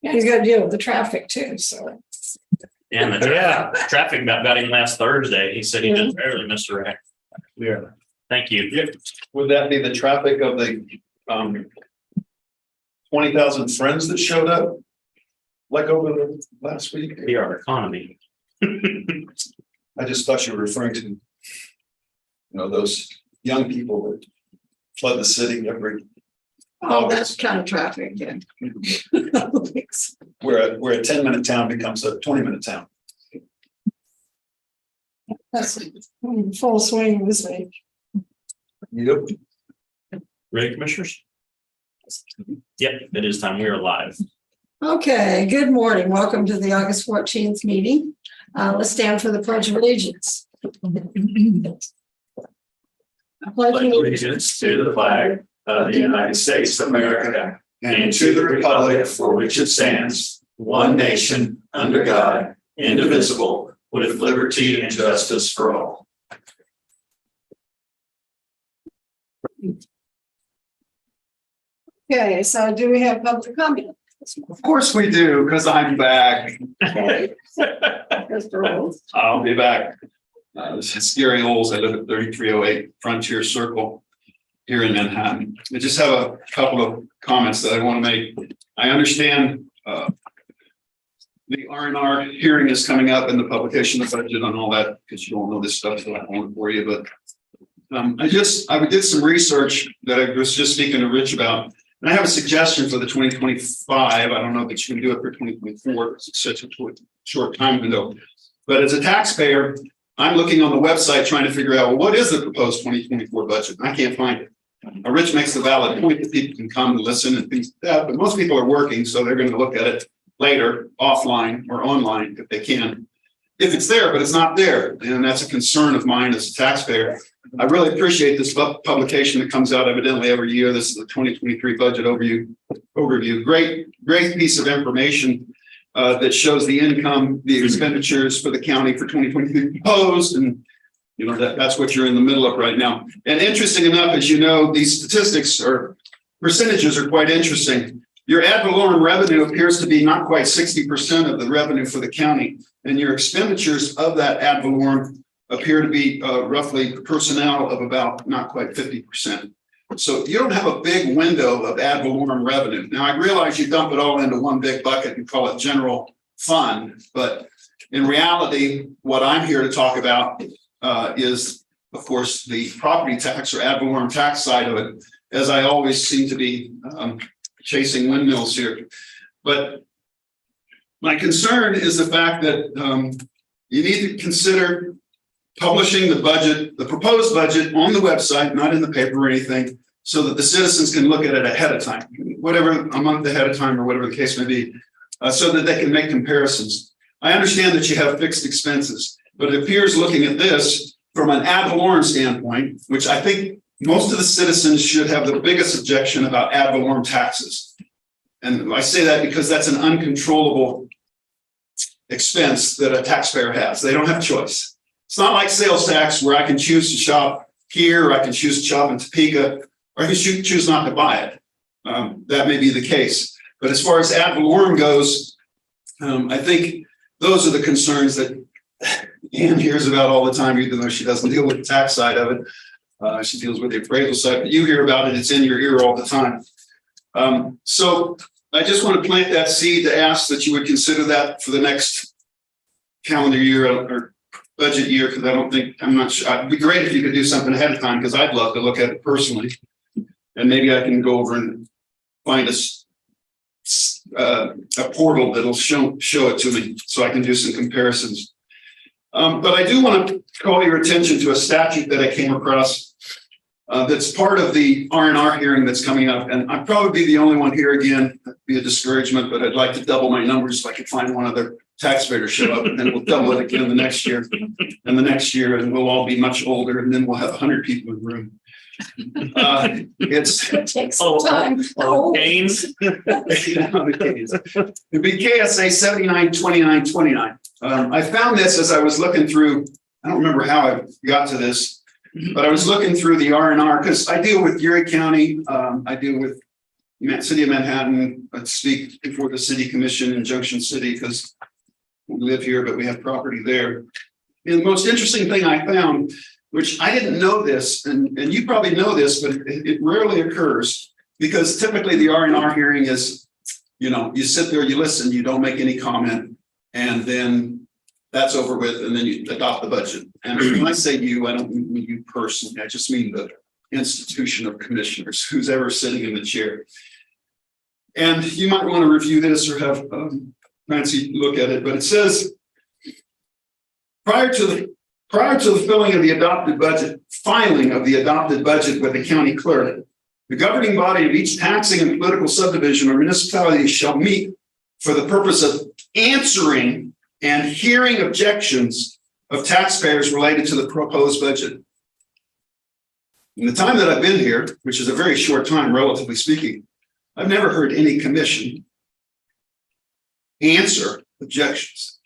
Yeah, he's got to deal with the traffic too, so. And the traffic got him last Thursday. He said he didn't barely miss a wreck. Yeah. Thank you. Would that be the traffic of the 20,000 friends that showed up? Like over the last week? Be our economy. I just thought you were referring to, those young people that flood the city every. Oh, that's kind of traffic, yeah. Where a 10-minute town becomes a 20-minute town. That's in full swing this week. Yep. Ready, commissioners? Yep, it is time. We are live. Okay, good morning. Welcome to the August 14th meeting. Let's stand for the Pledge of Allegiance. I pledge Allegiance to the flag of the United States of America and to the republic for which it stands, one nation, under God, indivisible, with liberty and justice for all. Okay, so do we have public comment? Of course we do, because I'm back. Okay. Mr. Rolls. I'll be back. This is Gary Olds. I live at 3308 Frontier Circle here in Manhattan. I just have a couple of comments that I want to make. I understand the R&R hearing is coming up and the publication of the budget and all that, because you don't know this stuff, so I won't bore you. But I did some research that I was just speaking to Rich about. And I have a suggestion for the 2025. I don't know if you can do it for 2024. It's such a short time window. But as a taxpayer, I'm looking on the website trying to figure out, well, what is the proposed 2024 budget? I can't find it. Now, Rich makes the valid point that people can come and listen and things like that, but most people are working, so they're going to look at it later, offline or online if they can. If it's there, but it's not there, and that's a concern of mine as a taxpayer. I really appreciate this publication that comes out evidently every year. This is the 2023 budget overview. Great piece of information that shows the income, the expenditures for the county for 2023 proposed, and that's what you're in the middle of right now. And interesting enough, as you know, these statistics or percentages are quite interesting. Your ad valorem revenue appears to be not quite 60% of the revenue for the county, and your expenditures of that ad valorem appear to be roughly personnel of about not quite 50%. So you don't have a big window of ad valorem revenue. Now, I realize you dump it all into one big bucket and call it general fund, but in reality, what I'm here to talk about is, of course, the property tax or ad valorem tax side of it, as I always seem to be chasing windmills here. But my concern is the fact that you need to consider publishing the budget, the proposed budget on the website, not in the paper or anything, so that the citizens can look at it ahead of time, whatever, a month ahead of time or whatever the case may be, so that they can make comparisons. I understand that you have fixed expenses, but it appears looking at this from an ad valorem standpoint, which I think most of the citizens should have the biggest objection about ad valorem taxes. And I say that because that's an uncontrollable expense that a taxpayer has. They don't have a choice. It's not like sales tax where I can choose to shop here, or I can choose to shop in Topeka, or I can choose not to buy it. That may be the case. But as far as ad valorem goes, I think those are the concerns that Ann hears about all the time, even though she doesn't deal with the tax side of it. She deals with the appraisal side, but you hear about it, it's in your ear all the time. So I just want to plant that seed to ask that you would consider that for the next calendar year or budget year, because I'm not sure. It'd be great if you could do something ahead of time, because I'd love to look at it personally. And maybe I can go over and find a portal that'll show it to me so I can do some comparisons. But I do want to call your attention to a statute that I came across that's part of the R&R hearing that's coming up. And I'd probably be the only one here again. That'd be a discouragement, but I'd like to double my numbers if I could find one other taxpayer to show up, and then we'll double it again the next year and the next year, and we'll all be much older, and then we'll have 100 people in the room. It takes some time. Gains. It'd be KSA 792929. I found this as I was looking through. I don't remember how I got to this, but I was looking through the R&R because I deal with Erie County. I deal with City of Manhattan, speak before the City Commission in Junction City because we live here, but we have property there. And the most interesting thing I found, which I didn't know this, and you probably know this, but it rarely occurs because typically the R&R hearing is, you sit there, you listen, you don't make any comment, and then that's over with, and then you adopt the budget. And when I say you, I don't mean you personally, I just mean the institution of commissioners, who's ever sitting in the chair. And you might want to review this or have Nancy look at it, but it says, prior to the filing of the adopted budget with the county clerk, the governing body of each taxing and political subdivision or municipality shall meet for the purpose of answering and hearing objections of taxpayers related to the proposed budget. In the time that I've been here, which is a very short time, relatively speaking, I've never heard any commission answer objections.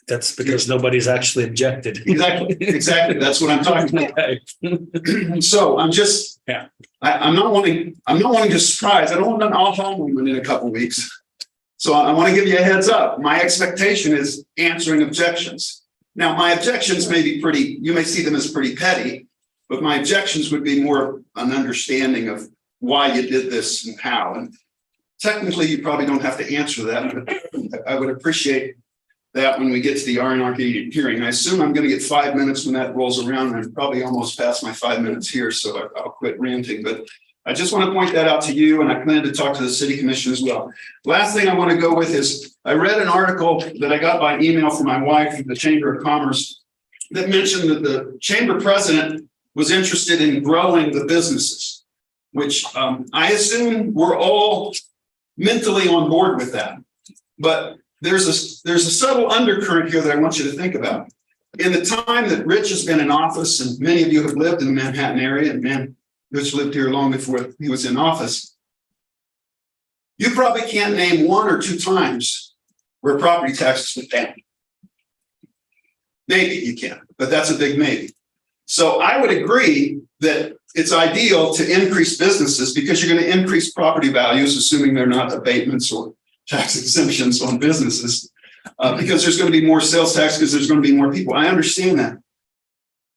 That's because nobody's actually objected. Exactly. That's what I'm talking about. Okay. So I'm just, Yeah. I'm not wanting to surprise. I don't want an aha moment in a couple of weeks. So I want to give you a heads up. My expectation is answering objections. Now, my objections may be pretty, you may see them as pretty petty, but my objections would be more an understanding of why you did this and how. And technically, you probably don't have to answer that, but I would appreciate that when we get to the R&R hearing. I assume I'm going to get 5 minutes when that rolls around. I'm probably almost past my 5 minutes here, so I'll quit ranting. But I just want to point that out to you, and I plan to talk to the City Commission as well. Last thing I want to go with is I read an article that I got by email from my wife from the Chamber of Commerce that mentioned that the Chamber President was interested in growing the businesses, which I assume we're all mentally on board with that. But there's a subtle undercurrent here that I want you to think about. In the time that Rich has been in office, and many of you have lived in the Manhattan area, and Rich lived here long before he was in office, you probably can't name 1 or 2 times where property taxes went down. Maybe you can, but that's a big maybe. So I would agree that it's ideal to increase businesses because you're going to increase property values, assuming they're not abatements or tax exemptions on businesses, because there's going to be more sales tax because there's going to be more people. I understand that.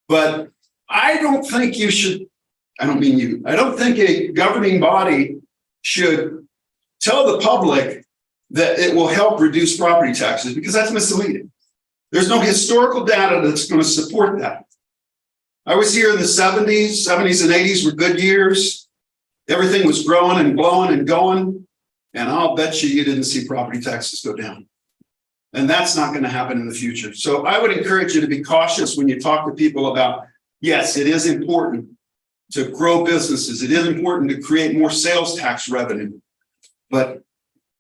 But I don't think you should, I don't mean you, I don't think a governing body should tell the public that it will help reduce property taxes because that's misleading. There's no historical data that's going to support that. I was here in the 70s and 80s were good years. Everything was growing and blowing and going. And I'll bet you didn't see property taxes go down. And that's not going to happen in the future. So I would encourage you to be cautious when you talk to people about, yes, it is important to grow businesses. It is important to create more sales tax revenue, but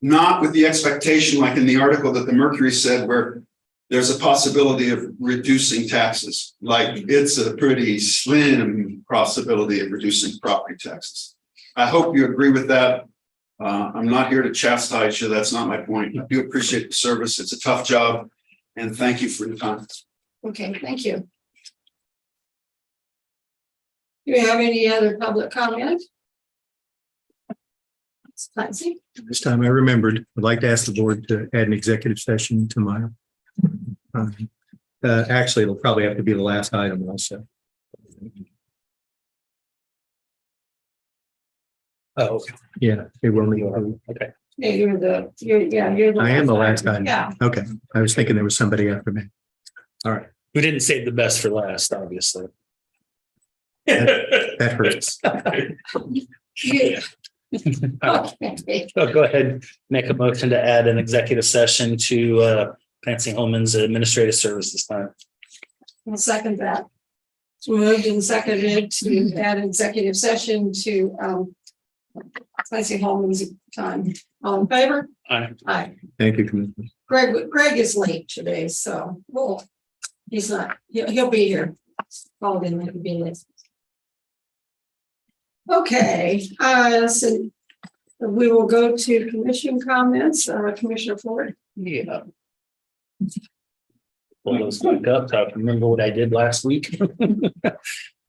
not with the expectation, like in the article that the Mercury said, where there's a possibility of reducing taxes. Like it's a pretty slim possibility of reducing property taxes. I hope you agree with that. I'm not here to chastise you. That's not my point. I do appreciate the service. It's a tough job. And thank you for your time. Okay, thank you. Do we have any other public comment? Clancy? This time I remembered, I'd like to ask the board to add an executive session to my, actually, it'll probably have to be the last item also. Oh, okay. Yeah, it will need. Okay. Yeah, you're the. I am the last item. Yeah. Okay, I was thinking there was somebody after me. All right, We didn't save the best for last, obviously. that hurts. Yeah. Okay. So go ahead, make a motion to add an executive session to Clancy Holman's administrative services time. I'll second that. So moved and seconded to add an executive session to Clancy Holman's time. All in favor? Aye. Aye. Thank you, Commissioner. Greg is late today, so he's not, he'll be here. Called in, he'll be late. Okay, so we will go to commission comments. Commissioner Ford. Yeah. Pull those back up so I can remember what I did last week.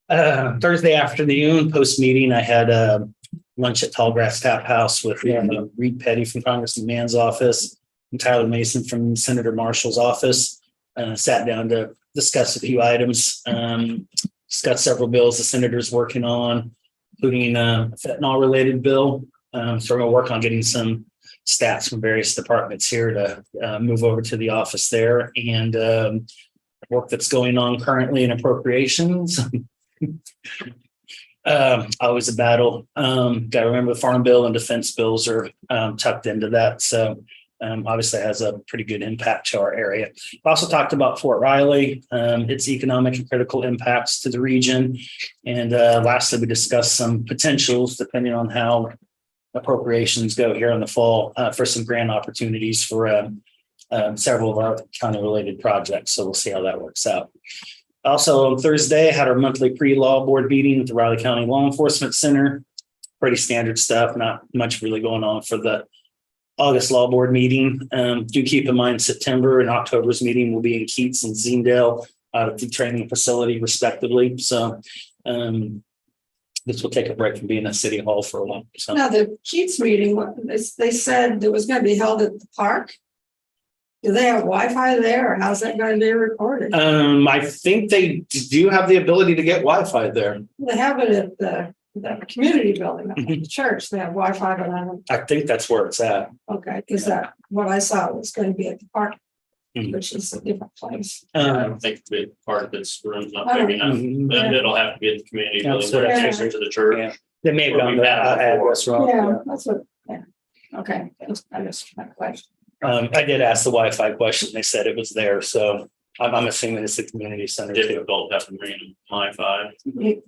Thursday afternoon, post meeting, I had lunch at Tallgrass Tap House with Reed Petty from Congressman Mann's office and Tyler Mason from Senator Marshall's office. Sat down to discuss a few items, discussed several bills the senator's working on, including a fentanyl-related bill. So we're going to work on getting some stats from various departments here to move over to the office there, and work that's going on currently in appropriations. Always a battle. Got to remember the farm bill and defense bills are tucked into that. So obviously has a pretty good impact to our area. Also talked about Fort Riley, its economic and critical impacts to the region. And lastly, we discussed some potentials depending on how appropriations go here in the fall for some grant opportunities for several of our county related projects. So we'll see how that works out. Also on Thursday, had our monthly pre-law board meeting at the Riley County Law Enforcement Center. Pretty standard stuff, not much really going on for the August law board meeting. Do keep in mind September and October's meeting will be in Keats and Zendale out of the training facility respectively. So this will take a break from being at City Hall for a while. So Now, the Keats meeting, they said it was going to be held at the park. Do they have Wi-Fi there, or how's that going to be recorded? I think they do have the ability to get Wi-Fi there. They have it at the community building, at the church. They have Wi-Fi, but I don't, I think that's where it's at. okay, because that, what I saw was going to be at the park, Mhm. which is a different place. I don't think the part of this room's not I big enough. Mhm. Then it'll have to be at the community building, Absolutely. right next to the church. Yeah. They may have gone to that address wrong. Yeah, that's what, yeah, okay, I just, my question. I did ask the Wi-Fi question. They said it was there. So I'm assuming it's the community center too. Difficult having random Wi-Fi.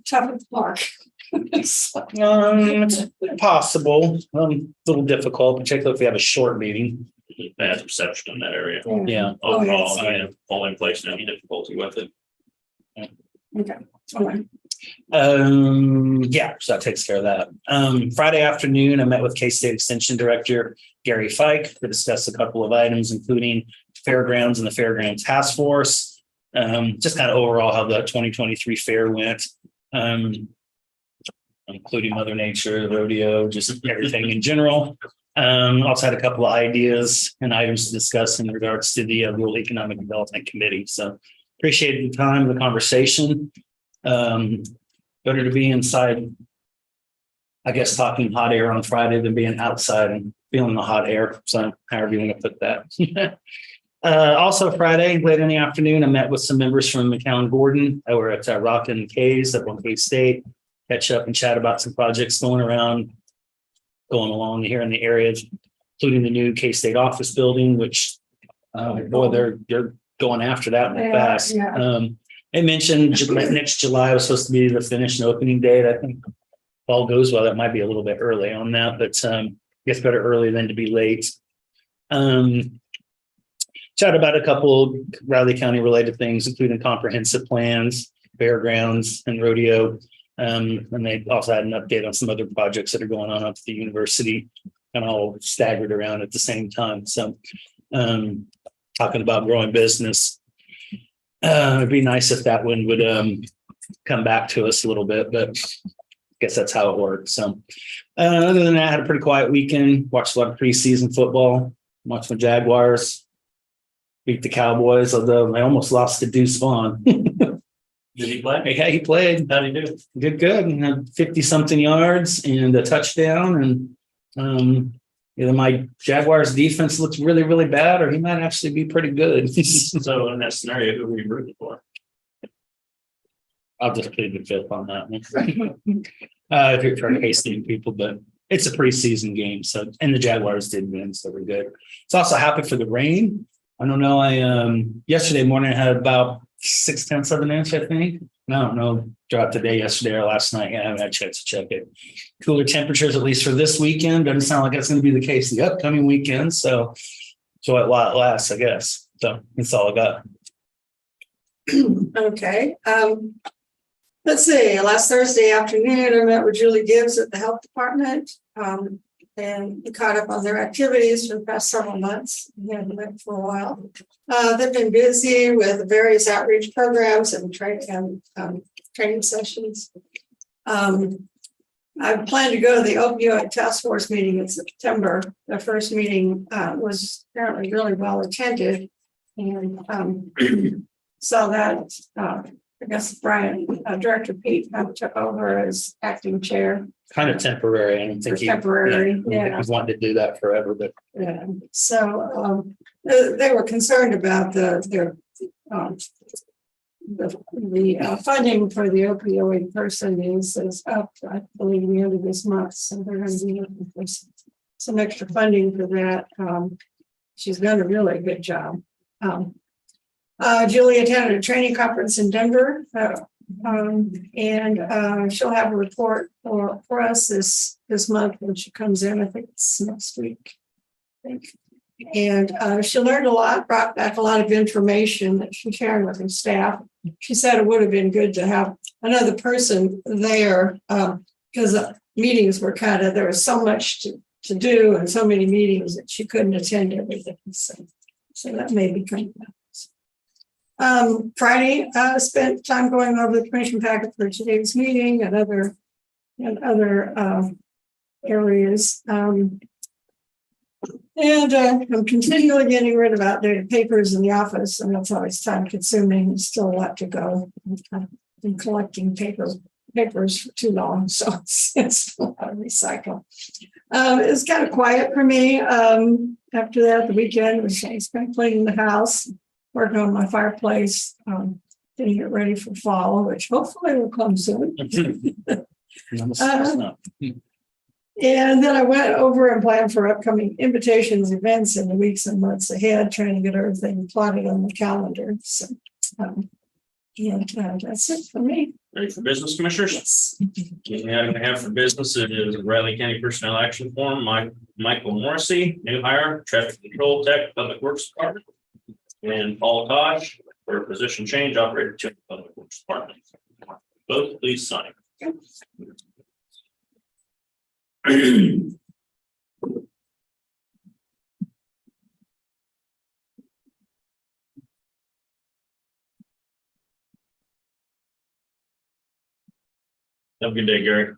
Tough at the park. It's possible, a little difficult, particularly if we have a short meeting. Bad reception in that area. Yeah. Oh, yes. Overall, I mean, polling place, any difficulty with it. Okay, all right. Yeah, so that takes care of that. Friday afternoon, I met with K-State Extension Director Gary Fike to discuss a couple of items, including fairgrounds and the fairgrounds task force. Just kind of overall how the 2023 fair went. Including Mother Nature, the rodeo, just everything in general. Also had a couple of ideas and items to discuss in regards to the Rural Economic Development Committee. So appreciated the time, the conversation. Better to be inside, I guess, talking hot air on Friday than being outside and feeling the hot air. So however you want to put that. Also Friday, late in the afternoon, I met with some members from McAllen Gordon. We're at Rock and K's up on K-State. Catch up and chat about some projects going along here in the area, including the new K-State office building, which boy, they're going after that Yeah, fast. yeah. They mentioned next July was supposed to be the finish and opening date. I think if all goes well, that might be a little bit early on that, but I guess better early than to be late. Chat about a couple Riley County related things, including comprehensive plans, fairgrounds, and rodeo. And they also had an update on some other projects that are going on up at the university and all staggered around at the same time. So talking about growing business. It'd be nice if that one would come back to us a little bit, but I guess that's how it works. So other than that, I had a pretty quiet weekend, watched a lot of preseason football, watched my Jaguars beat the Cowboys, although I almost lost to Deuce Vaughn. Did he play? Yeah, he played. How'd he do? Did good. He had 50-something yards and a touchdown. And either my Jaguars defense looks really, really bad, or he might actually be pretty good. So in that scenario, who were you rooting for? I'll just plead the fifth on that one. If you're trying to hasty people, but it's a preseason game. So, and the Jaguars did win, so we're good. It's also happy for the rain. I don't know. I yesterday morning I had about 0.6 of an inch, I think. I don't know, throughout the day yesterday or last night. I haven't had a chance to check it. Cooler temperatures, at least for this weekend. Doesn't sound like that's going to be the case the upcoming weekend. So while it lasts, I guess. So that's all I got. Okay, let's see, last Thursday afternoon, I met with Julie Gibbs at the Health Department. And we caught up on their activities for the past several months. We haven't met for a while. They've been busy with various outreach programs and training sessions. I plan to go to the opioid task force meeting in September. The first meeting was apparently really well attended. And so that I guess Brian, Director Pete took over as acting chair. Kind of temporary. I don't think Temporary, he's wanted to do that forever, but Yeah. So they were concerned about their the funding for the opioid person is up, I believe, the end of this month. So they're going to be looking for some extra funding for that. She's done a really good job. Julie attended a training conference in Denver, and she'll have a report for us this month when she comes in. I think it's next week. I think. And she learned a lot, brought back a lot of information that she's sharing with her staff. She said it would have been good to have another person there because the meetings were there was so much to do and so many meetings that she couldn't attend everything. So that may be coming up. Friday, spent time going over the commission packet for today's meeting and other areas. And I'm continually getting rid of outdated papers in the office, and that's always time consuming. There's still a lot to go. I've been collecting papers for too long, so it's a lot of recycle. It's kind of quiet for me. After that, the weekend was I spent cleaning the house, working on my fireplace, getting it ready for fall, which hopefully will come soon. And then I went over and planned for upcoming invitations, events in the weeks and months ahead, trying to get everything plotted on the calendar. So, that's it for me. Ready for business, commissioners? Yes. The item we have for business is Riley County Personnel Action Form, Michael Morrissey, new hire, traffic control tech, public works department. And Paul Tosh for position change, operator 2, public works department. Both please sign. Have a good day, Gary.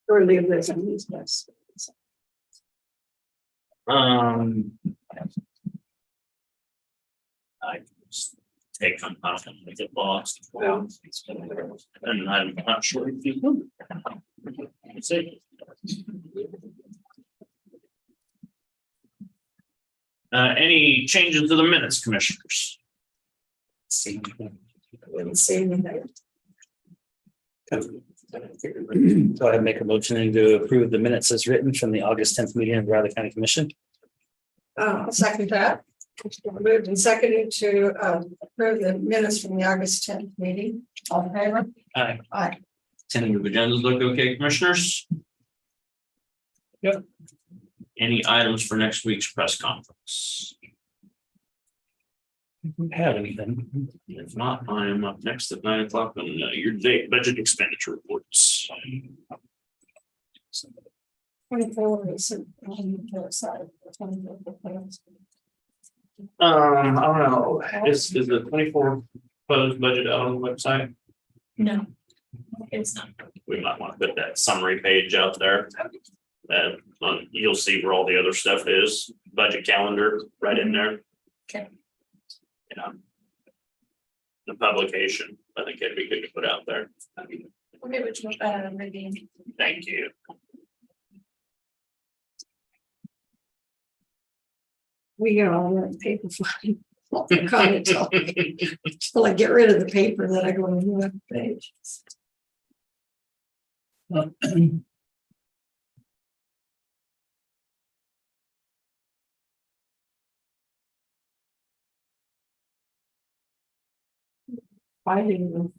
Or leave this on these guys. I just take them off and make it lost. And I'm not sure if you will. Let's see. Any changes to the minutes, commissioners? Didn't see anything. Go ahead and make a motion to approve the minutes as written from the August 10th meeting of Riley County Commission. I'll second that. Moved and seconded to approve the minutes from the August 10th meeting. All in favor? Aye. Aye. Tentative agendas look okay, commissioners? Yep. Any items for next week's press conference? Don't have anything. If not, I am up next at 9 o'clock on year-to-date budget expenditure reports. 24 is on the side. I don't know, is the 24 proposed budget out on the website? No, it's not. We might want to put that summary page out there. You'll see where all the other stuff is, budget calendar right in there. Okay. The publication, I think it'd be good to put out there. Okay, which one, maybe. Thank you. We get all that paper flying. Until I get rid of the paper that I go on the web page. fighting with.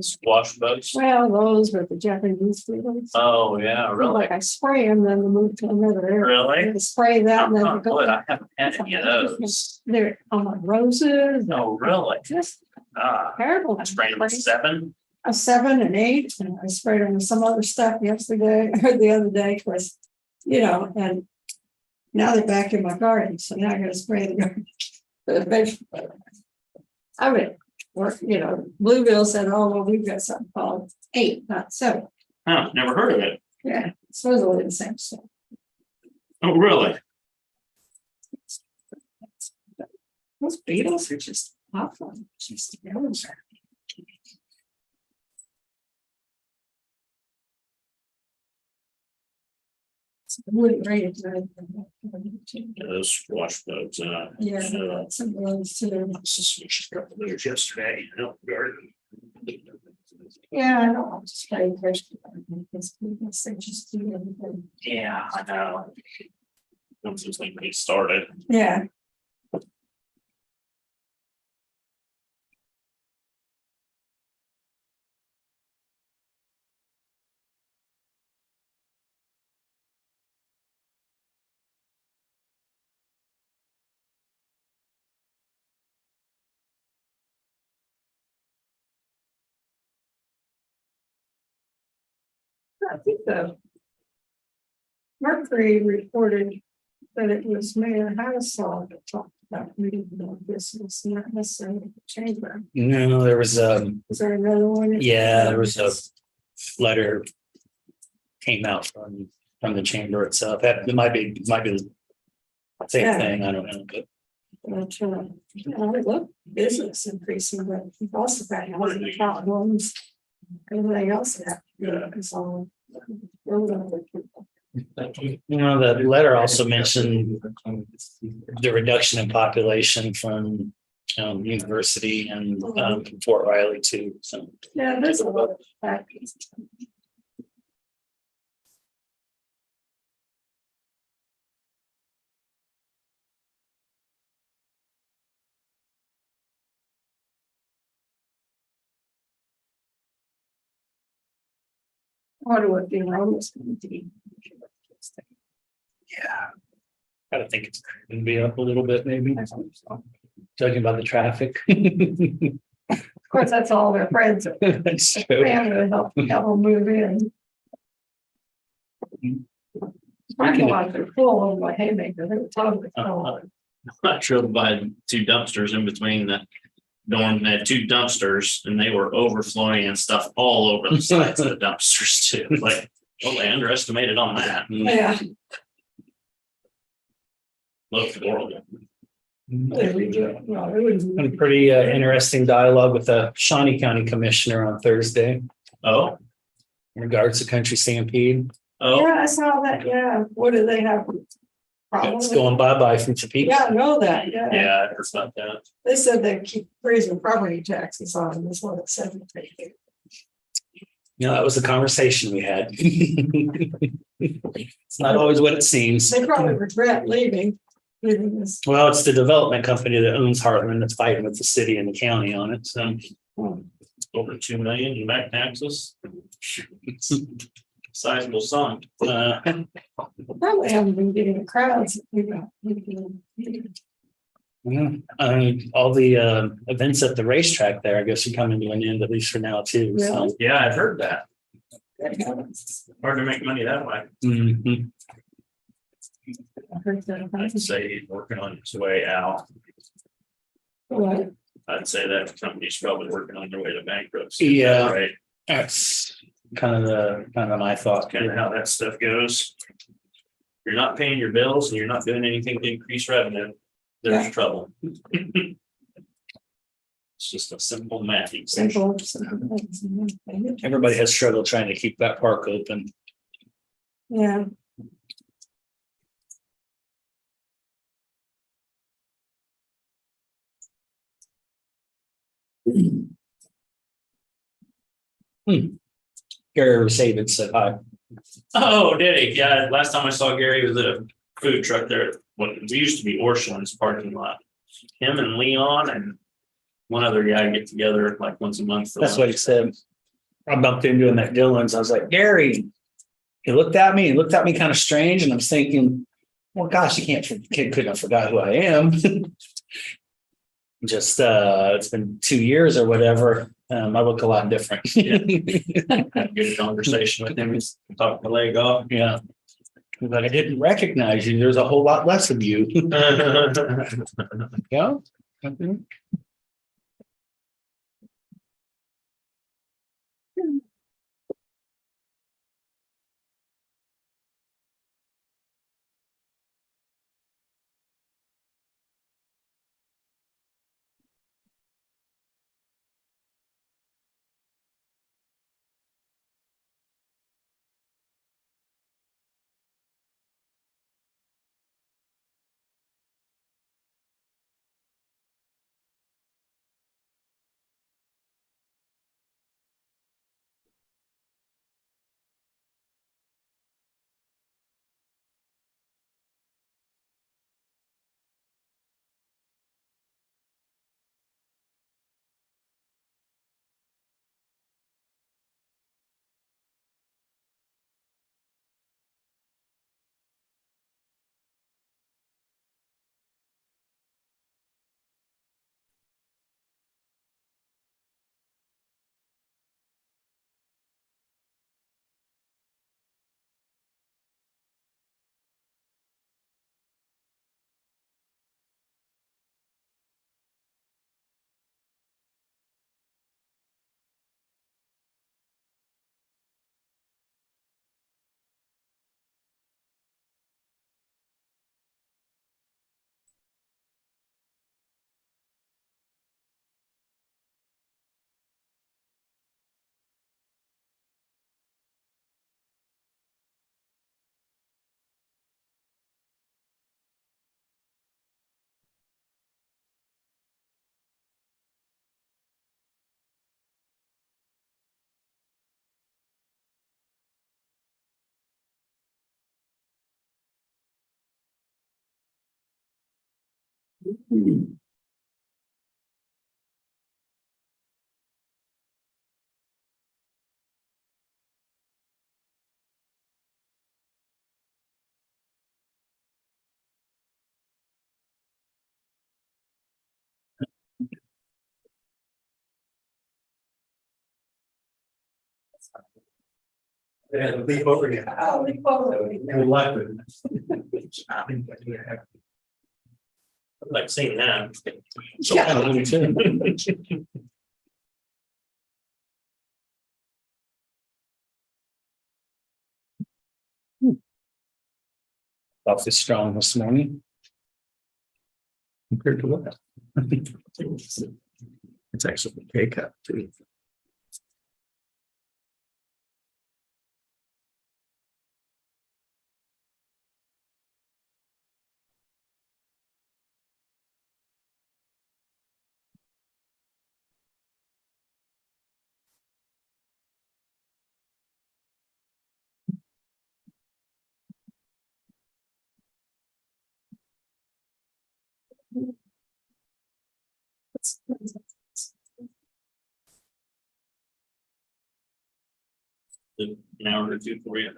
Squash bugs. Well, those were the Japanese beetles. Oh, yeah, really? Like I spray them, then they move to another area. Really? I spray that and then Oh, they go. good, I haven't had any of those. They're on my roses. Oh, really? Just Ah, terrible. I sprayed them with 7. A 7 and 8, and I sprayed them with some other stuff yesterday or the other day, because, and now they're back in my garden, so now I gotta spray the garden. The vegetable. I would work, Bluebill said, oh, well, we've got something called 8, not 7. Huh, never heard of it. Yeah, it's supposedly the same stuff. Oh, really? Those beetles are just awful. Wouldn't rate it. Yeah, those squash bugs, Yeah, some of those too. She's got the leaves yesterday, garden. Yeah, I don't want to spray vegetable because people say just do everything. Yeah, I know. Once this thing gets started. Yeah. I think the Mercury reported that it was Mayor Hassel that talked about reading business, not necessarily the chamber. No, there was Is there another one? yeah, there was a letter came out from the chamber itself. It might be the same Yeah. thing. I don't know, but But, look, business increasing, but you've also got housing problems. Everything else that, is all. the letter also mentioned the reduction in population from university and Fort Riley too. So Yeah, there's a lot of factors. I wonder what the enrollment is going to be. yeah, I think it's going to be up a little bit, maybe. Judging by the traffic. Of course, that's all their friends. That's true. Family help them move in. My lots are full of my haymaker. They were totally full. I drove by 2 dumpsters in between the dorm. They had 2 dumpsters and they were overflowing and stuff all over the sides of the dumpsters too. Like, well, they underestimated on that. Yeah. Looked horrible. They redo it. Well, it wouldn't- A pretty interesting dialogue with the Shawnee County Commissioner on Thursday Oh, in regards to Country Stampede. oh, Yeah, I saw that. Yeah. What do they have? It's going bye-bye from Topeka. Yeah, I know that. Yeah. yeah, I heard about that. They said they keep raising property taxes on them. That's what it said. That was the conversation we had. It's not always what it seems. They probably regret leaving this. Well, it's the development company that owns Heartland that's fighting with the city and the county on it. So Over 2 million in back taxes. Sizable sum. Probably haven't been getting the crowds. That we got. All the events at the racetrack there, I guess, are coming to an end, at least for now too. So, Yeah, I've heard that. Good heavens. Hard to make money that way. mhm. I heard that. I'd say he's working on his way out. What? I'd say that company's probably working on their way to bankruptcy. Yeah. Right. That's kind of my thought. Kind of how that stuff goes. You're not paying your bills and you're not doing anything to increase revenue. There's Yeah. trouble. It's just a simple math equation. Simple. Everybody has struggled trying to keep that park open. Yeah. Gary Savage said hi. Oh, did he? Yeah, last time I saw Gary was at a food truck there at what we used to be Orshland's parking lot. Him and Leon and one other guy get together like once a month. for That's what he lunch. said. I bumped into him at Dillon's. I was like, Gary. He looked at me kind of strange, and I was thinking, well, gosh, you couldn't have forgot who I am. Just it's been 2 years or whatever. I look a lot different. Yeah. Had a good conversation with him. He's talking the leg off. Yeah. He's like, I didn't recognize you. There's a whole lot less of you. Yeah. Yeah, leave over here. Like seeing that. Awfully strong this morning. Compared to what? It's actually a pay cut too. An hour or two for you.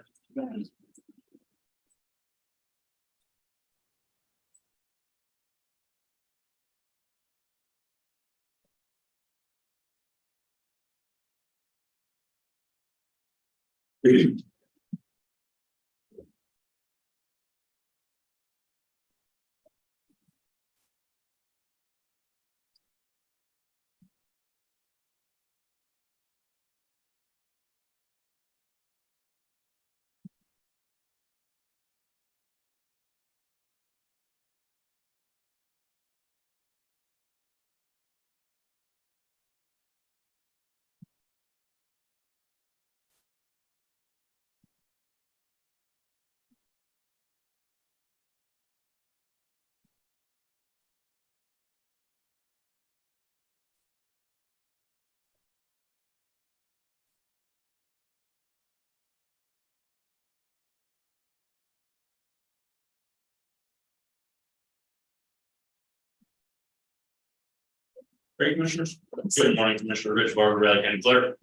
Great, Commissioners. Good morning, Commissioner Rich Barber, Valley County Clerk.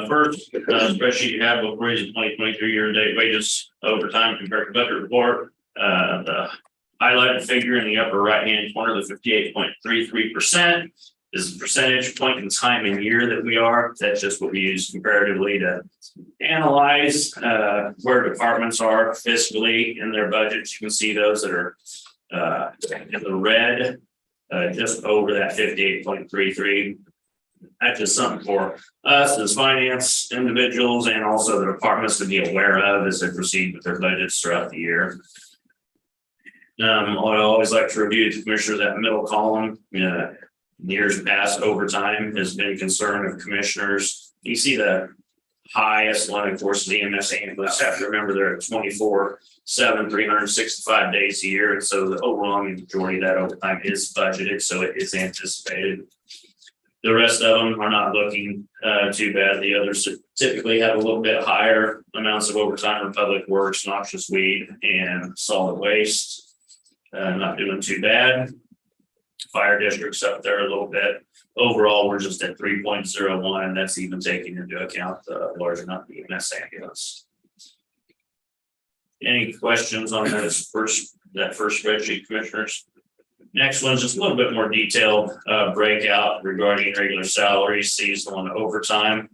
First, spreadsheet you have before you is 2023 year-to-date wages overtime compared to budget report. The highlighted figure in the upper right-hand corner, the 58.33% is the percentage point in time and year that we are. That's just what we use comparatively to analyze where departments are fiscally in their budgets. You can see those that are in the red, just over that 58.33. That's just something for us as finance individuals and also the departments to be aware of as they proceed with their budgets throughout the year. I always like to review the commissioner, that middle column. Years past overtime has been concern of commissioners. You see the highest one, of course, is EMS ambulance. Have to remember they're at 24/7, 365 days a year. And so the overwhelming majority of that overtime is budgeted. So it is anticipated. The rest of them are not looking too bad. The others typically have a little bit higher amounts of overtime in public works, noxious weed, and solid waste. Not doing too bad. Fire districts up there a little bit. Overall, we're just at 3.01. That's even taking into account the larger not the EMS ambulance. Any questions on that first spreadsheet, commissioners? Next one's just a little bit more detailed breakout regarding regular salaries, seasonal, and overtime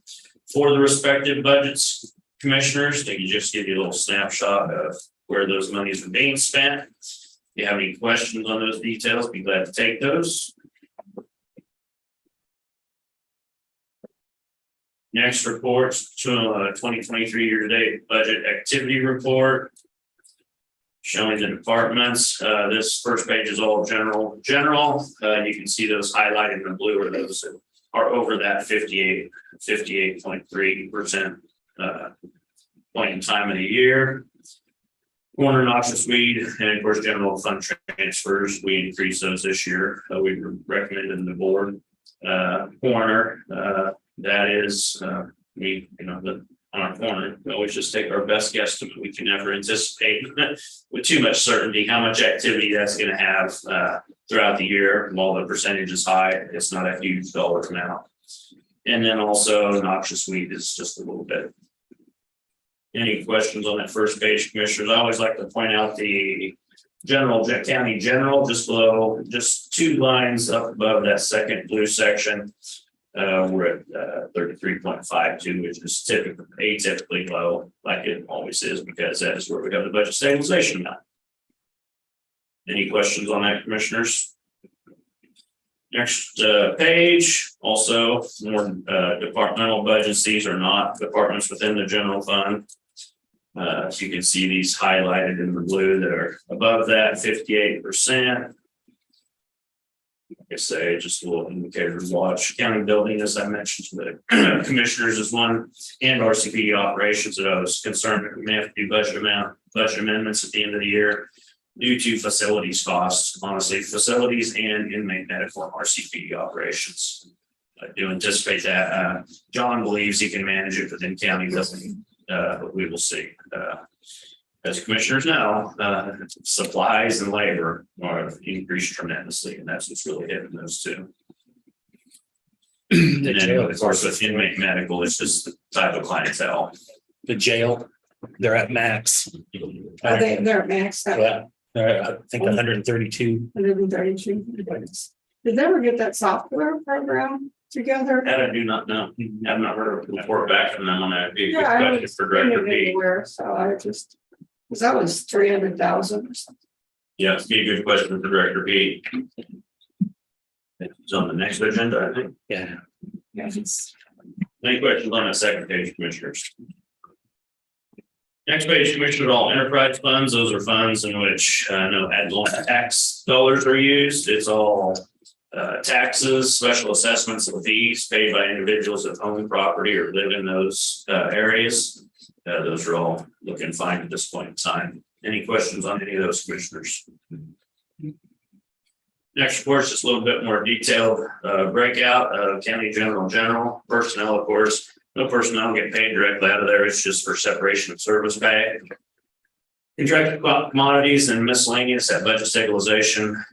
for the respective budgets, commissioners. They can just give you a little snapshot of where those monies are being spent. If you have any questions on those details, be glad to take those. Next report's 2023 year-to-date budget activity report. Showing the departments. This first page is all general. You can see those highlighted in blue are those that are over that 58.3% point in time of the year. Corner noxious weed and of course general fund transfers. We increased those this year. We recommended the board. Corner that is on our corner. We always just take our best guesstimate. We can never anticipate with too much certainty how much activity that's going to have throughout the year. While the percentage is high, it's not a huge dollar amount. And then also noxious weed is just a little bit. Any questions on that first page, commissioners? I always like to point out the county general just below, just 2 lines up above that second blue section. We're at 33.52, which is atypically low, like it always is, because that is where we have the budget stabilization now. Any questions on that, commissioners? Next page, also more departmental budgets. These are not departments within the general fund. So you can see these highlighted in the blue that are above that 58%. Like I say, just a little indicator to watch. County building, as I mentioned to the commissioners, is one, and RCP operations that I was concerned that we may have to do budget amendments at the end of the year due to facilities costs. Honestly, facilities and inmate medical and RCP operations. I do anticipate that. John believes he can manage it within county doesn't, but we will see. As commissioners know, supplies and labor are increased tremendously, and that's what's really hitting those two. And then, of course, with inmate medical, it's just the type of clientele. The jail, they're at max. They're at max. Yeah, they're at, I think 132. 132. Did they ever get that software program together? That I do not know. I've not heard of a report back from them on that. Be a good Yeah, I question was for Director P. anywhere, so I just, because that was 300,000 or something. Yeah, it's be a good question for Director P. It's on the next agenda, I think. Yeah. Any questions on that second page, commissioners? Next page, commissioners, all enterprise funds. Those are funds in which no ad valorem tax dollars are used. It's all taxes, special assessments, and fees paid by individuals that own property or live in those areas. Those are all looking fine at this point in time. Any questions on any of those, commissioners? Next, of course, just a little bit more detailed breakout of county general personnel. Of course, no personnel get paid directly out of there. It's just for separation of service pay. Contracted commodities and miscellaneous at budget stabilization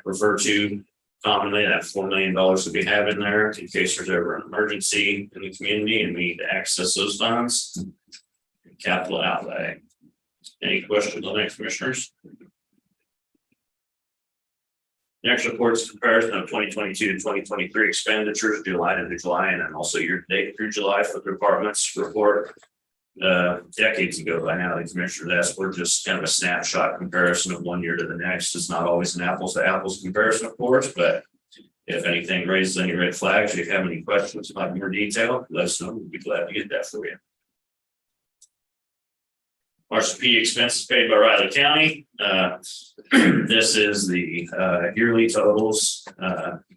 refer to commonly that $4 million that we have in there in case there's ever an emergency in the community and we need to access those funds. Capital outlay. Any questions on that, commissioners? Next report is comparison of 2022 to 2023 expenditures, July to July, and then also year to date through July for the department's report. Decades ago by now, the commissioners asked for just kind of a snapshot comparison of one year to the next. It's not always an apples to apples comparison, of course, but if anything raises any red flags, if you have any questions about more detail, let us know. We'd be glad to get that for you. RCP expenses paid by Riley County. This is the yearly totals.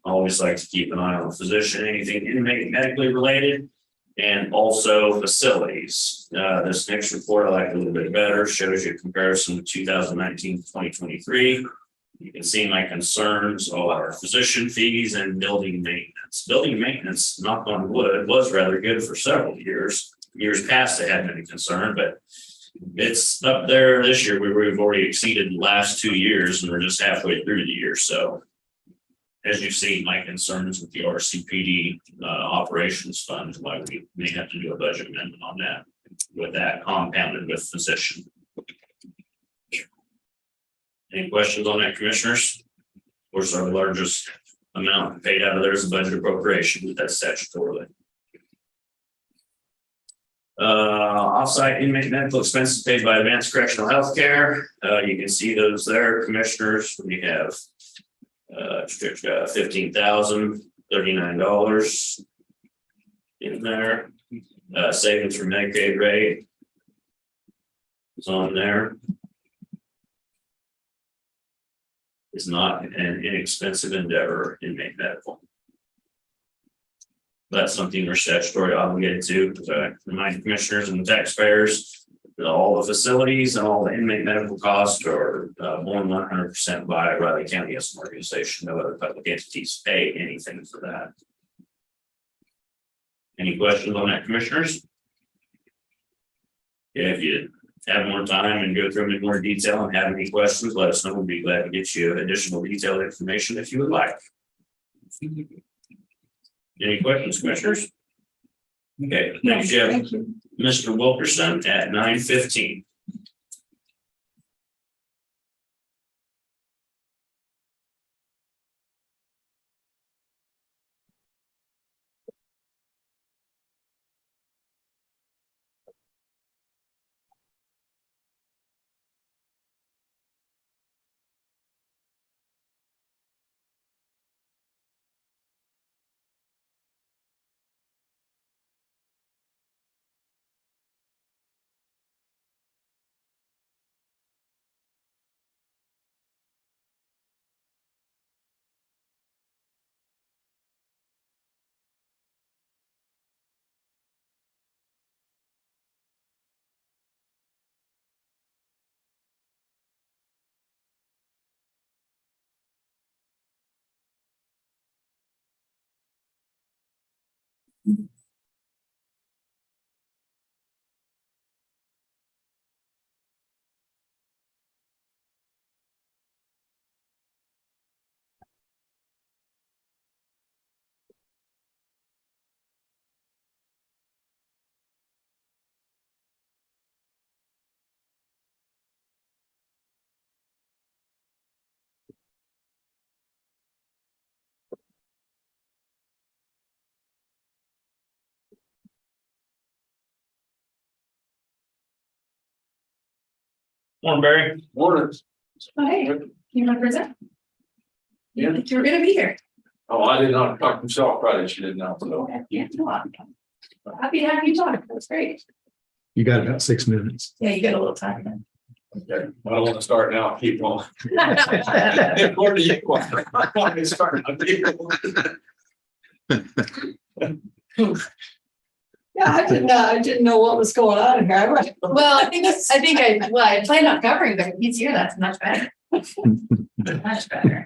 Always like to keep an eye on physician, anything inmate medically related, and also facilities. This next report I like a little bit better, shows you a comparison of 2019 to 2023. You can see my concerns are physician fees and building maintenance. Building maintenance, knock on wood, was rather good for several years. Years past, it hadn't been a concern, but it's up there this year. We've already exceeded the last 2 years and we're just halfway through the year. So as you see, my concerns with the RCPD operations fund, why we may have to do a budget amendment on that, with that compounded with physician. Any questions on that, commissioners? Of course, our largest amount paid out of there is a budget appropriation, but that's statutorily. Offsite inmate medical expenses paid by Advanced Correctional Healthcare. You can see those there, commissioners. We have $15,039 in there. Savings from Medicaid rate is on there. It's not an inexpensive endeavor, inmate medical. That's something we're statutory obligated to remind commissioners and taxpayers that all the facilities and all the inmate medical costs are borne 100% by Riley County as an organization. No other public entities pay anything for that. Any questions on that, commissioners? Yeah, if you have more time and go through them in more detail and have any questions, let us know. We'll be glad to get you additional detailed information if you would like. Any questions, commissioners? Okay, thank you, Jeff. Thank you. Mr. Wilkerson at 9:15. Morning, Barry. Morning. Oh, hey, you want to present? Yeah. You're gonna be here. Oh, I did not talk to myself Friday. She didn't know. So. Yeah, no, I'm happy to have you talk. That's great. You got about 6 minutes. Yeah, you get a little time then. Okay. I don't want to start now. Keep going. Where do you want to start? Yeah, I didn't know what was going on here. Well, I planned on covering, but he's here. That's much better. Much better.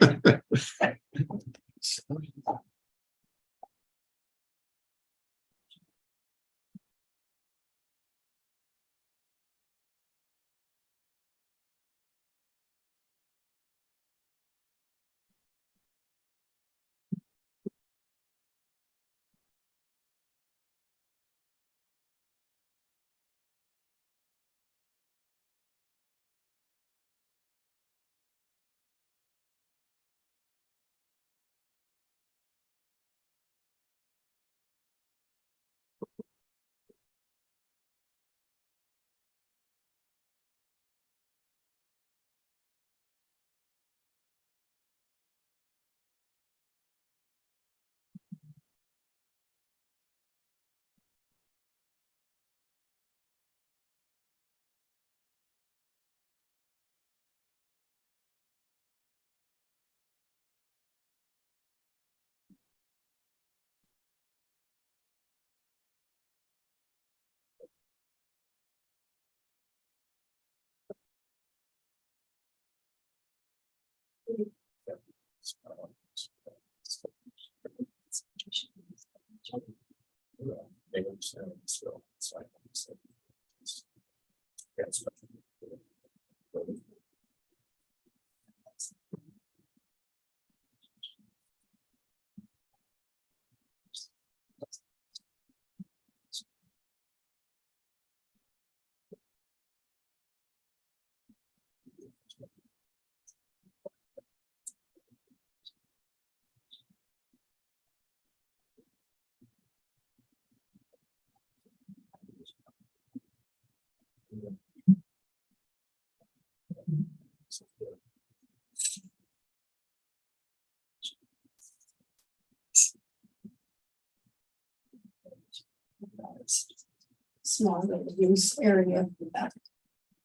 Small little use area,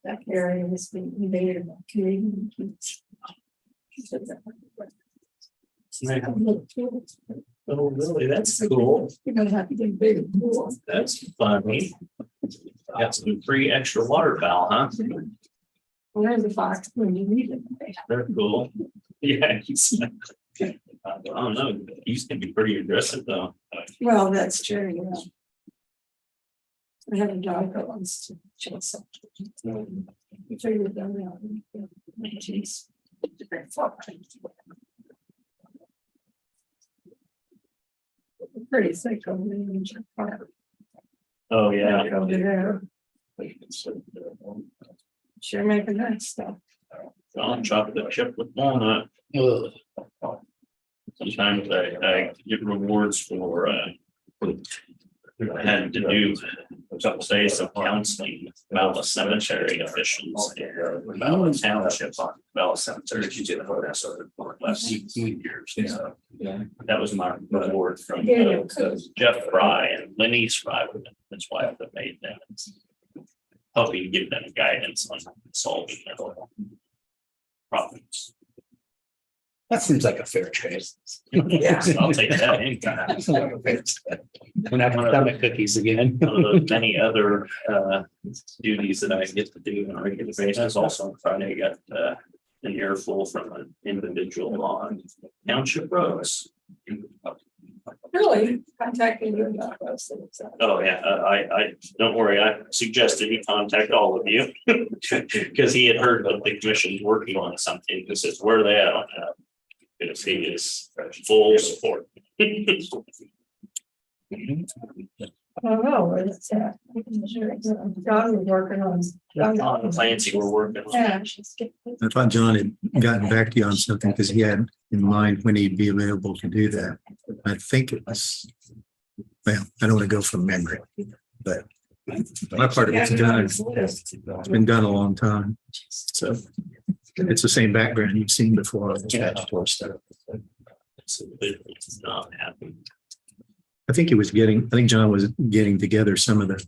that area has been invaded by Canadian kids. Oh, really? That's cool. You're gonna have to get a bigger pool. That's funny. Got some free extra waterfowl, huh? Where's the fox when you need it? They're cool. Yeah. I don't know. These can be pretty aggressive though. Well, that's true, yeah. I had a dog that wants to chase up. You figure it out. Jeez. Pretty thick over there. Oh, yeah. Over there. Sure making that stuff. I'll chocolate chip with walnut. Ugh. Sometimes I get rewards for I had to do a couple days of counseling about the cemetery officials and about the township on Bella Cemetery. You did for the last 16 years. So that was my reward from Jeff Fry and Lenny's Fry, his wife that made that. Helping give them guidance on solving their problems. That seems like a fair trade. Yeah. I'll take that anytime. We're not gonna stomach cookies again. One of the many other duties that I get to do on a regular basis. Also on Friday, I got an earful from an individual on township roads. Really contacting you about those things. Oh, yeah, I don't worry, I suggested he contact all of you. Because he had heard that the commission's working on something, that says, where are they at on that? Because he is full support. I don't know where it's at. John was working on. On the plans you were working on. Yeah. I thought John had gotten back to you on something because he had in mind when he'd be available to do that. I think it was, well, I don't want to go from memory, but my part of it's done. It's been done a long time. So it's the same background you've seen before. It's not happening. I think John was getting together some of the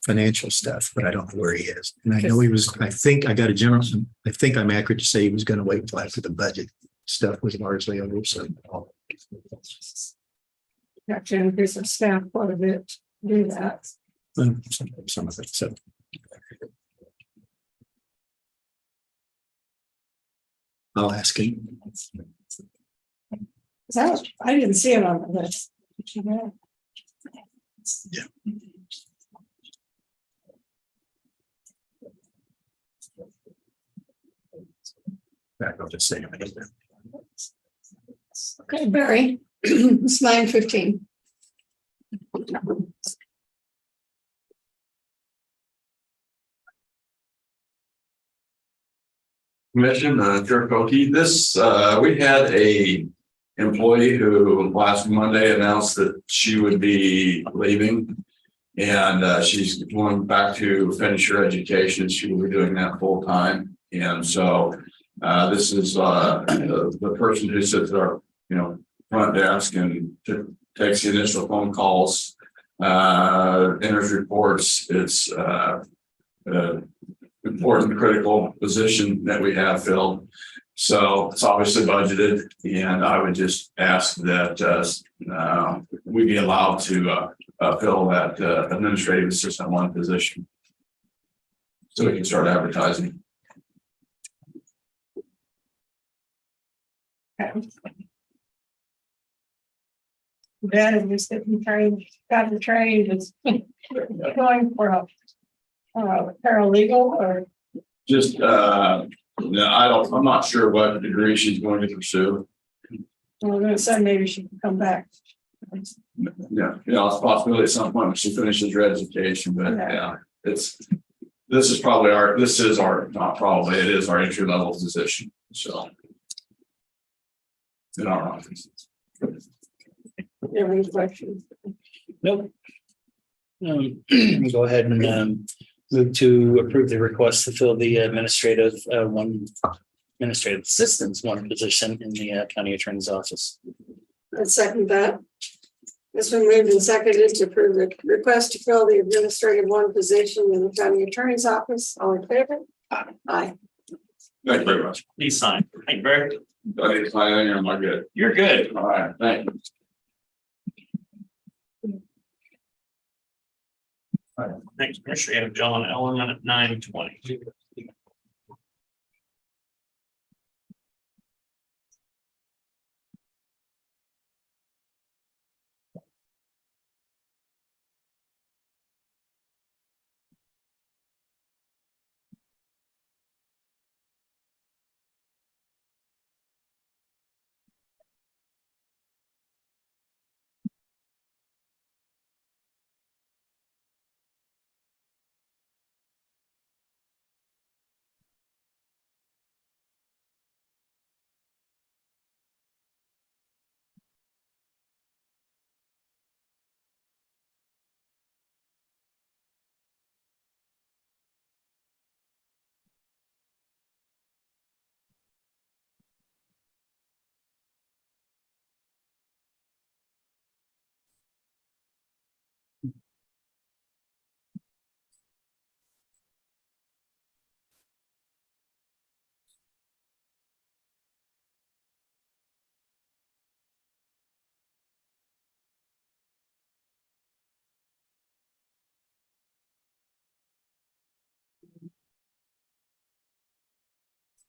financial stuff, but I don't know where he is. And I know I think I'm accurate to say he was going to wait until after the budget stuff was largely over. So Got to increase some staff quite a bit to do that. some of it. So I'll ask him. So I didn't see it on the list. Yeah. Back, I'll just say it. Okay, Barry, it's 9:15. Commission, Dirk Oki. This, we had a employee who last Monday announced that she would be leaving. And she's going back to finish her education. She will be doing that full time. And so this is the person who sits at our, front desk and takes the initial phone calls, enters reports. It's important, critical position that we have filled. So it's obviously budgeted, and I would just ask that we be allowed to fill that administrative assistant one position, so we can start advertising. Dad is just getting trained, got the train, is going for a paralegal or. Just, no, I'm not sure what degree she's going to pursue. I'm gonna say maybe she can come back. Yeah, it's a possibility at some point when she finishes her education, but yeah, this is not probably, it is our entry level position, so. In our office. Any questions? Nope. Go ahead and move to approve the request to fill the administrative assistance one position in the county attorney's office. I'd second that. It's been moved and seconded to approve the request to fill the administrative one position in the county attorney's office. All in favor? Aye. Thank you very much. Please sign. Thank you, Barry. I need to sign in here, am I good? You're good. All right, thank you. Thanks, Commissioner. You have John Ellerman at 9:20.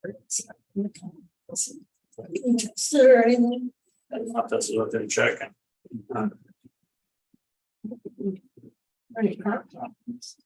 Is there anything? That's what they're checking. Any comments?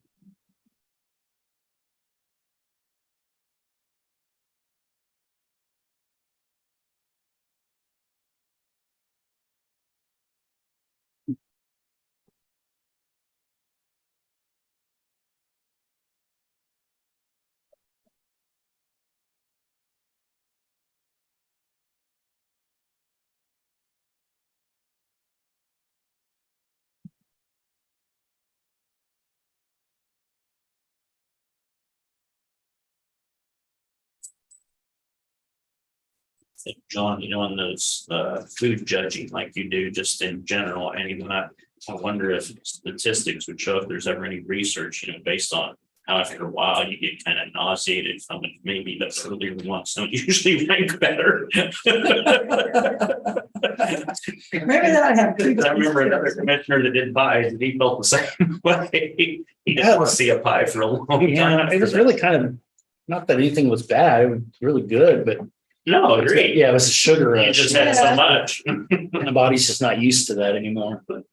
John, you know, on those food judging like you do just in general, and even I wonder if statistics would show if there's ever any research, you know, based on how after a while you get kind of nauseated from it. Maybe the earlier ones don't usually rank better. Maybe that I have. I remember another commissioner that did pies and he felt the same way. He didn't want to see a pie for a long time. Yeah, it was really kind of, not that anything was bad, it was really good, but. No, agreed. Yeah, it was a sugar You rush. just had so much. My body's just not used to that anymore, but.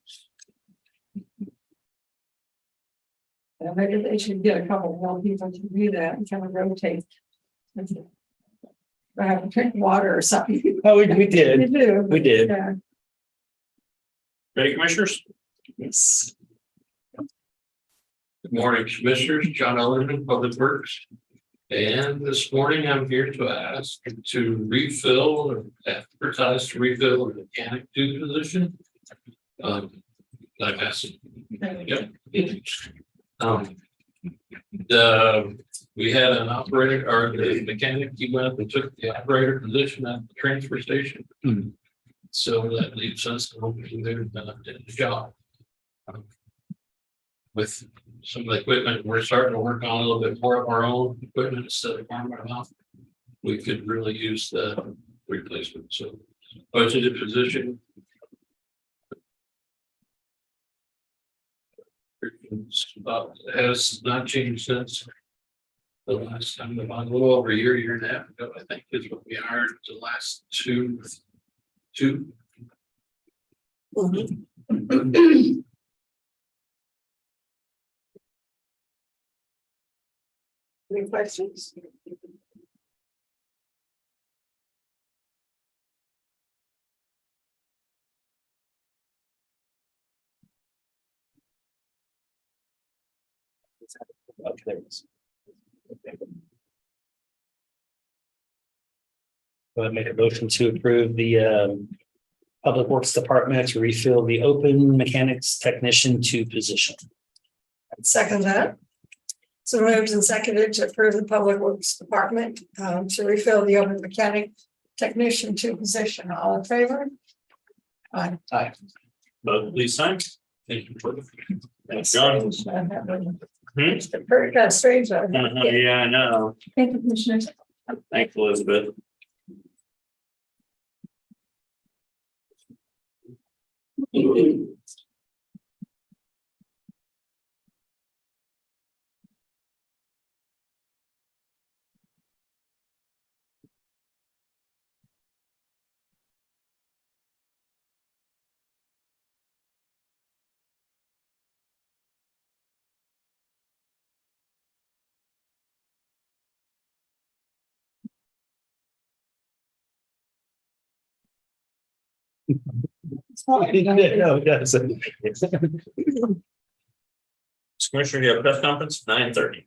Yeah, maybe they should get a couple more people to do that and kind of rotate. I have to drink water or something. Oh, we You did, do. we did. Yeah. Ready, commissioners? Yes. Good morning, Commissioners. John Ellerman, Public Works. And this morning I'm here to ask to refill or advertise to refill a mechanic 2 position. I've asked. Yep. We had an operator or the mechanic, he went and took the operator position at the transfer station. So that leaves us hoping they're done the job. With some of the equipment, we're starting to work on a little bit more of our own equipment instead of farming it off. We could really use the replacement, so budgeted position. Has not changed since the last time, about a little over a year and a half ago, I think is what we hired the last two. Any questions? Okay, there it is. Go ahead and make a motion to approve the Public Works Department to refill the open mechanics technician 2 position. Second that. So moved and seconded to approve the Public Works Department to refill the open mechanic technician 2 position. All in favor? Aye. Both please sign. Thank you. Thanks, John. It's very kind of strange. Yeah, I know. Thank you, Commissioners. Thanks, Elizabeth. No, it doesn't. Commissioner, you have a press conference, 9:30.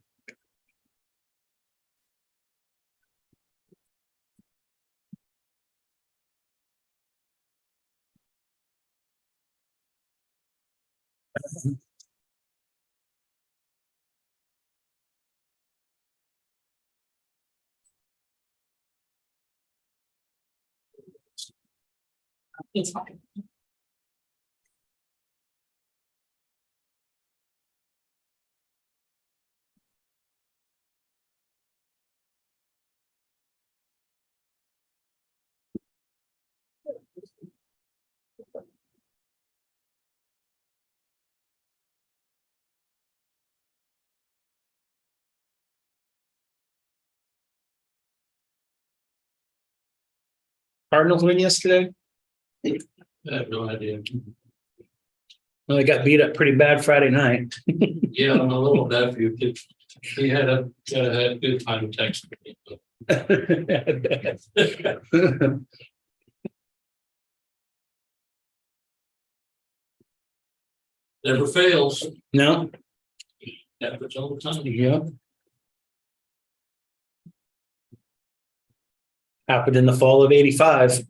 It's fine. Cardinals win yesterday. I have no idea. Well, they got beat up pretty bad Friday night. Yeah, my little nephew, he had a good time texting me. Never fails, No, happens all the time. yeah. Happened in the fall of '85.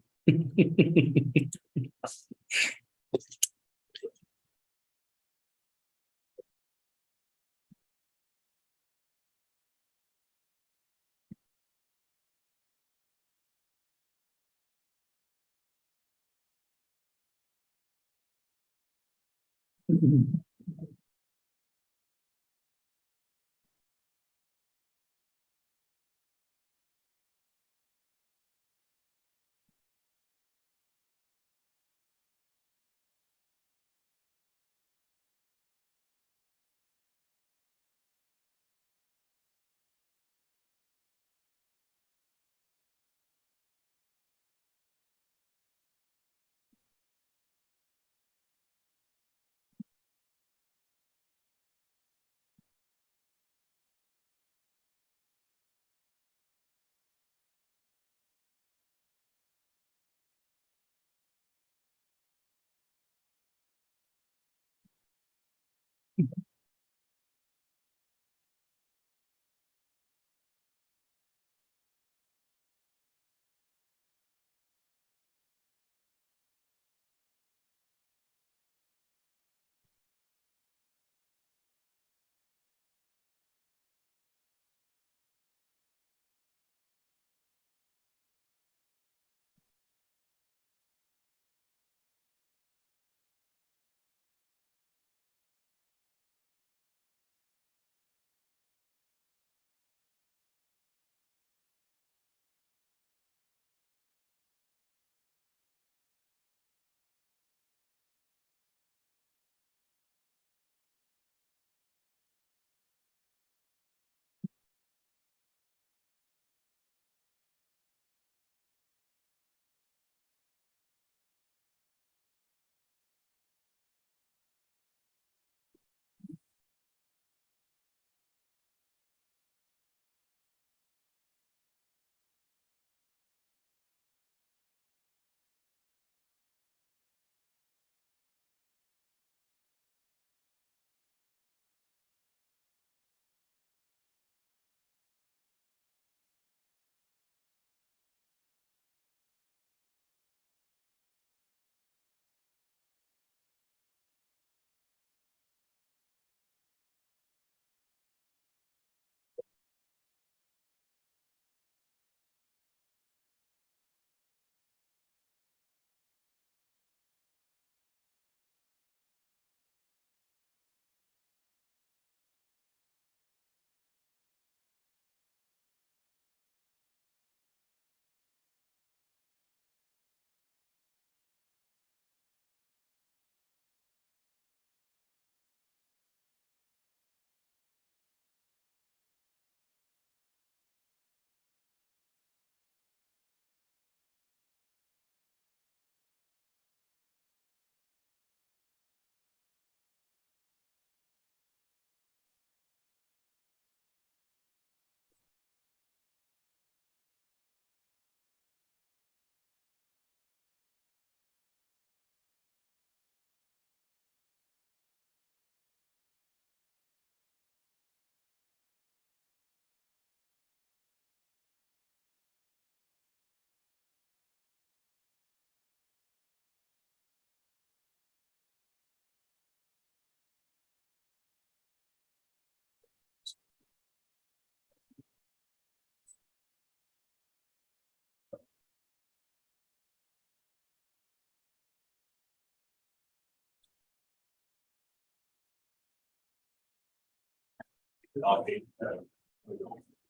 Copy.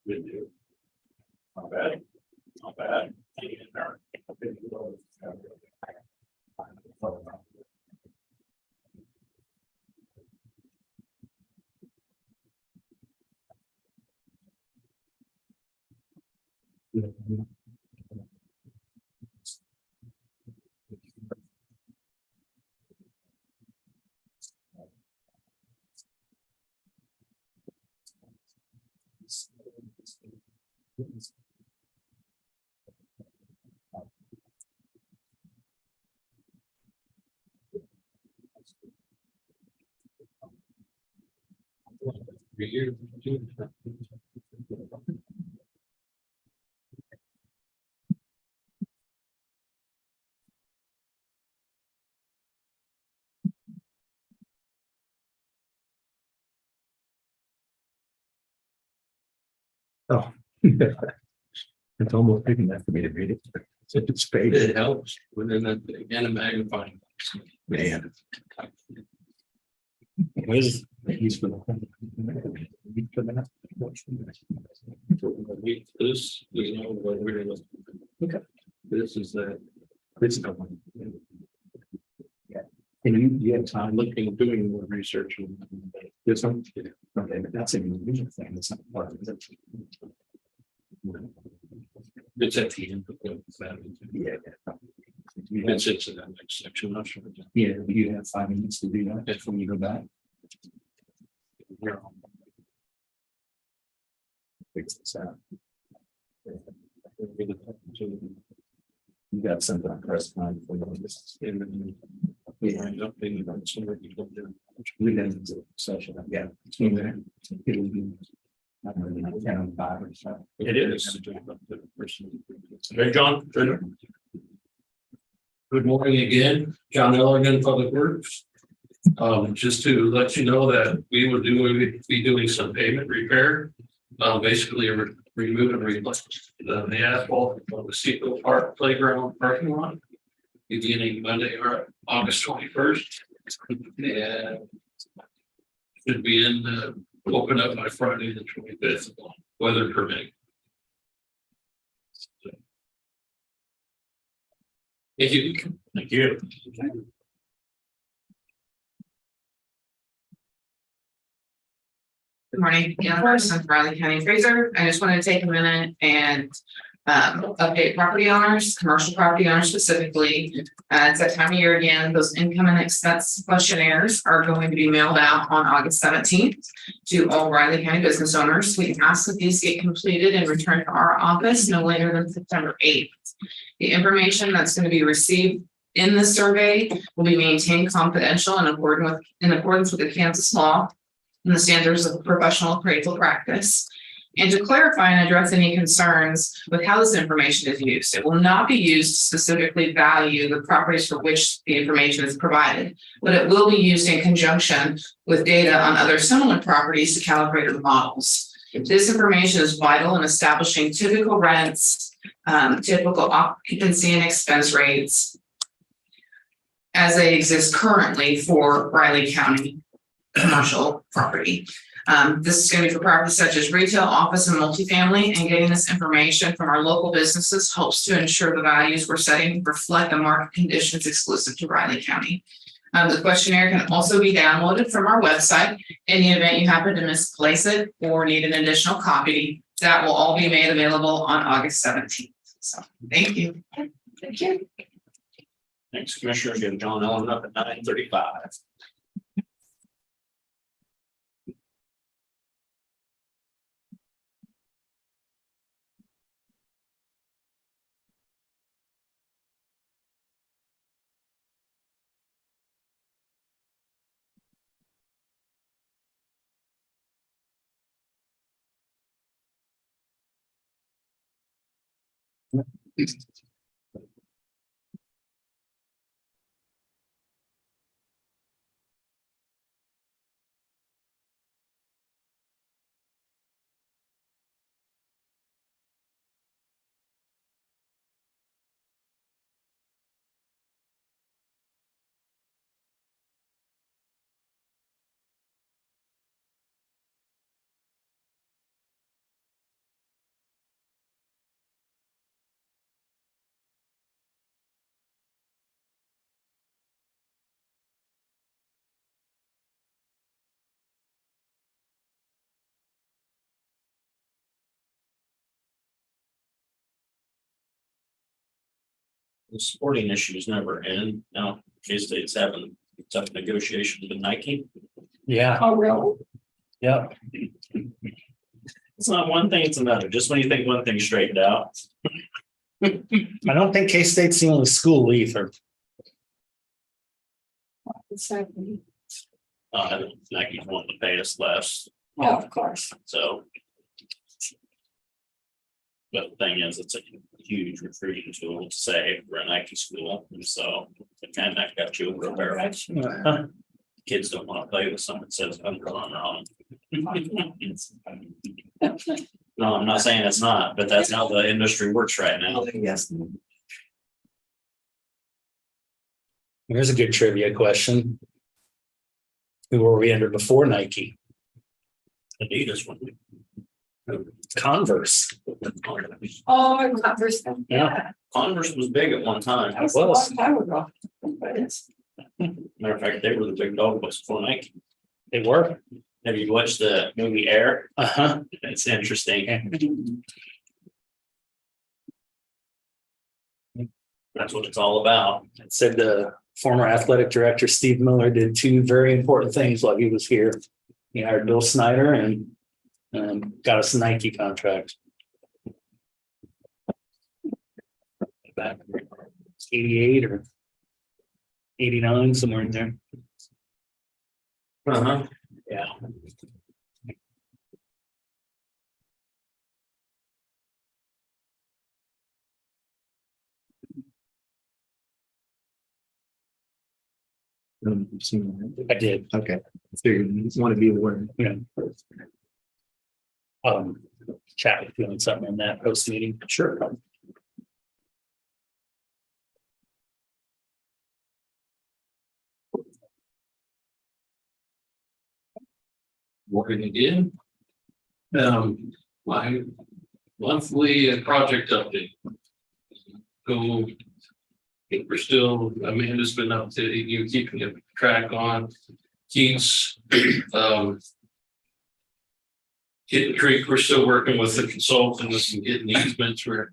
Good deal. Not bad. Not bad. Oh. It's almost big enough for me to read it. It's space. It helps within that, again, a magnifying. Man. Where's- He's for the. This, you know, what we're looking. Okay. This is that, This is the one. Yeah. And you have time I'm looking, doing more research on this one? Okay, but that's a new thing. That's not part of it. it's at the end of that. Yeah. It's in that next section, I'm not sure. Yeah, you have 5 minutes to do that. That's when you go back. Fix this out. You got something on press time for this. Yeah, we didn't do session. Yeah. It's in there. It'll be. I don't know, 10 on 5 or so. It is. Hey, John. Good morning again, John Elligan, Public Works. Just to let you know that we will be doing some pavement repair. Basically remove and replace the asphalt on the Seafield Park Playground parking lot. Beginning Monday or August 21st. And should be open up by Friday the 25th, weather permitting. Thank you. Thank you. Good morning, Anna Larson, Riley County Fraser. I just wanted to take a minute and update property owners, commercial property owners specifically. It's that time of year again, those income and expense questionnaires are going to be mailed out on August 17th to all Riley County business owners. We ask that these get completed and returned to our office no later than September 8th. The information that's going to be received in the survey will be maintained confidential in accordance with the Kansas law and the standards of professional appraisal practice. And to clarify and address any concerns with how this information is used, it will not be used to specifically value the properties for which the information is provided, but it will be used in conjunction with data on other similar properties to calibrate the models. This information is vital in establishing typical rents, typical occupancy and expense rates as they exist currently for Riley County commercial property. This is going to be for properties such as retail, office, and multifamily, and getting this information from our local businesses helps to ensure the values we're setting reflect the market conditions exclusive to Riley County. The questionnaire can also be downloaded from our website. In the event you happen to misplace it or need an additional copy, that will all be made available on August 17th. So thank you. Thank you. Thanks, Commissioners. You have John Ellen up at 9:35. The sporting issues never end. Now, K-State's having tough negotiations with Nike. Yeah, Oh, really? yeah. It's not one thing, it's another. Just when you think one thing's straightened out. I don't think K-State's the only school either. Exactly. Nike's wanting to pay us less, Oh, of course. so. But the thing is, it's a huge recruiting tool to say for a Nike school, and so it kind of got you over there. Uh-huh. Kids don't want to play with someone that says Under Armour on them. No, I'm not saying it's not, but that's how the industry works right now. Yes. Here's a good trivia question. Who were we under before Nike? Adidas one. Converse. Oh, I Converse. Yeah. Converse was big at one time. That was a long time ago. But it's, Matter of fact, they were the big dog before Nike. They were. Have you watched the movie Air? Uh-huh. It's interesting. That's what it's all about. It said the former athletic director, Steve Miller, did two very important things while he was here. He hired Bill Snyder and got us a Nike contract. Back in 88 or 89, somewhere in there. Uh-huh. Yeah. I did. Okay. So you want to be aware. Yeah. Chat with you on something in that post meeting. Sure. Working again. My monthly project update. Go. I think we're still, Amanda's been up to, you keeping a track on Keats. Hidden Creek, we're still working with the consultants and getting easements. We're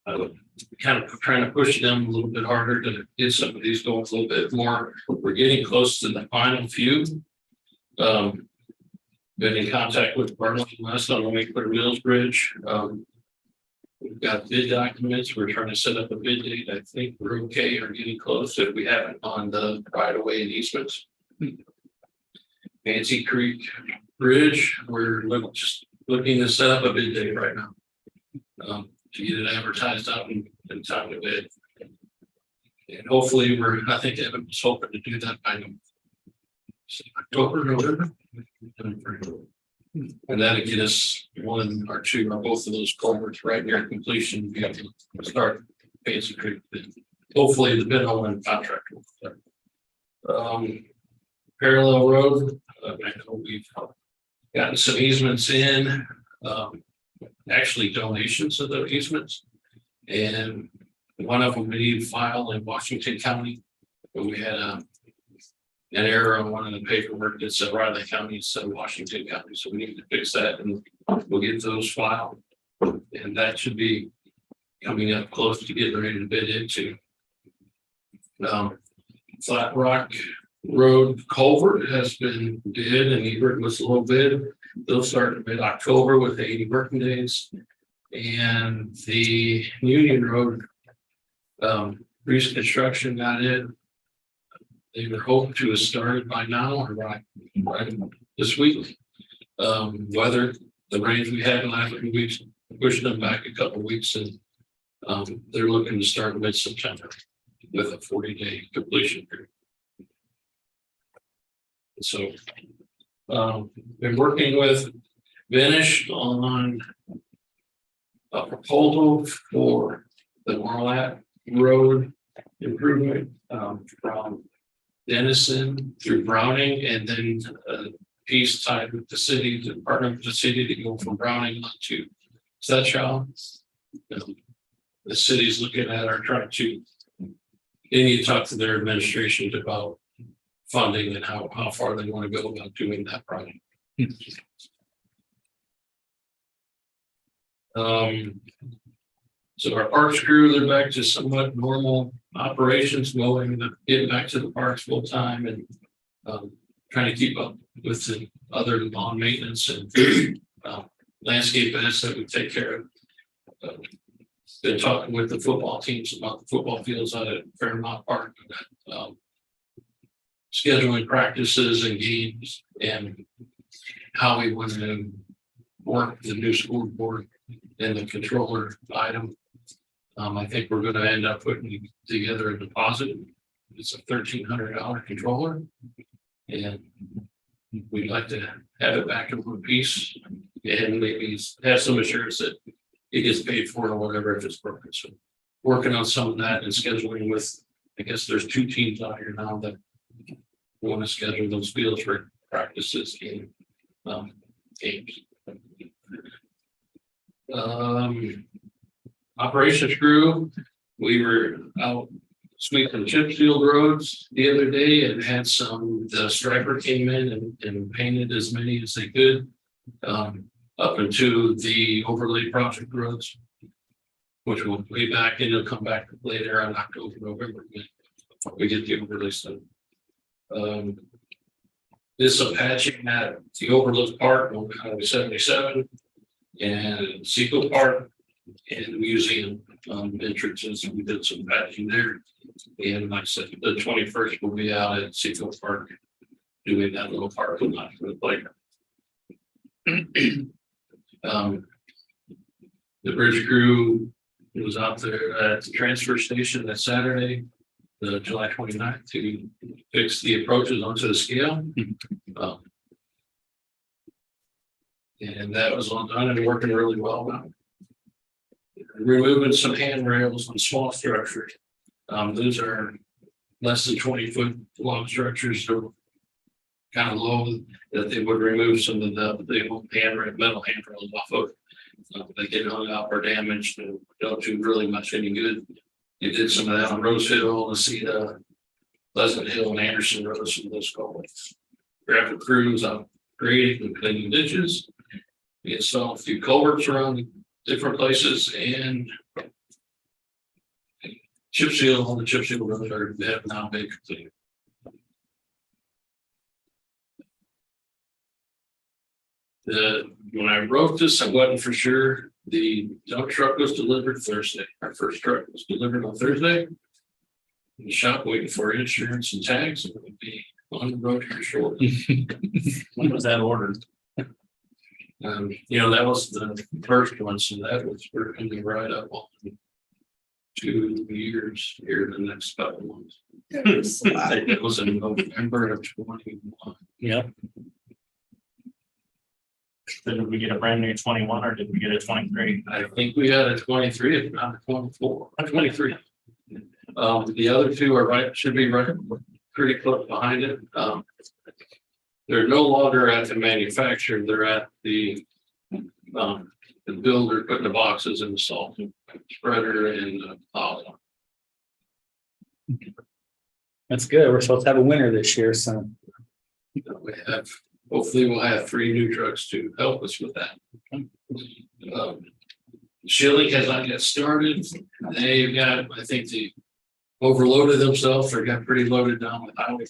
kind of trying to push them a little bit harder to get some of these going a little bit more. We're getting close to the final few. Been in contact with Bartlett West on the Lakewood Mills Bridge. We've got bid documents. We're trying to set up a bid date. I think we're okay or getting close if we haven't on the right of way and easements. Fancy Creek Bridge, we're just looking to set up a bid date right now. To get it advertised out in time to bid. And hopefully I think Evan was hoping to do that by October, November. And that'll get us one or two or both of those culverts right near completion. We have to start Fancy Creek. Hopefully the bid on contract will start. Parallel Road, I know we've gotten some easements in, actually donations of the easements. And one of them we need to file in Washington County. But we had an error on one of the paperwork that said Riley County instead of Washington County. So we need to fix that and we'll get those filed. And that should be coming up close to getting ready to bid into. Flat Rock Road culvert has been bid and Ebert was a little bid. They'll start in mid-October with 80 working days. And the Union Road recent construction got in. They were hoping to have started by now or right this week. Weather, the rains we had in the last few weeks, pushed them back a couple of weeks and they're looking to start mid-September with a 40-day completion period. So been working with Vanish on a proposal for the Marlat Road improvement from Denison through Browning and then a piece tied with the city, to partner with the city to go from Browning to Setshaw. The city's looking at or trying to, they need to talk to their administration about funding and how far they want to go about doing that project. So our parks crew, they're back to somewhat normal operations, getting back to the parks full time and trying to keep up with the other lawn maintenance and landscape events that we take care of. Been talking with the football teams about the football fields out at Fairmount Park. Scheduling practices and games and how we want to work the new school board and the controller item. I think we're going to end up putting together a deposit. It's a $1,300 controller. And we'd like to have it back in one piece and maybe have some assurance that it gets paid for or whatever if it's broken. So working on some of that and scheduling with, I guess there's 2 teams out here now that want to schedule those fields for practices and games. Operations crew, we were out sweeping chip sealed roads the other day and had the striper came in and painted as many as they could up into the overlay project roads, which will be back and it'll come back later in October, November. We get the overlay stuff. Did some patching at the Overlook Park on Highway 77 and Seco Park and museum entrances. We did some patching there. And like I said, the 21st will be out at Seco Park doing that little parking lot for the playground. The bridge crew was out there at the transfer station that Saturday, the July 29th, to fix the approaches onto the scale. And that was all done and working really well now. Removing some handrails on small structures. Those are less than 20-foot long structures. They're kind of low that they would remove some of the metal handrails off of. They get hung up or damaged and don't do really much any good. You did some of that on Rose Hill, Nacita, Pleasant Hill, and Anderson Road, some of those culverts. Grab the crews out grading and cleaning ditches. We installed a few culverts around different places and chip seal. All the chip seal roads have now been completed. When I wrote this, I wasn't for sure. The dump truck was delivered Thursday. Our first truck was delivered on Thursday. In the shop waiting for insurance and tags, and it would be on the road here shortly. When was that ordered? That was the first one, so that was we're coming right up on 2 years here in the next couple of months. It was in November of 21. Yep. Did we get a brand new 21 or did we get a 23? I think we got a 23, if not a 24, a 23. The other two are should be right pretty close behind it. They're no longer at the manufacturer, they're at the builder putting the boxes in the salt spreader and the pile. That's good. We're supposed to have a winner this year, so. Hopefully we'll have 3 new trucks to help us with that. Shilling has not yet started. They've got, I think they overloaded themselves or got pretty loaded down with highway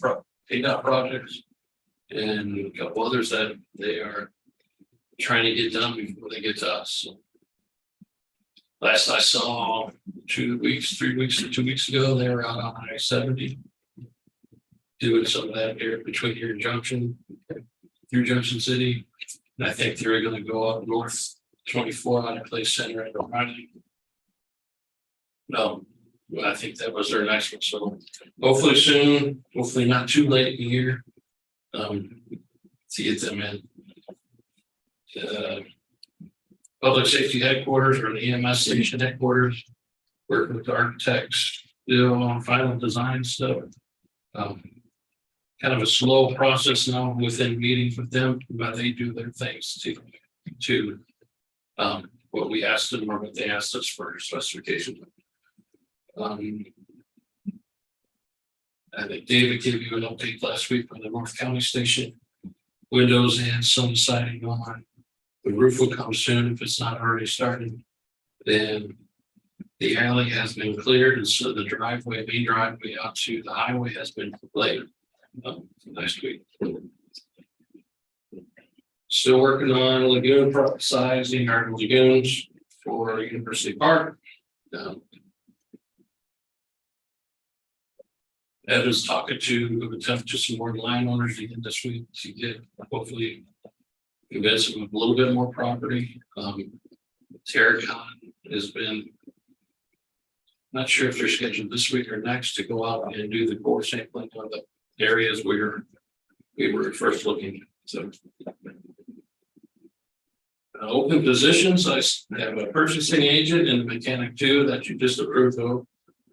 KDOT projects and a couple others that they are trying to get done before they get to us. So last I saw 2 weeks, 3 weeks or 2 weeks ago, they were out on I-70 doing some of that here between here and Junction through Junction City. And I think they're going to go up north 24 on a place center and O'Reilly. No, I think that was their next one. So hopefully soon, hopefully not too late in the year, to get them in. Public safety headquarters or the EMS station headquarters, working with architects, on final design stuff. Kind of a slow process now within meetings with them, but they do their things to what we asked them or what they asked us for specifications. I think David gave you an update last week on the North County Station. Windows and some siding on. The roof will come soon if it's not already started. Then The alley has been cleared, and so the driveway, main driveway out to the highway has been completed. Last week. Still working on lagoon sizing our lagoons for University Park. Ed is talking to some more landowners again this week to get hopefully convince them of a little bit more property. Terracon has been not sure if they're scheduled this week or next to go out and do the core sampling of the areas where we were first looking. So open positions, I have a purchasing agent and a mechanic too that you just approved of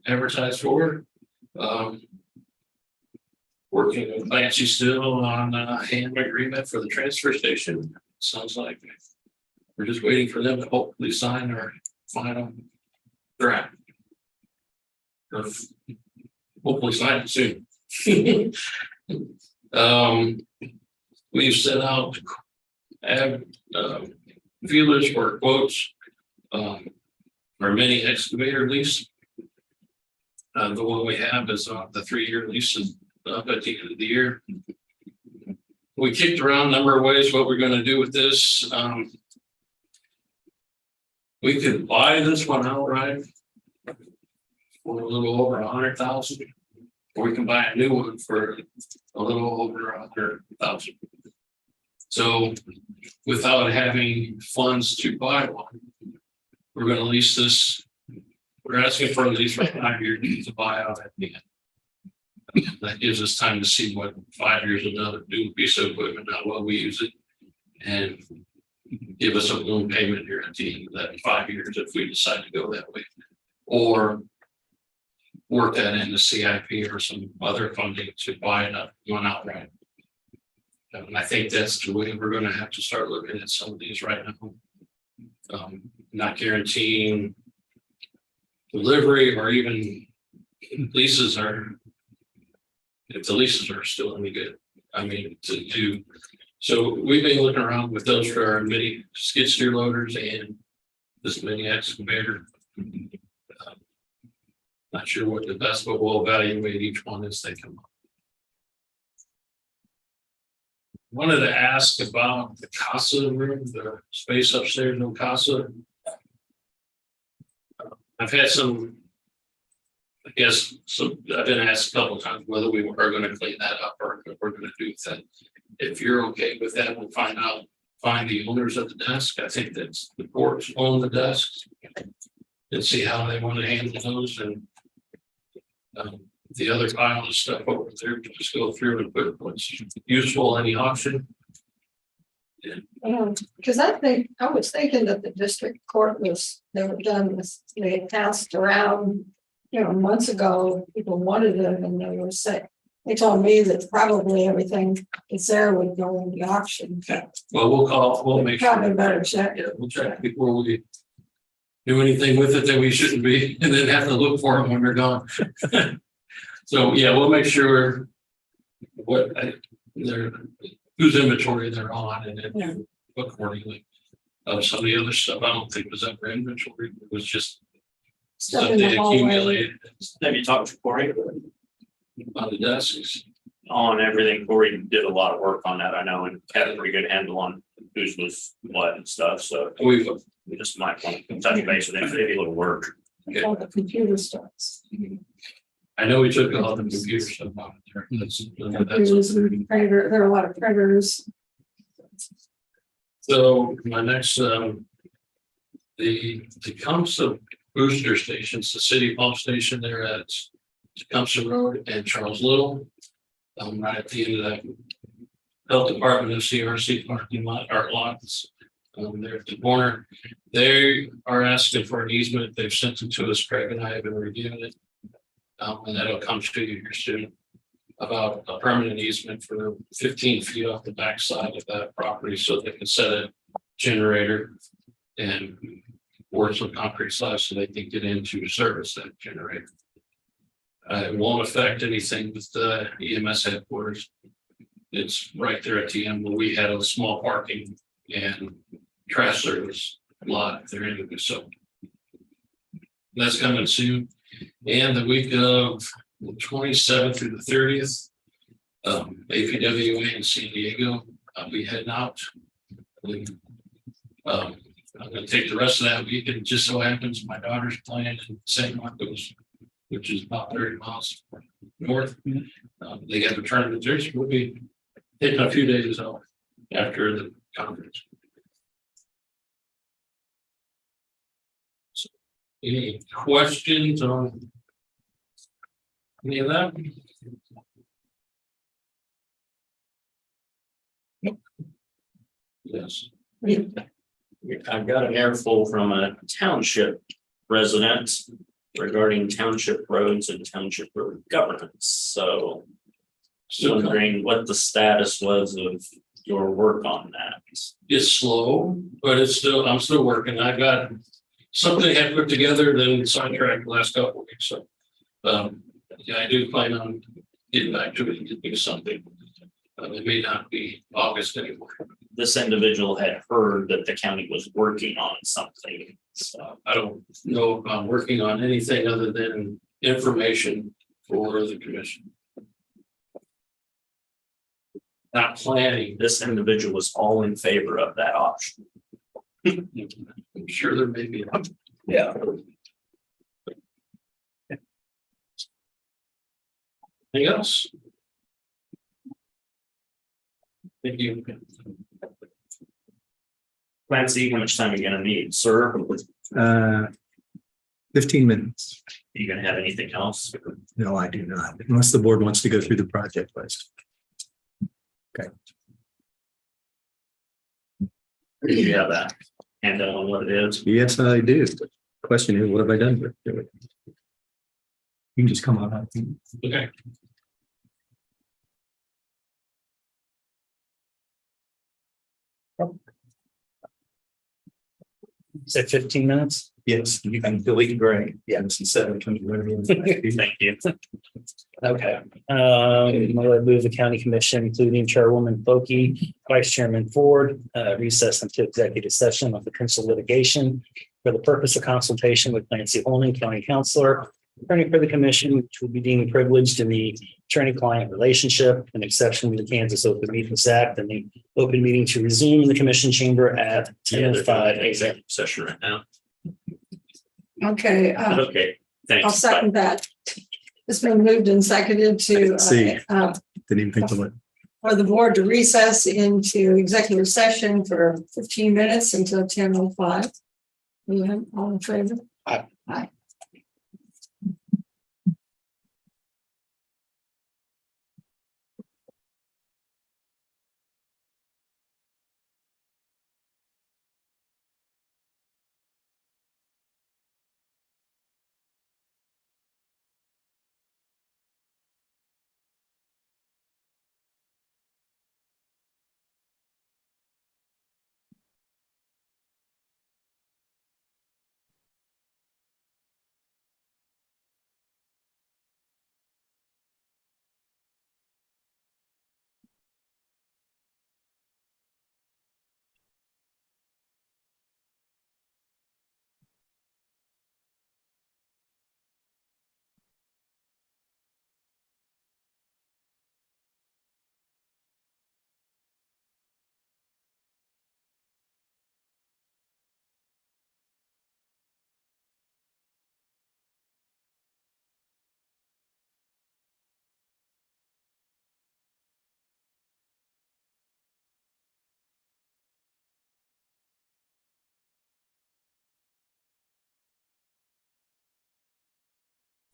advertised for. Working with Clancy still on a hand agreement for the transfer station. Sounds like we're just waiting for them to hopefully sign our final draft. Hopefully sign it soon. We've set out feelers for quotes our mini excavator lease. The one we have is the 3-year lease is up at the end of the year. We kicked around a number of ways what we're going to do with this. We could buy this one outright for a little over 100,000, or we can buy a new one for a little over 100,000. So without having funds to buy one, we're going to lease this. We're asking for a lease for 5 years to buy out at the end. That gives us time to see what 5 years another new piece of equipment, how well we use it, and give us a balloon payment here at the end of that 5 years if we decide to go that way, or work that into CIP or some other funding to buy it up one outright. And I think that's the way we're going to have to start looking at some of these right now. Not guaranteeing delivery or even leases are. If the leases are still any good, I mean, to do. So we've been looking around with those for our mini skid steer loaders and this mini excavator. Not sure what the best, but we'll evaluate each one as they come up. Wanted to ask about the CASA room, the space upstairs in CASA. I've had some. I guess so. I've been asked a couple of times whether we are going to clean that up or what we're going to do with that. If you're okay with that, we'll find the owners of the desk. I think that's the courts own the desks and see how they want to handle those. And the other pile of stuff over there to just go through and put what's useful, any option. Because I was thinking that the district court they were done this, they had passed around, months ago, people wanted them and they were saying, they told me that probably everything that's there would go in the auction. Okay. Well, we'll make sure. Probably better check. Yeah, we'll check before we do anything with it that we shouldn't be, and then have to look for them when they're gone. So yeah, we'll make sure whose inventory they're on, and then accordingly. Some of the other stuff I don't think was ever inventory. It was just stuff in they the hallway. accumulated Have you talked to Corey on the desks. on everything? Corey did a lot of work on that, I know, and had a pretty good handle on whose was what and stuff. So We just might want to touch base with him, maybe a little work. All the computer starts. I know we took all the computer stuff out of there. Computers and printer, there are a lot of printers. So my next, the Tecumseh booster stations, the city pump station there at Tecumseh Road and Charles Little. Right at the end of that health department of CRC parking lot, art lots. There at the corner. They are asking for an easement. They've sent it to us. Craig and I have been reviewing it. And that'll come to you here soon. About a permanent easement for 15 feet off the backside of that property so they can set a generator and work some concrete slabs so they can get into service that generator. It won't affect anything with the EMS headquarters. It's right there at the end where we had a small parking and trash service lot there anyway. So That's coming soon. And the week of the 27th through the 30th, APWA in San Diego, I'll be heading out. I'm gonna take the rest of that week, and it just so happens my daughter's playing in St. Marcos, which is about 30 miles north. They got the tournament there, so we'll be taking a few days off after the conference. So, any questions on any of that? Yes. I've got an earful from a township resident regarding township roads and township road governance, so. Wondering what the status was of your work on that. It's slow, but I'm still working. I got something I had put together, then sidetracked the last couple of weeks, so. Yeah, I do plan on getting back to it and do something. It may not be August anymore. This individual had heard that the county was working on something, so. I don't know if I'm working on anything other than information for the commission. Not planning. This individual was all in favor of that option. I'm sure there may be. Yeah. Anything else? Thank you. Clancy, how much time are you gonna need, sir? 15 minutes. Are you gonna have anything else? No, I do not, unless the board wants to go through the project list. Do you have that handout on what it is? Yes, I do. Question is, what have I done with it? You can just come on up. Okay. Say 15 minutes? Yes, you can delete gray. Yeah, it's instead of coming. Thank you. Okay. I'm gonna move the county commission, including Chairwoman Boki, Vice Chairman Ford, recess into executive session of potential litigation for the purpose of consultation with Clancy Holman, County Counselor, attorney for the commission, which will be deemed privileged in the attorney-client relationship, an exception to the Kansas Open Meetings Act, and the open meeting to resume in the commission chamber at Yeah, there's 10:05 an executive session right now. Okay, Okay, thanks. I'll second that. It's been moved and seconded to, See. Didn't even think of it. for the board to recess into executive session for 15 minutes until 10:05. All in favor? Aye. Aye.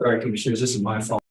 Sorry, Commissioners, this is my fault.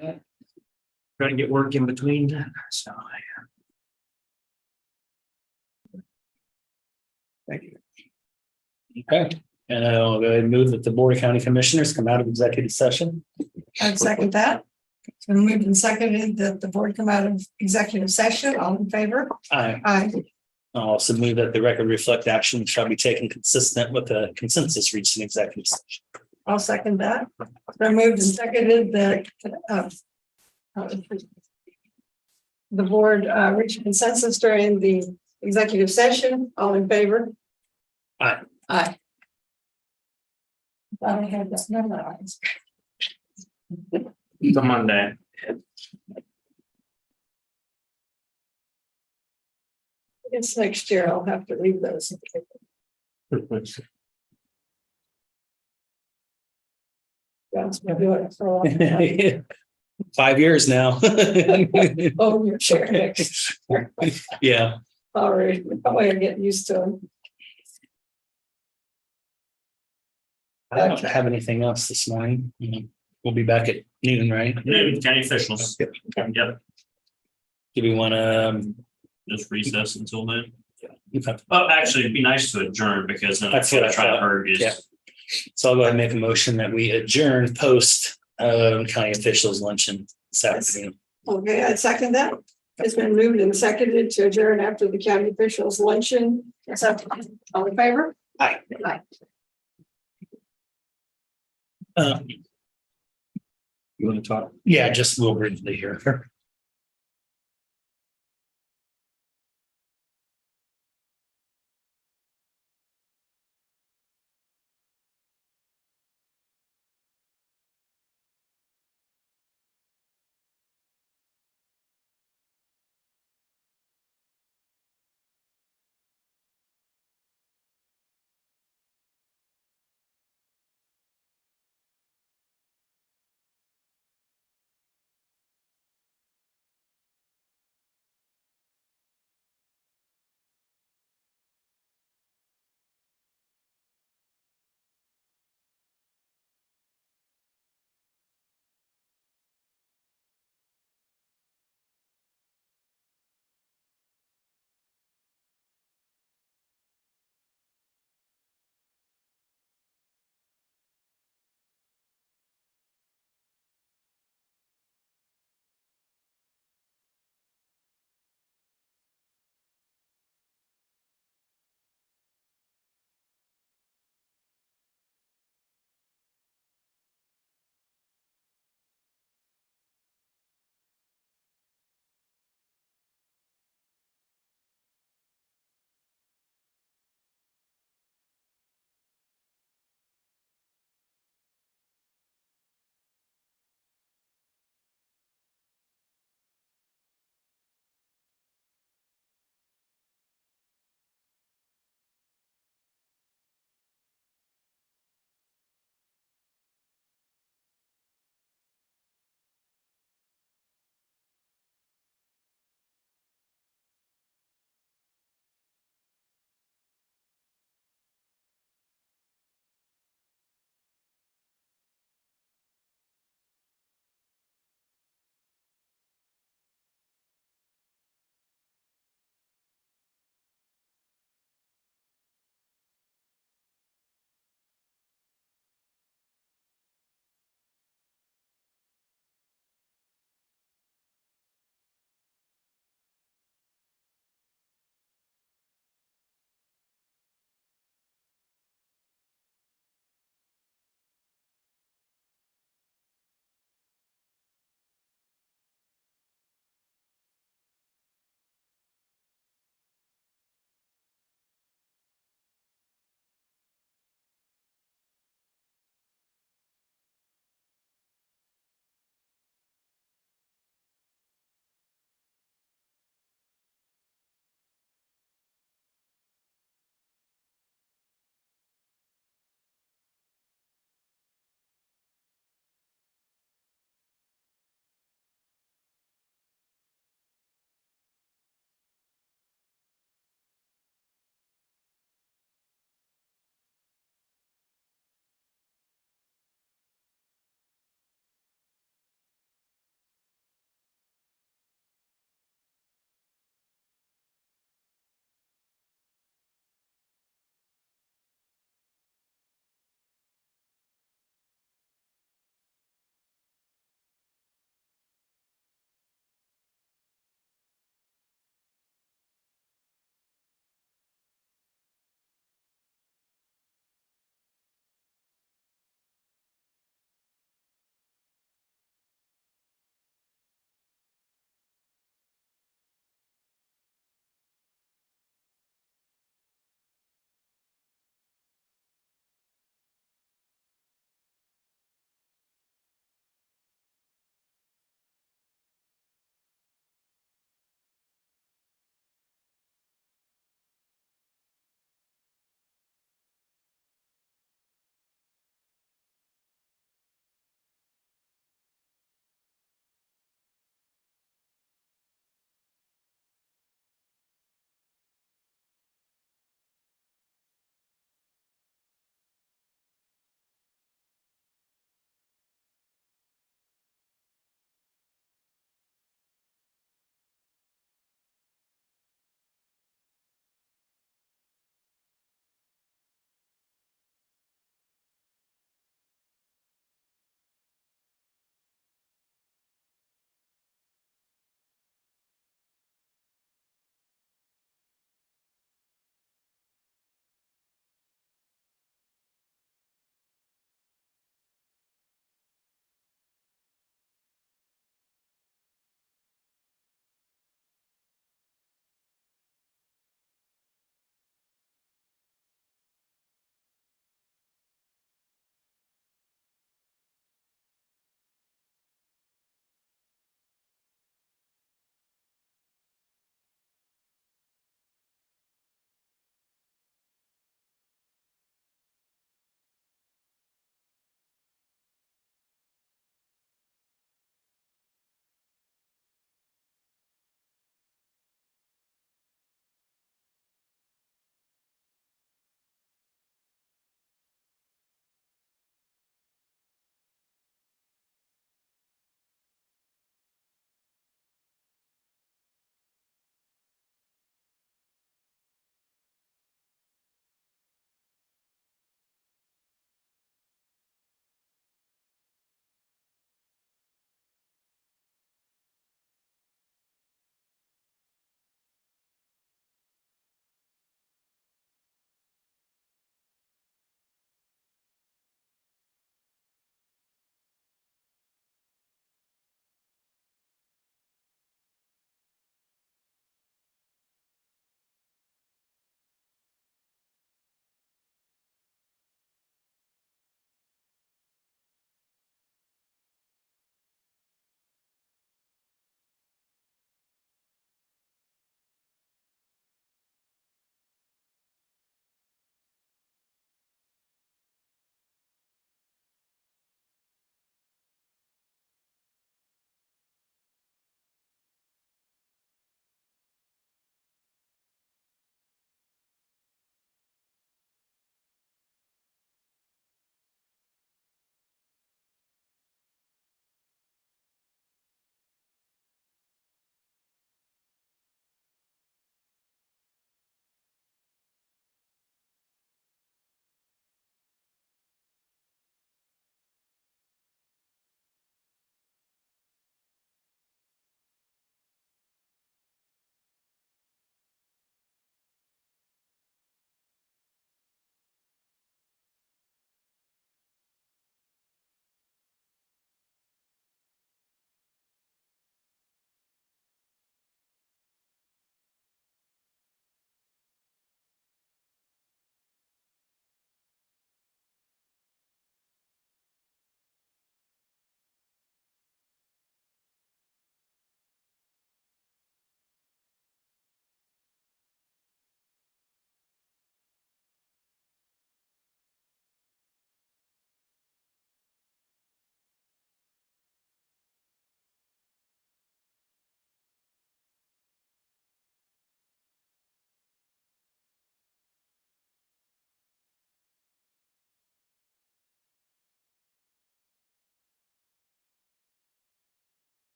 Trying to get work in between, so. Thank you. Okay, and I'll go ahead and move that the Board of County Commissioners come out of executive session. I'd second that. It's been moved and seconded that the board come out of executive session. All in favor? I Aye. also move that the record reflect action shall be taken consistent with the consensus reached in executive session. I'll second that. It's been moved and seconded that the board reached consensus during the executive session. All in favor? Aye. Aye. I had that memorized. It's a Monday. It's next year. I'll have to leave those. God's been doing it for a long time. 5 years now. Oh, you're sharing. Yeah. All right, probably get used to them. I don't have anything else this morning. We'll be back at noon, right? Noon, county officials. Yep. Yep, Do we want to? just recess until then. Okay. Oh, actually, it'd be nice to adjourn because then That's I'm what I trying to thought. hurt Yeah. is. So I'll go ahead and make a motion that we adjourn post county officials luncheon this afternoon. Okay, I'd second that. It's been moved and seconded to adjourn after the county officials luncheon. So, all in favor? Aye. Aye. You want to talk? Yeah, just real briefly here.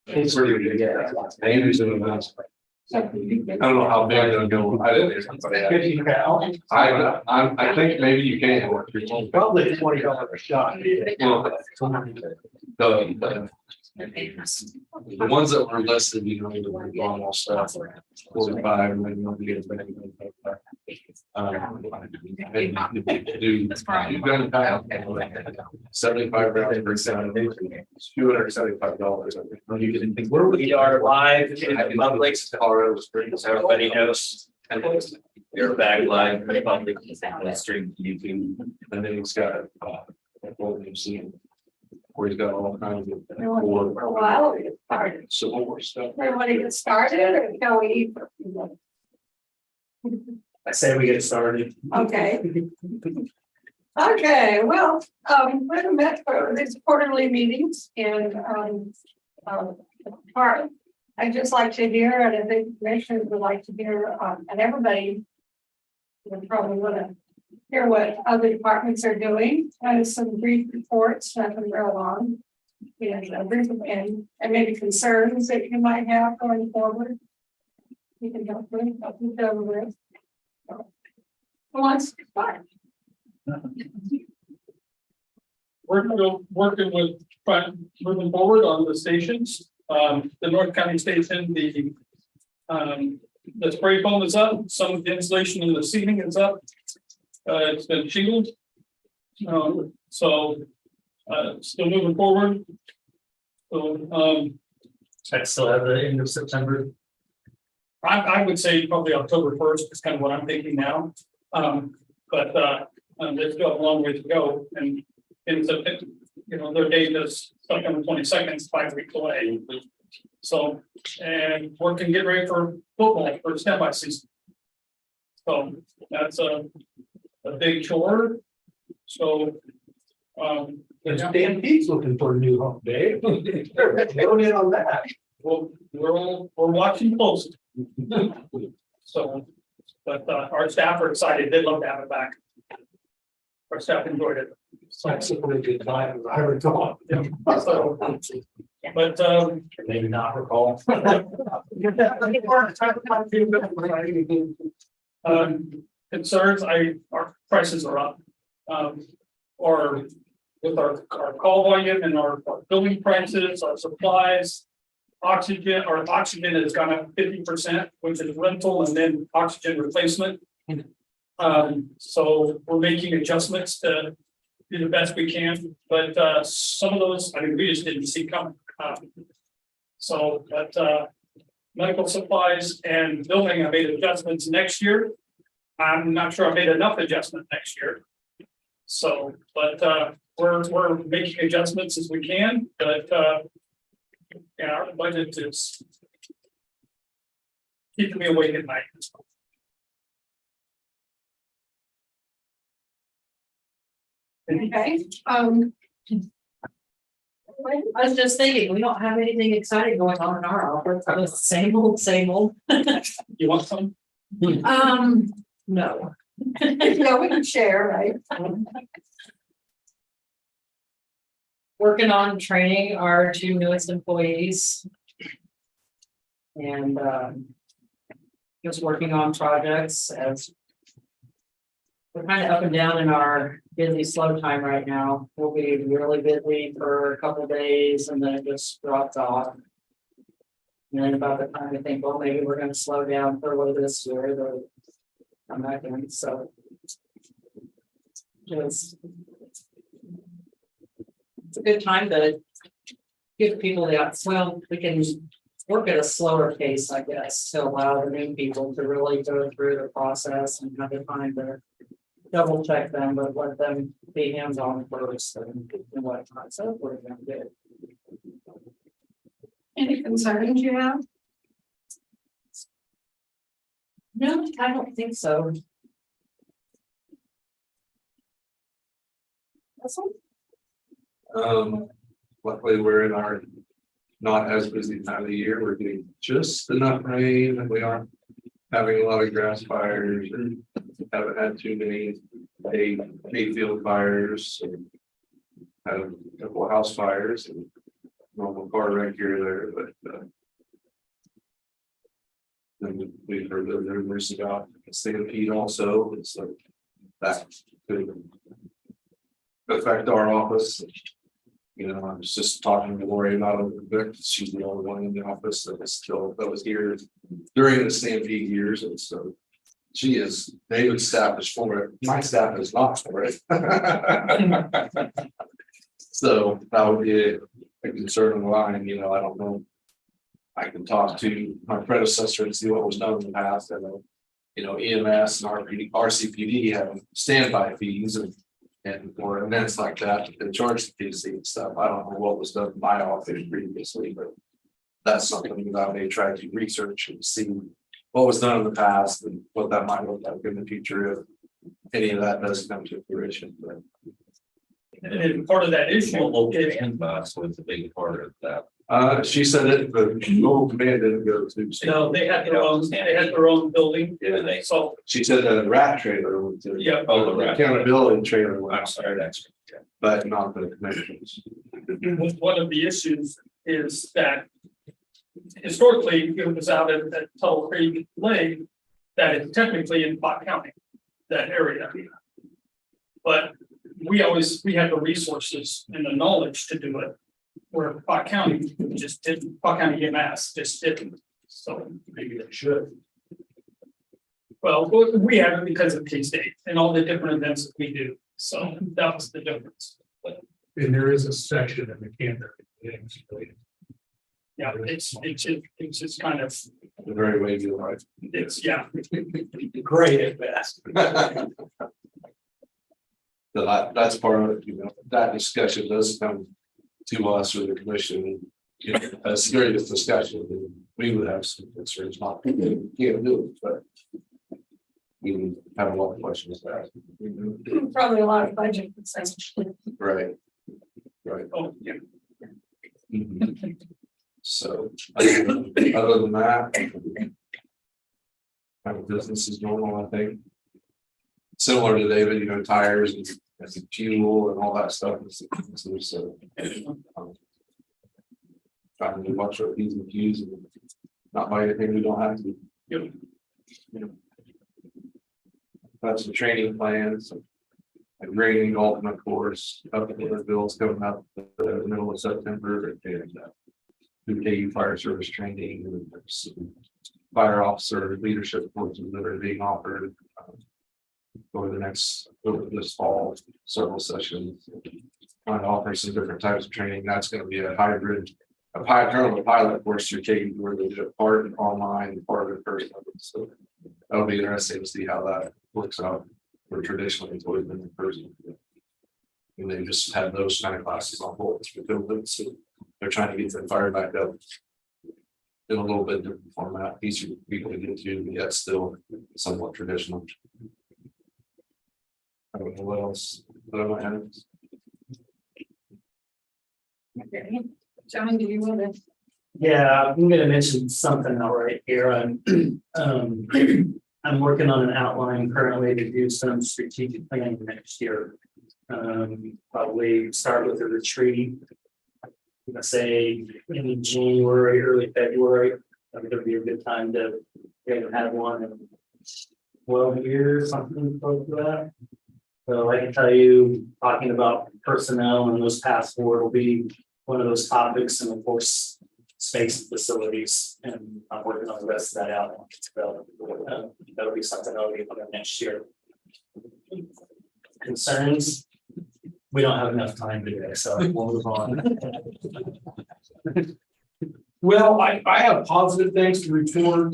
It's where you're gonna get that. They use it in the last. I don't know how big they'll go. I didn't. I think maybe you can. Probably $20 a shot. The ones that were listed, you know, the normal stuff, 45, and then you'll get. You've got to pay 75 grand per $275. You can. We are live in public, Colorado Springs, so everybody knows. You're back live in public, stream YouTube. And then he's got, what we've seen. Where he's got all kinds of. For a while, we get started. Civil War stuff. Everybody get started or can we eat for a few minutes? I say we get started. Okay. Okay, well, we've met for these quarterly meetings and, part. I'd just like to hear, and I think commissioners would like to hear, and everybody would probably want to hear what other departments are doing, kind of some brief reports, nothing real long. And brief and maybe concerns that you might have going forward. You can help me over with. Who wants to start? Working with, moving forward on the stations, the North County station, the spray foam is up, some of the insulation in the ceiling is up. It's been shingled. Still moving forward. So, I still have the end of September. I would say probably October 1st is kind of what I'm thinking now. But there's still a long way to go, and it's a, you know, their date is stuck on the 22nd, 5 weeks away. So, and working, get ready for football for standby season. So that's a big chore. So, Dan Pete's looking for a new home, Dave. Going in on that. well, we're watching closely. So, but our staff are excited. They'd love to have it back. Our staff enjoyed it. That's a pretty good time, I recall. Yeah. So, but Maybe not recall. Concerns, our prices are up. Or with our call volume and our building prices, our supplies. Oxygen has gone up 50%, which is rental and then oxygen replacement. So we're making adjustments to do the best we can, but some of those, I mean, we just didn't see coming. Medical supplies and building, I made adjustments next year. I'm not sure I made enough adjustment next year. So, but we're making adjustments as we can, but yeah, our budget is keeping me awake at night. Okay, I was just thinking, we don't have anything exciting going on in our office, it's the same old, same old. You want some? No. yeah, we can share, right? Working on training our 2 newest employees. And just working on projects as we're kind of up and down in our busy slow time right now. We'll be really busy for a couple of days and then it just drops off. And then about the time I think, well, maybe we're going to slow down for a little this year, they'll come back in. So just it's a good time to give people the, well, we can work at a slower pace, I guess, to allow the new people to really go through the process and have the time to double check them, but let them be hands on first and whatnot. So we're going to do. Any concerns you have? No, I don't think so. Luckily, we're in our not as busy time of the year. We're getting just enough rain and we aren't having a lot of grass fires and haven't had too many hay field fires and had a couple of house fires and normal car wreck here or there, but. Then we've heard the rumors about stampede also, it's like that could affect our office. You know, I was just talking to Lori about it, Vic, she's the only one in the office that was here during the stampede years, and so. She is, David's staff is for it, my staff is not for it. So that would be a concern of mine, you know, I don't know. I can talk to my predecessor and see what was done in the past, I know. You know, EMS and RCPD have standby fees and for events like that, they charge the PC and stuff. I don't know what was done in my office previously, but that's something that I may try to research and see what was done in the past and what that might look like in the future if any of that does come to fruition. But And part of that issue is Inbox was a big part of that. she said it, but local command didn't go to. you know, they had their own building. Yeah, they- So, She said the rat trailer went to. yeah, Oh, the rat. Accountability trailer went, I'm sorry, that's. but not the commissions. one of the issues is that historically, it was out at Tuttle Creek Lake, that is technically in Pot County, that area. But we had the resources and the knowledge to do it, where Pot County just didn't, Pot County EMS just didn't, so maybe they should. Well, we have it because of K-State and all the different events that we do, so that was the difference. And there is a section in the Canada. Yeah, it's just kind of, The very way you right. it's, yeah. Great at best. So that's part of it, you know, that discussion does come to us or the commission, you know, a serious discussion, and we would have some concerns, not, can't do it, but. We would have a lot of questions there. Probably a lot of budget concerns. Right. Right. Oh, yeah. Mhm. So, other than that. Kind of business is normal, I think. Similar to David, you know, tires and fuel and all that stuff. So. Trying to watch our P's and Q's and not buy anything we don't have to. Yep. That's the training plans. A grading ultimate course, up to the bills coming up the middle of September. And 2KU fire service training, and there's fire officer leadership courses that are being offered. Over this fall, several sessions. Trying to offer some different types of training. That's going to be a hybrid, pilot course through KU where they do a part online and part of it person. So that'll be interesting to see how that works out. For traditionally, it's always been in person. And they just had those kind of classes on hold for COVID, so they're trying to get them fired back up. In a little bit different format, easier for people to get to, yet still somewhat traditional. I don't know what else, but I might have. Okay. John, do you want to? Yeah, I'm gonna mention something all right here. I'm working on an outline currently to do some strategic planning next year. Probably start with a retreat. I'm gonna say in January, early February. I think it'll be a good time to have one in 12 years, something close to that. So I can tell you, talking about personnel and those paths forward will be one of those topics, and of course, space and facilities, and I'm working on the rest of that out. So that'll be something that'll be coming next year. Concerns? We don't have enough time today, so we'll move on. Well, I have positive things to report.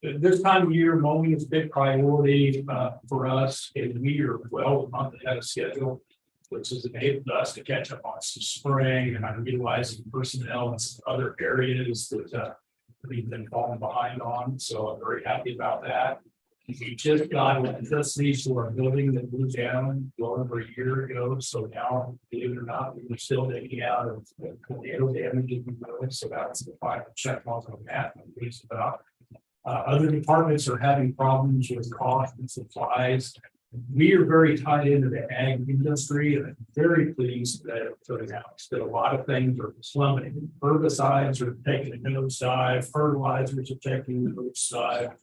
This time of year, mowing is a big priority for us, and we are well a month ahead of schedule, which has enabled us to catch up on some spring, and I'm utilizing personnel in some other areas that we've been falling behind on. So I'm very happy about that. We just got electricity to our building that moved down well over a year ago. So now, believe it or not, we're still taking out of tornado damage in the building. So that's the final check mark on that. Other departments are having problems with cost and supplies. We are very tied into the ag industry, and I'm very pleased that it turned out that a lot of things are plummeting. Herbicides are taking a nosedive, fertilizers are taking a nosedive.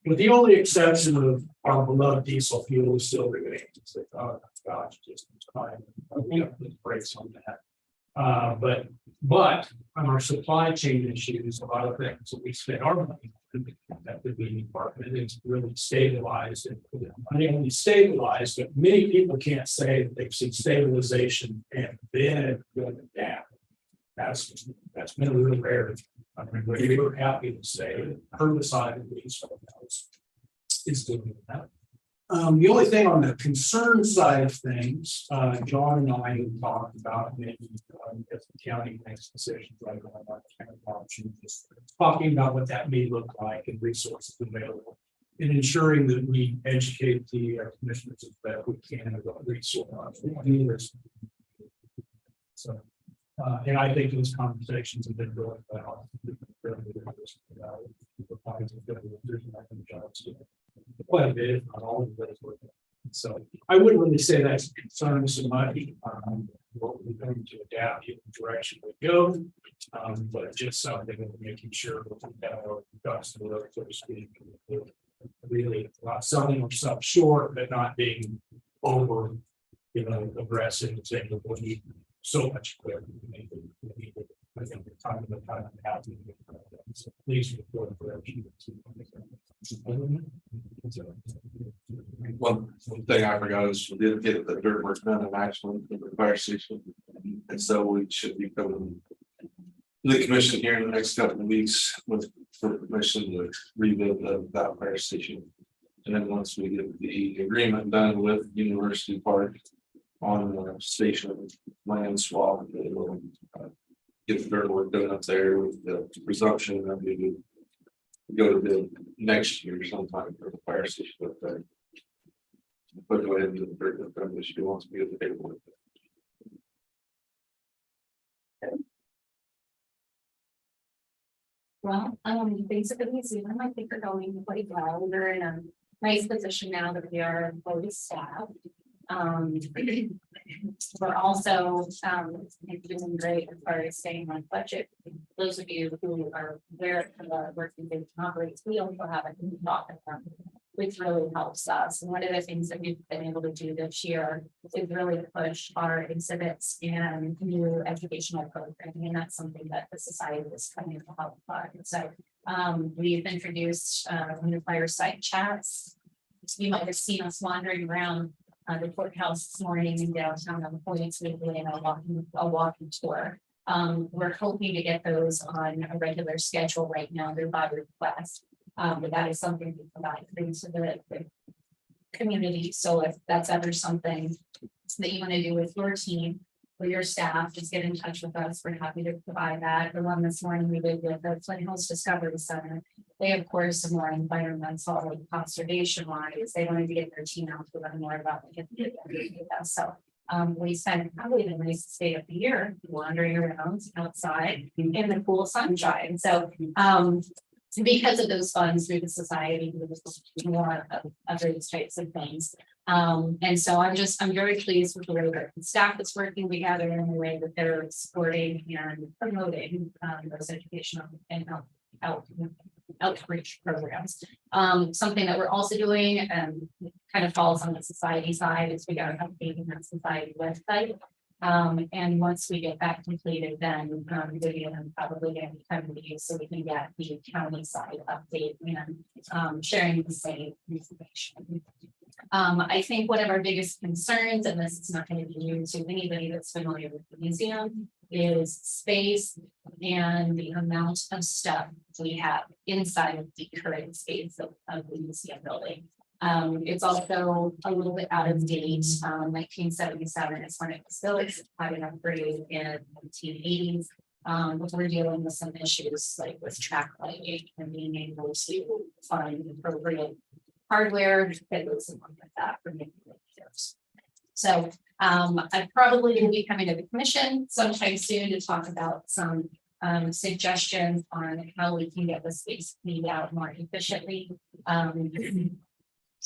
With the only exception of our beloved diesel fuel is still remaining. It's like, oh gosh, just time. We have to brakes on that. But on our supply chain issues, a lot of things that we spend our money on, that the being department is really stabilized and not only stabilized, but many people can't say that they've seen stabilization and then going down. That's been a real rarity. I mean, we're happy to say that herbicide at least is doing that. The only thing on the concern side of things, John and I have talked about maybe if the county makes decisions like on kind of option, just talking about what that may look like and resources available, and ensuring that we educate the commissioners as best we can about resources. So, and I think those conversations have been going well. Quite a bit, if not all of it. So I wouldn't really say that's a concern so much. What we're going to adapt in the direction we go, but just something that making sure that we have our ducks in a row, so to speak. Really selling ourselves short, but not being over, aggressive and saying that we need so much clear. I think the time happy. So please report for everything. One thing I forgot is we did get the dirt work done in Ashland in the fire station. And so we should be coming to the commission here in the next couple of weeks with permission to rebuild that fire station. And then once we get the agreement done with University Park on the station land swap, it will get the dirt work done up there with the presumption that we would go to the next year sometime for the fire station up there. But go ahead and do the dirt work done this year once we get the paperwork. Well, basically, Susan, I think we're going quite well. We're in a nice position now that we are fully staffed. We're also doing great as far as staying on budget. Those of you who are aware of the working with operates, we also have a new docket fund, which really helps us. And one of the things that we've been able to do this year is really push our exhibits and new educational programming. And that's something that the society is coming to help fund. So we've introduced new fireside chats. You might have seen us wandering around the courthouse this morning in downtown on the points. We're doing a walking tour. We're hoping to get those on a regular schedule right now. They're by request. But that is something we provide to the community. So if that's ever something that you want to do with your team or your staff, just get in touch with us. We're happy to provide that. The one this morning we did with the Flint Hills Discovery Center. They, of course, are more environmental and conservation wise. They wanted to get their team out to learn more about the so we spent probably the nicest day of the year wandering around outside in the cool sunshine. So because of those funds through the society, we do more of those types of things. And so I'm very pleased with the way that the staff is working together and the way that they're supporting and promoting those educational and outreach programs. Something that we're also doing and kind of falls on the society side is we got an update on that society website. And once we get that completed, then Vivian probably going to be coming to you so we can get the county side update and sharing the same information. I think one of our biggest concerns, and this is not going to be new to anybody that's familiar with the museum, is space and the amount of stuff we have inside of the current space of the museum building. It's also a little bit out of date. 1977 is when it was built. It's quite an upgrade in the 1980s. But we're dealing with some issues like with track lighting and being able to find appropriate hardware that looks something like that for making videos. So I probably will be coming to the commission sometime soon to talk about some suggestions on how we can get the space cleaned out more efficiently.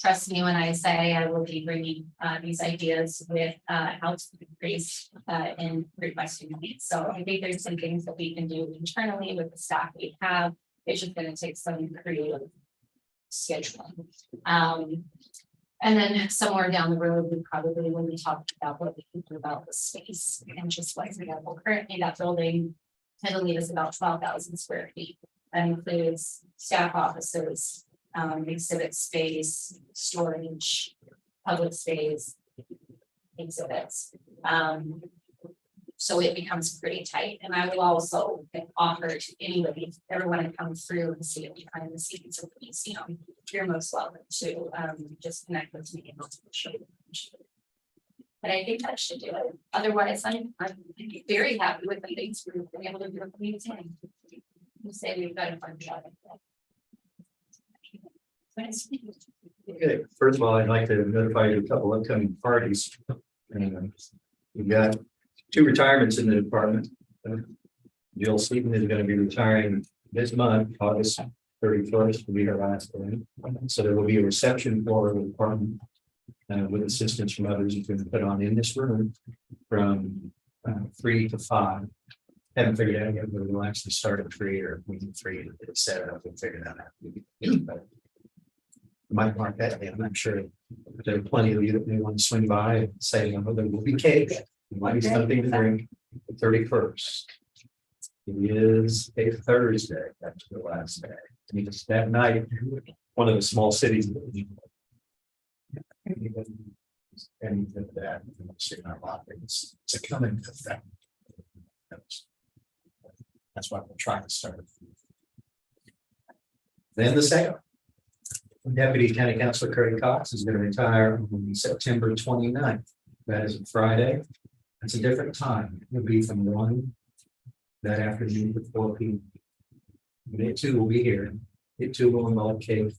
trust me when I say I will be bringing these ideas with how to increase in requesting needs. So I think there's some things that we can do internally with the staff we have. It's just going to take some creative scheduling. And then somewhere down the road, we probably will be talking about what we can do about the space and just what's available. Currently, that building, I believe, is about 12,000 square feet. That includes staff offices, exhibit space, storage, public space, exhibits. So it becomes pretty tight. And I will also offer to anybody, everyone to come through and see it behind the scenes of the museum. You're most welcome to just connect with me and I'll show you. But I think that should do it. Otherwise, I'm very happy with the things we've been able to do with the museum. You say we've got a fun job. Okay, first of all, I'd like to notify you of a couple upcoming parties. We've got 2 retirements in the department. Jill Sleeton is going to be retiring this month, August 31st will be her last day. So there will be a reception for the department with assistance from others who've been put on in this room from 3 to 5. Haven't figured out yet whether we'll actually start at 3 or we need 3 to set it up and figure that out. Might mark that day. I'm not sure. There are plenty of you that may want to swing by and say, oh, there will be cake. There might be something to drink. The 31st. It is a Thursday. That's the last day. And it's that night, one of the small cities. And that it's a coming effect. That's why we're trying to start. Then the second. Deputy County Councilor Curry Cox is going to retire on September 29th. That is a Friday. It's a different time. It will be from 1 that afternoon to 4 p.m. It too will be here. It too will involve cake.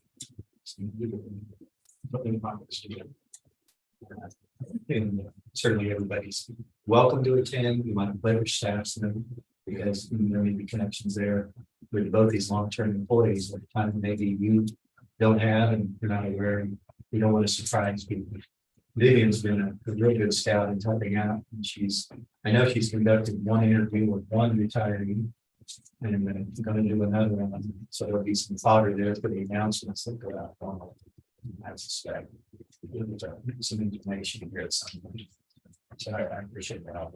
And certainly everybody's welcome to attend. You might leverage staffs because there may be connections there with both these long-term employees at a time maybe you don't have and you're not aware, and you don't want to surprise people. Vivian's been a real good scout in helping out. And I know she's conducted 1 interview with 1 retiree and going to do another one. So there'll be some fodder there for the announcements that go out. I suspect some information here at some point. So I appreciate that.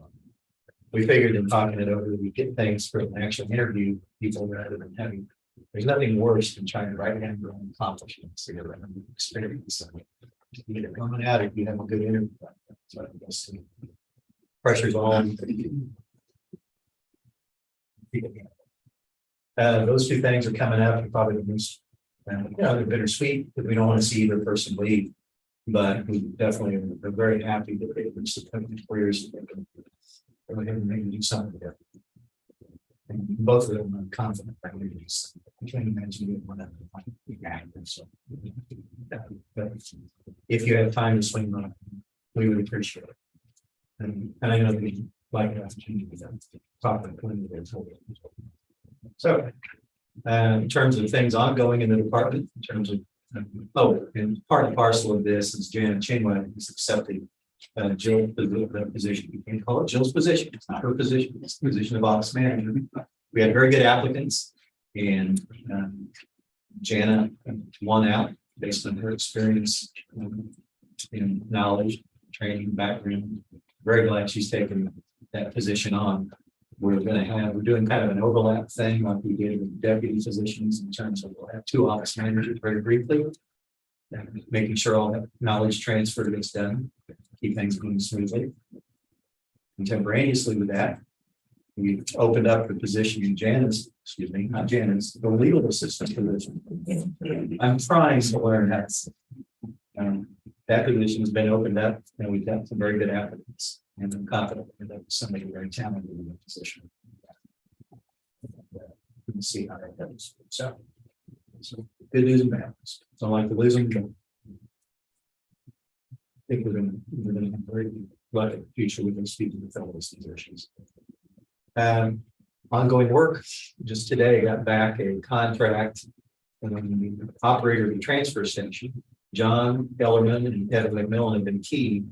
We figured in talking it over, we get things from an actual interview people rather than having. There's nothing worse than trying to write down your own accomplishments or your own experience. You get it coming out if you have a good interview. So I guess pressure's on. Those 2 things are coming up. And probably the most, they're bittersweet because we don't want to see either person leave. But we definitely are very happy that they reached the point of careers. Go ahead and maybe do something together. And both of them are confident that we do something. I can't imagine doing one of them. So, but if you have time to swing on, we would appreciate it. And I know that we like an opportunity to talk about plenty of those. So, in terms of things ongoing in the department, in terms of and part and parcel of this is Janet Chinway is accepting Jill's position. You can call it Jill's position. It's not her position. It's the position of office manager. We had very good applicants, and Jana won out based on her experience and knowledge, training, background. Very glad she's taken that position on. We're doing kind of an overlap thing like we did with deputy positions in terms of we'll have 2 office managers very briefly, making sure all that knowledge transfer gets done, keep things moving smoothly. Contemporaneously with that, we opened up the position in Janice, not Janice, the legal assistant position. I'm trying to learn that. That position has been opened up and we've got some very good applicants. And I'm confident that somebody very talented in that position. We can see how that goes. So good news and bad news. So like the losing, I think we're going to have a very good future with those people who fill these positions. Ongoing work. Just today, I got back a contract from the operator of the transfer station John Kellerman and Kevin McMillan have been key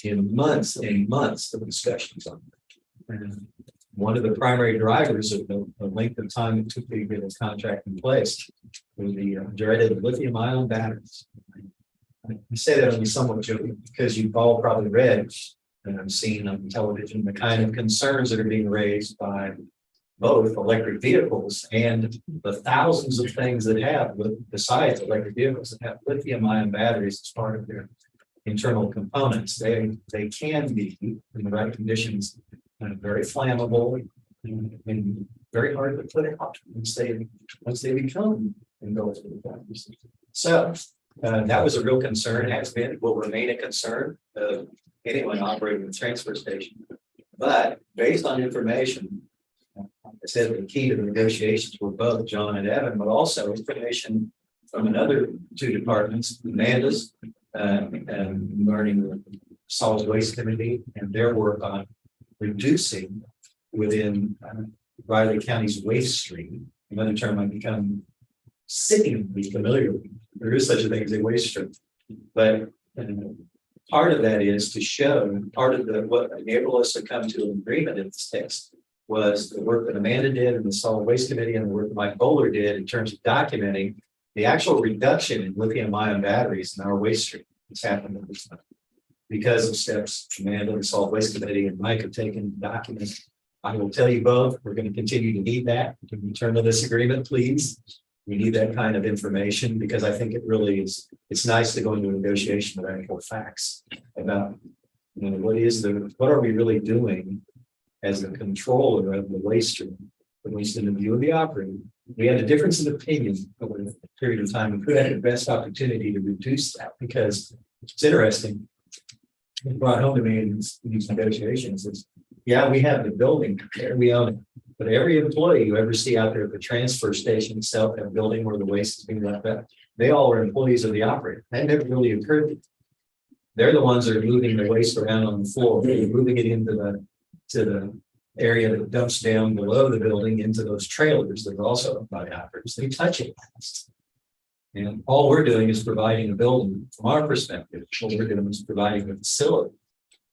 in months and months of discussions on that. And one of the primary drivers of the length of time it took to get this contract in place was the dreaded lithium-ion batteries. I say that only somewhat joking because you've all probably read and I've seen on television the kind of concerns that are being raised by both electric vehicles and the thousands of things that have, besides electric vehicles, that have lithium-ion batteries as part of their internal components. They can be, in the right conditions, very flammable and very hard to put out once they become engulfed in the batteries. So that was a real concern, has been, will remain a concern of anyone operating the transfer station. But based on information, I said the key to the negotiations were both John and Evan, but also information from another two departments, Amanda's and learning the solid waste committee and their work on reducing within Riley County's waste stream. Another term I've become sickeningly familiar with. There is such a thing as a waste stream, but part of that is to show part of what enabled us to come to an agreement in this text was the work that Amanda did in the solid waste committee and the work that Mike Bowler did in terms of documenting the actual reduction in lithium-ion batteries in our waste stream that's happened in this time. Because of steps Amanda, the solid waste committee, and Mike have taken to document. I will tell you both, we're going to continue to need that. Can we turn to this agreement, please? We need that kind of information because I think it really is, it's nice to go into a negotiation with actual facts about, what are we really doing as the controller of the waste stream, at least in the view of the operator. We had a difference in opinion over a period of time. We could have had the best opportunity to reduce that because it's interesting. It brought home to me in these negotiations is, yeah, we have the building there, we own it. But every employee you ever see out there at the transfer station itself, that building where the waste is being left out, they all are employees of the operator. That never really occurred to them. They're the ones that are moving the waste around on the floor, moving it into the area that dumps down below the building into those trailers that are also owned by the operators. They touch it. And all we're doing is providing a building from our perspective. What we're doing is providing a facility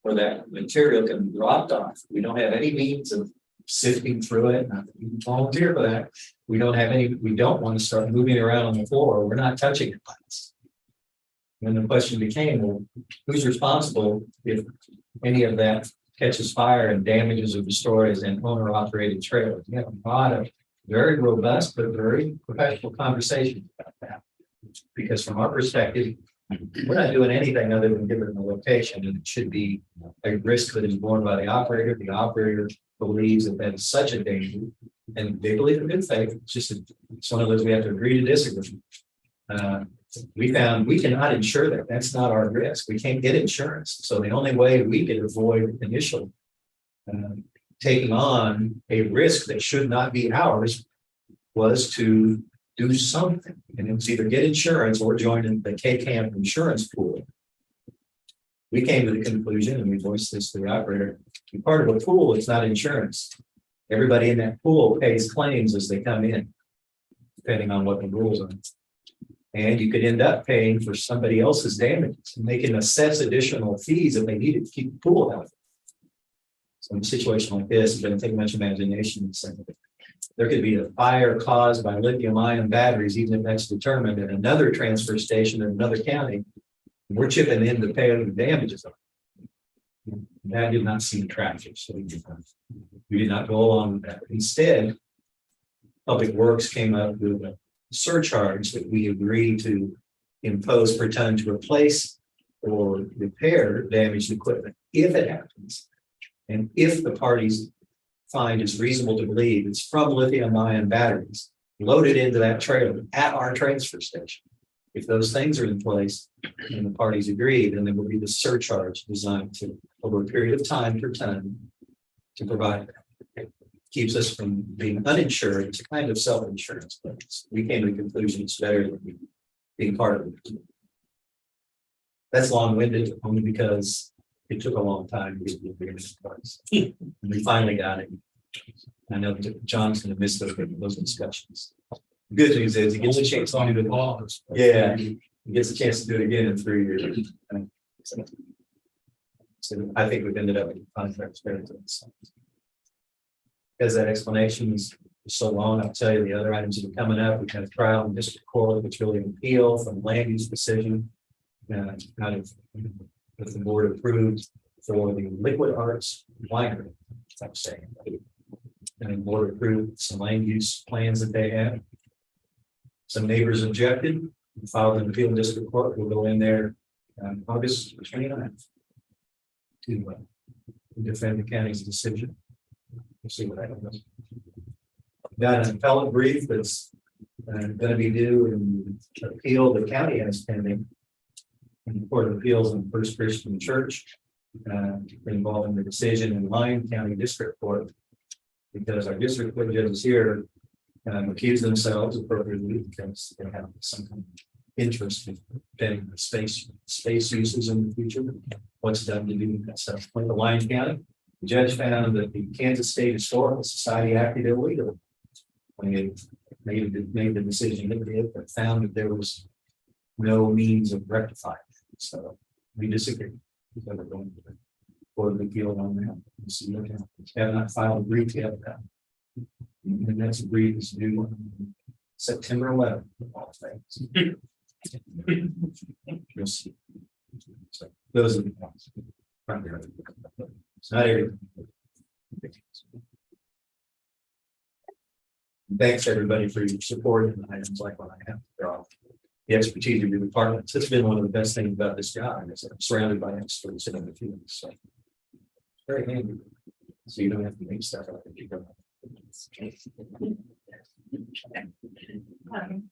where that material can be dropped off. We don't have any means of sifting through it. Not that we can volunteer for that. We don't want to start moving it around on the floor. We're not touching it. And the question became, well, who's responsible if any of that catches fire and damages or destroys an owner operated trailer? We have a lot of very robust but very professional conversations about that. Because from our perspective, we're not doing anything other than giving them a location, and it should be a risk that is borne by the operator. The operator believes that that is such a danger, and they believe in good faith. It's one of those we have to agree to disagree. We found we cannot insure that. That's not our risk. We can't get insurance. So the only way we could avoid initial taking on a risk that should not be ours was to do something. And it was either get insurance or join in the K-Camp insurance pool. We came to the conclusion, and we voiced this to the operator, part of a pool is not insurance. Everybody in that pool pays claims as they come in, depending on what the rules are. And you could end up paying for somebody else's damages, and they can assess additional fees if they needed to keep the pool out. So in a situation like this, it doesn't take much imagination. There could be a fire caused by lithium-ion batteries, even if that's determined at another transfer station in another county. We're chipping in to pay the damages. That did not seem attractive, so we did not go along with that. Instead, Public Works came up with a surcharge that we agreed to impose per ton to replace or repair damaged equipment if it happens. And if the parties find it's reasonable to believe it's from lithium-ion batteries loaded into that trailer at our transfer station. If those things are in place and the parties agree, then there will be the surcharge designed to, over a period of time per ton, to provide that. It keeps us from being uninsured. It's a kind of self-insurance, but we came to the conclusion it's better than being part of it. That's long-winded only because it took a long time to get the agreement in place. And we finally got it. I know John's going to miss those discussions. The good news is he gets a chance to do it. Yeah, He gets a chance to do it again in 3 years. So I think we've ended up with contract experience. Because that explanation is so long, I'll tell you the other items that are coming up. We've got a trial in district court, which really an appeal from land use decision. Kind of with the board approved for the Liquid Arts winery, as I'm saying. And the board approved some land use plans that they had. Some neighbors objected, filed an appeal in district court. We'll go in there August 29th to defend the county's decision. We'll see what happens. Got an appellate brief that's going to be due in appeal the county has pending in the Court of Appeals in First Christian Church involving the decision in Lyon County District Court, because our district court judges here accuse themselves appropriately because they have some kind of interest in getting the space uses in the future. What's done to do that stuff? When the Lyon County, the judge found that the Kansas State Historical Society acted illegally when they made the decision that they but found that there was no means of rectifying it. So we disagree. So we're going to the Court of Appeal on that. We'll see what happens. Have not filed a brief yet. The next brief is due on September 11th. Of all things. You'll see. So those are the points. It's not everything. Thanks everybody for your support and items like what I have. The expertise of your departments. It's been one of the best things about this job is that I'm surrounded by experts in the field. So very handy. So you don't have to make stuff up as you go.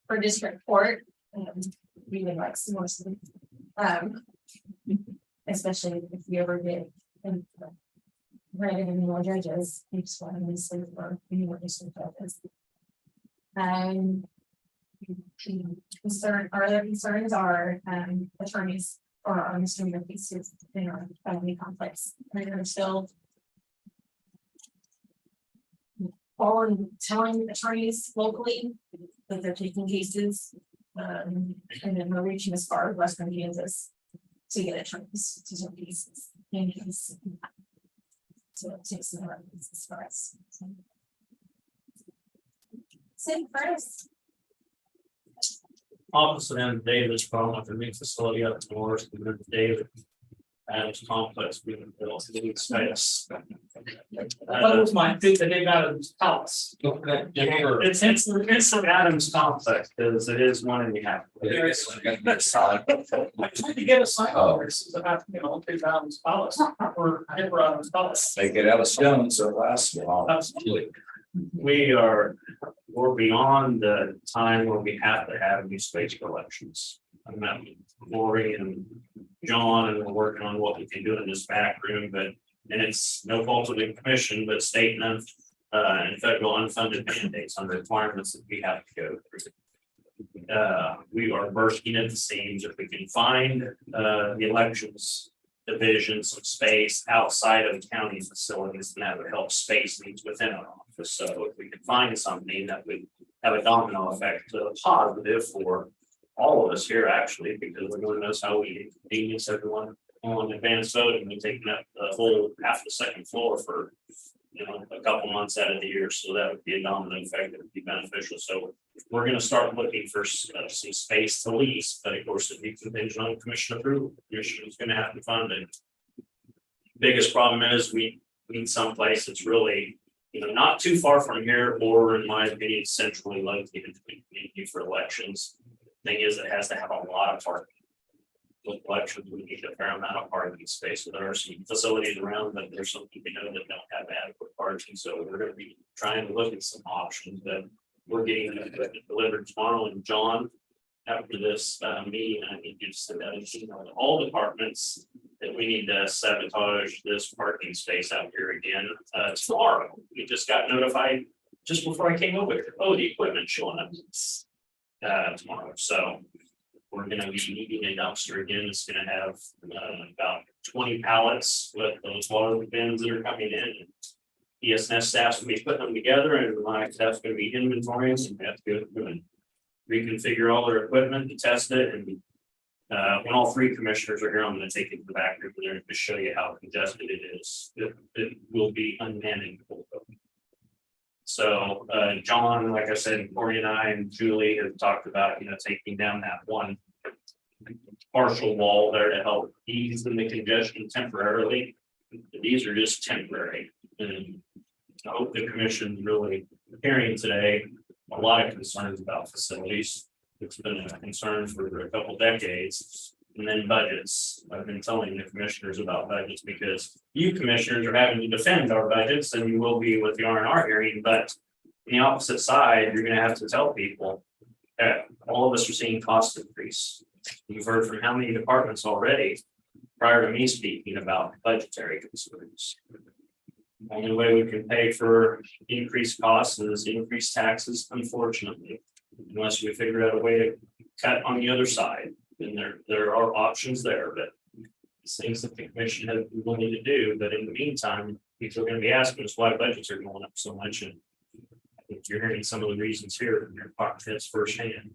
For district court, we would like some more, especially if we ever get any more judges, we just want to sleep for any more district judges. Our other concerns are attorneys or our misdemeanor cases in our family complex. They're still telling attorneys locally that they're taking cases, and then we're reaching as far as Western Kansas to get attorneys to take cases. So it takes some cases for us. Same for us. Opposite end of Davis, problem with the new facility up north, and then David. Adams complex being built in the space. That was my thing that they got in Palace. It's the Adams complex, because it is one and a half. I tried to get a sign over, it's about, take Adams Palace, or Adams Palace. Make it out of stone, so it lasts long. Absolutely. We're beyond the time where we have to have new space collections. I met with Lori and John, and we're working on what we can do in this back room, and it's no fault of the commission, but state and federal unfunded mandates on requirements that we have to go through. We are bursting at the seams. If we can find the elections division some space outside of the county facilities, and that would help space needs within our office. So if we can find something that would have a domino effect to the positive for all of us here, actually, because we're going to notice how we inconvenience everyone on advanced voting and taking up the whole half the second floor for a couple months out of the year. So that would be a domino effect that would be beneficial. So we're going to start looking for some space to lease, but of course, it needs contingent on commission approval. Commission is going to have to fund it. Biggest problem is we need someplace that's really, not too far from here, or in my opinion, centrally located for elections. Thing is, it has to have a lot of parking. With elections, we need a fair amount of parking space. There are some facilities around, but there's some people that don't have adequate parking. So we're going to be trying to look at some options, but we're getting it delivered tomorrow. And John, after this meeting, I need you to send out an email to all departments that we need to sabotage this parking space out here again tomorrow. We just got notified just before I came over here. Oh, the equipment showing up tomorrow. So we're going to be needing a dumpster again. It's going to have about 20 pallets with those water bins that are coming in. ESNS staff's going to be putting them together, and my staff's going to be inventorying, and we have to go through and reconfigure all their equipment to test it and When all three commissioners are here, I'm gonna take you to the back room there to show you how congested it is. It will be unmanageable. So, John, like I said, Corey and I and Julie have talked about, taking down that one partial wall there to help ease the congestion temporarily. These are just temporary. And I hope the commission's really hearing today a lot of concerns about facilities. It's been a concern for a couple decades. And then budgets. I've been telling the commissioners about budgets because you commissioners are having to defend our budgets, and you will be with the R&R hearing, but on the opposite side, you're gonna have to tell people that all of us are seeing cost increase. You've heard from how many departments already prior to me speaking about budgetary concerns. The only way we can pay for increased costs is increased taxes, unfortunately, unless we figure out a way to cut on the other side. And there are options there, but it's things that the commission has been willing to do. But in the meantime, people are going to be asking us why budgets are going up so much. And I think you're hearing some of the reasons here from your department heads firsthand.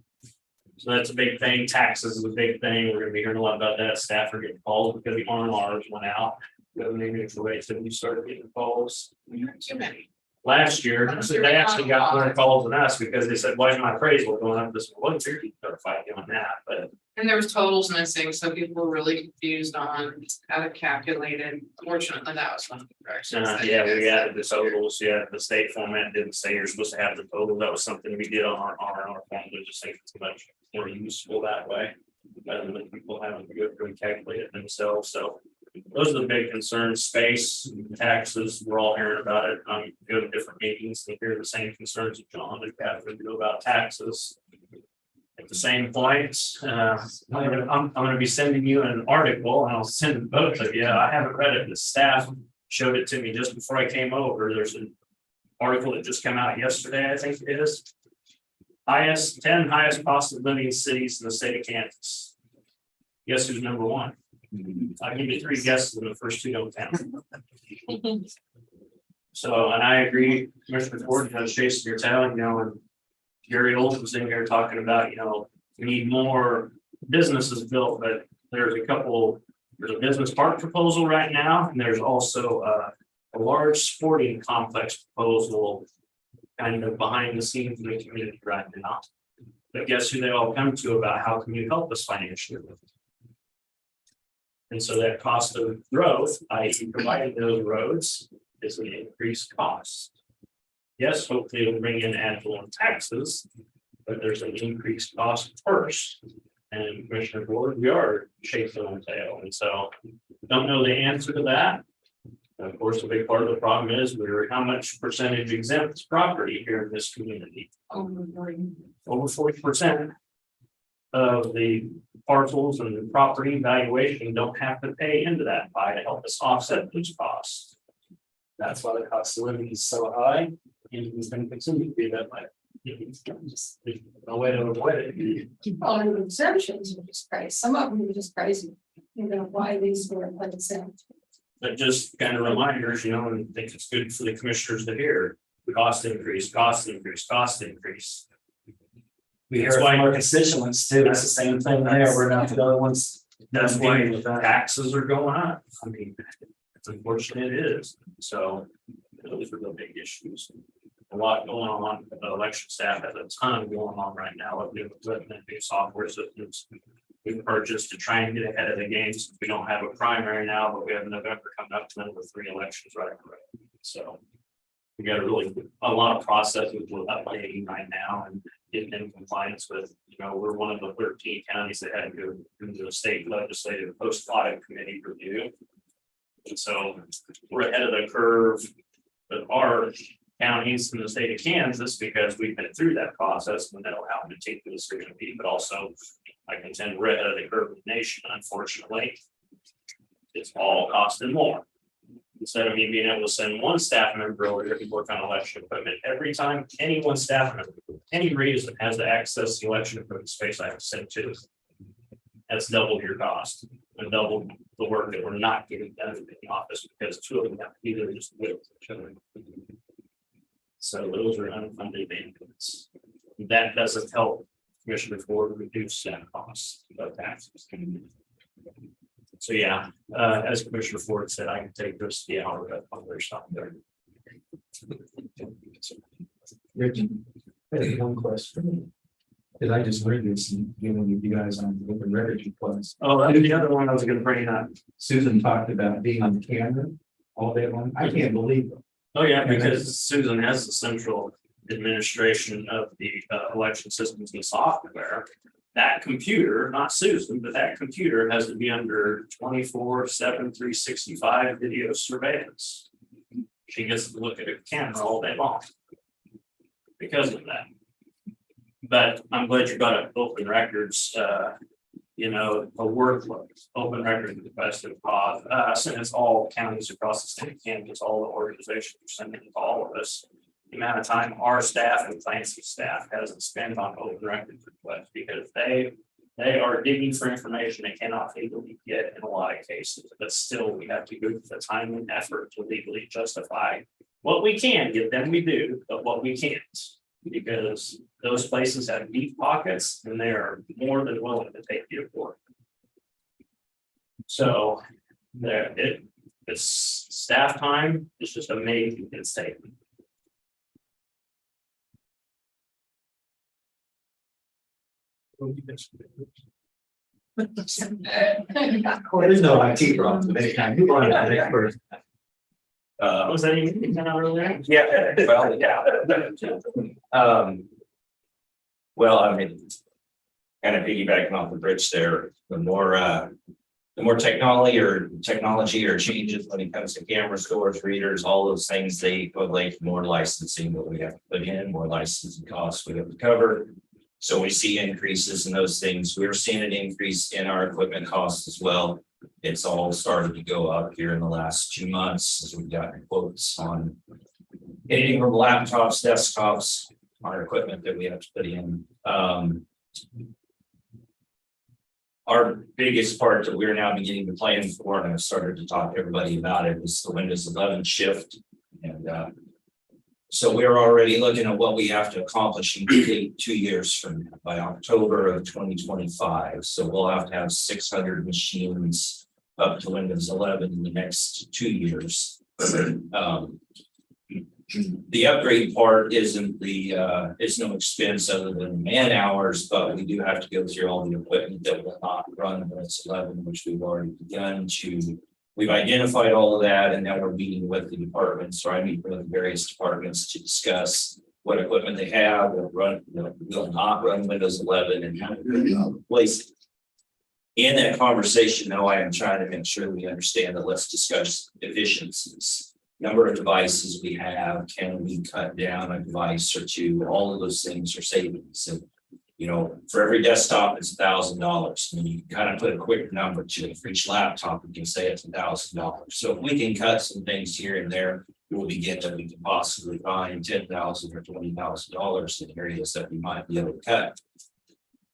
So that's a big thing. Taxes is a big thing. We're going to be hearing a lot about that. Staff are getting calls because the R&Rs went out. Maybe it's the way so we started getting calls. Too many. Last year, so they actually got more calls than us because they said, why is my appraisal going up this one? Well, you're fighting on that, but And there was totals missing, so people were really confused on how to calculate it. Fortunately, that was one of the corrections. that you yeah, guys we added did. the totals. Yeah, the state format didn't say you're supposed to have the total. That was something we did on our form. We just think it's much more useful that way. Rather than people having to go through and calculate it themselves. So those are the big concerns. Space, taxes, we're all hearing about it. Go to different meetings and hear the same concerns that John and Catherine do about taxes. At the same point, I'm gonna be sending you an article and I'll send both of you. I haven't read it. The staff showed it to me just before I came over. There's an article that just came out yesterday, I think it is. 10 highest cost of living cities in the state of Kansas. Guess who's number one? I'll give you 3 guesses and the first 2 don't count. So, and I agree, Commissioner Ford has chased your tail, and Gary Olds was in here talking about, we need more businesses built, but there's a business park proposal right now, and there's also a large sporting complex proposal kind of behind the scenes in the community right now. But guess who they all come to about how can you help us financially? And so that cost of growth, i.e. providing those roads, is an increased cost. Yes, hopefully it'll bring in ad valorem taxes, but there's an increased cost first. And Commissioner Board, we are chasing on tail, and so don't know the answer to that. Of course, a big part of the problem is how much percentage exempts property here in this community. Over 40% of the parcels and the property valuation don't have to pay into that pie to help us offset those costs. That's why the cost of living is so high, and it's going to continue to be that way. There's no way to avoid it. Keep calling them exemptions, which is crazy. Some of them are just crazy. Why these were like exempt. But just kind of reminders, and I think it's good for the commissioners to hear. Cost increase, cost increase, cost increase. We hear it from our constituents too. It's the same thing there. We're not the only ones. That's why taxes are going up. I mean, it's unfortunate it is. So those are the big issues. A lot going on. The election staff has a ton going on right now with new equipment, new software systems. We purchased to try and get ahead of the game. Since we don't have a primary now, but we have November coming up, and then with 3 elections right away. So we got a lot of processes we're updating right now and getting in compliance with. We're one of the 13 counties that had to go into the state legislative post audit committee review. And so we're ahead of the curve with our counties in the state of Kansas because we've been through that process and know how meticulous they're going to be, but also I contend we're ahead of the curve of the nation. Unfortunately, it's all costing more. Instead of me being able to send one staff member over here to work on election equipment, every time any one staff member, any reason has to access the election equipment space, I have to send 2. That's double your cost and double the work that we're not getting done in the office because 2 of them have to be there just with each other. So those are unfunded maintenance. That doesn't help Commissioner Ford reduce that cost. of taxes. So yeah, as Commissioner Ford said, I can take this the hour, but there's something there. Rich, I have one question. Because I just read this and given you guys on the open records request. Oh, and the other one I was gonna bring up. Susan talked about being on camera all day long. I can't believe it. Oh, yeah, because Susan has the central administration of the election systems and software. That computer, not Susan, but that computer has to be under 24/7, 365 video surveillance. She gets to look at a camera all day long. Because of that. But I'm glad you brought up open records, you know, a workload, open record requested us, and it's all counties across the state of Kansas, all the organizations are sending it to all of us. The amount of time our staff and Clancy staff hasn't spent on open record requests because they are digging for information they cannot legally get in a lot of cases, but still we have to go through the time and effort to legally justify what we can get, then we do, but what we can't. Because those places have deep pockets and they are more than willing to take you to court. So it's staff time, it's just amazing it's taken. There's no IT problem. Anytime you want to next person. Was that even earlier? Yeah, well, yeah. Well, I mean, kind of piggybacking off the bridge there, the more technology or changes when it comes to camera stores, readers, all those things, they correlate more licensing that we have to put in, more licensing costs we have to cover. So we see increases in those things. We're seeing an increase in our equipment costs as well. It's all started to go up here in the last 2 months as we've gotten quotes on anything from laptops, desktops, our equipment that we have to put in. Our biggest part that we're now beginning to plan for, and I've started to talk to everybody about it, is the Windows 11 shift. And so we're already looking at what we have to accomplish in 2 years from now, by October of 2025. So we'll have to have 600 machines up to Windows 11 in the next 2 years. The upgrade part isn't it's no expense other than man hours, but we do have to go through all the equipment that will not run Windows 11, which we've already begun to. We've identified all of that, and now we're meeting with the departments, or I meet with the various departments to discuss what equipment they have, will not run Windows 11, and how to replace it. In that conversation, though, I am trying to make sure we understand that let's discuss efficiencies. Number of devices we have, can we cut down a device or two? All of those things are savings. And you know, for every desktop, it's $1,000. I mean, you can kind of put a quick number to it. For each laptop, we can say it's $1,000. So if we can cut some things here and there, we'll begin that we can possibly find $10,000 or $20,000 in areas that we might be able to cut.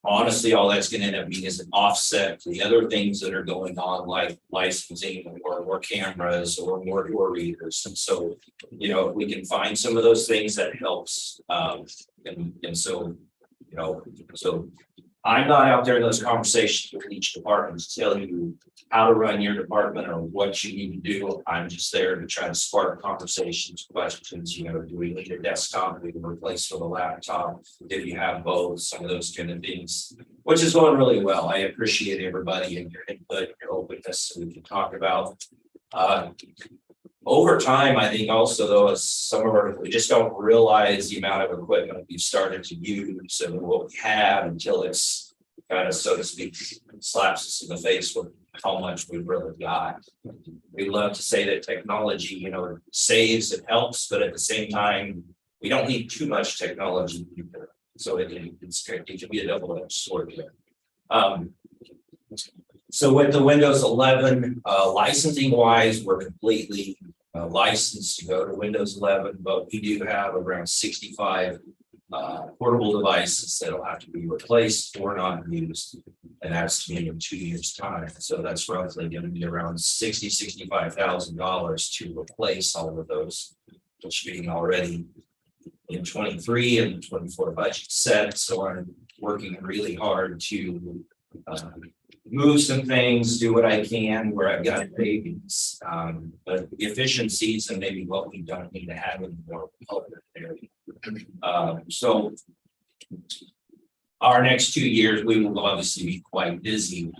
Honestly, all that's going to end up being is an offset to the other things that are going on, like licensing or more cameras or more door readers. And so, you know, if we can find some of those things, that helps. And so, you know, so I'm not out there in those conversations with each department to tell you how to run your department or what you need to do. I'm just there to try to spark conversations, questions. You know, do we need a desktop? We can replace with a laptop. If you have both, some of those kind of things, which is going really well. I appreciate everybody and your input, your openness, so we can talk about. Over time, I think also though, as some of our, we just don't realize the amount of equipment we've started to use and what we have until it's kind of, so to speak, slaps us in the face with how much we've really got. We love to say that technology, you know, saves, it helps, but at the same time, we don't need too much technology. So it can be a double-edged sword here. So with the Windows 11 licensing wise, we're completely licensed to go to Windows 11, but we do have around 65 portable devices that'll have to be replaced or not used, and that's to be in 2 years' time. So that's roughly going to be around $65,000 to replace all of those, which being already in 23 and 24 budget set. So I'm working really hard to move some things, do what I can where I've got savings. But efficiencies and maybe what we don't need to have in more public area. So our next 2 years, we will obviously be quite busy.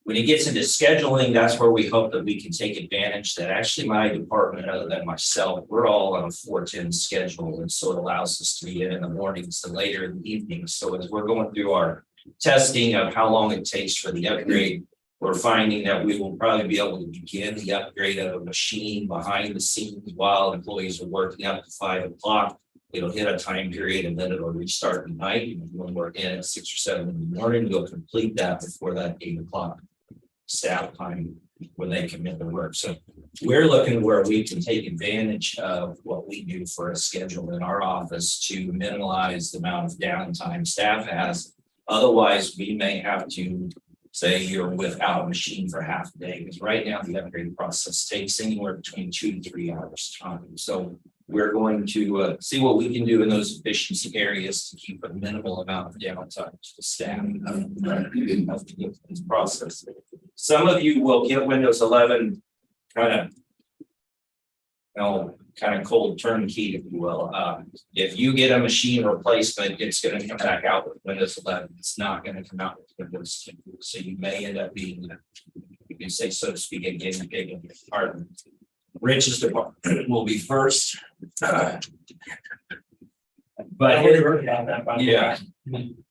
When it gets into scheduling, that's where we hope that we can take advantage that actually my department, other than myself, we're all on a 4-10 schedule. And so it allows us to be in the mornings and later in the evenings. So as we're going through our testing of how long it takes for the upgrade, we're finding that we will probably be able to begin the upgrade of a machine behind the scenes while employees are working up to 5 o'clock. It'll hit a time period and then it'll restart at night. And when we're in at 6 or 7 in the morning, we'll complete that before that 8 o'clock staff time when they commit to work. So we're looking where we can take advantage of what we do for a schedule in our office to minimize the amount of downtime staff has. Otherwise, we may have to say you're without a machine for half a day, because right now the upgrade process takes anywhere between 2 to 3 hours time. So we're going to see what we can do in those efficiency areas to keep a minimal amount of downtime to the staff of this process. Some of you will get Windows 11 kind of cold turnkey, if you will. If you get a machine replacement, it's going to come back out with Windows 11. It's not going to come out with Windows 10. So you may end up being, you can say, so to speak, a guinea pig in your department. Rich's department will be first.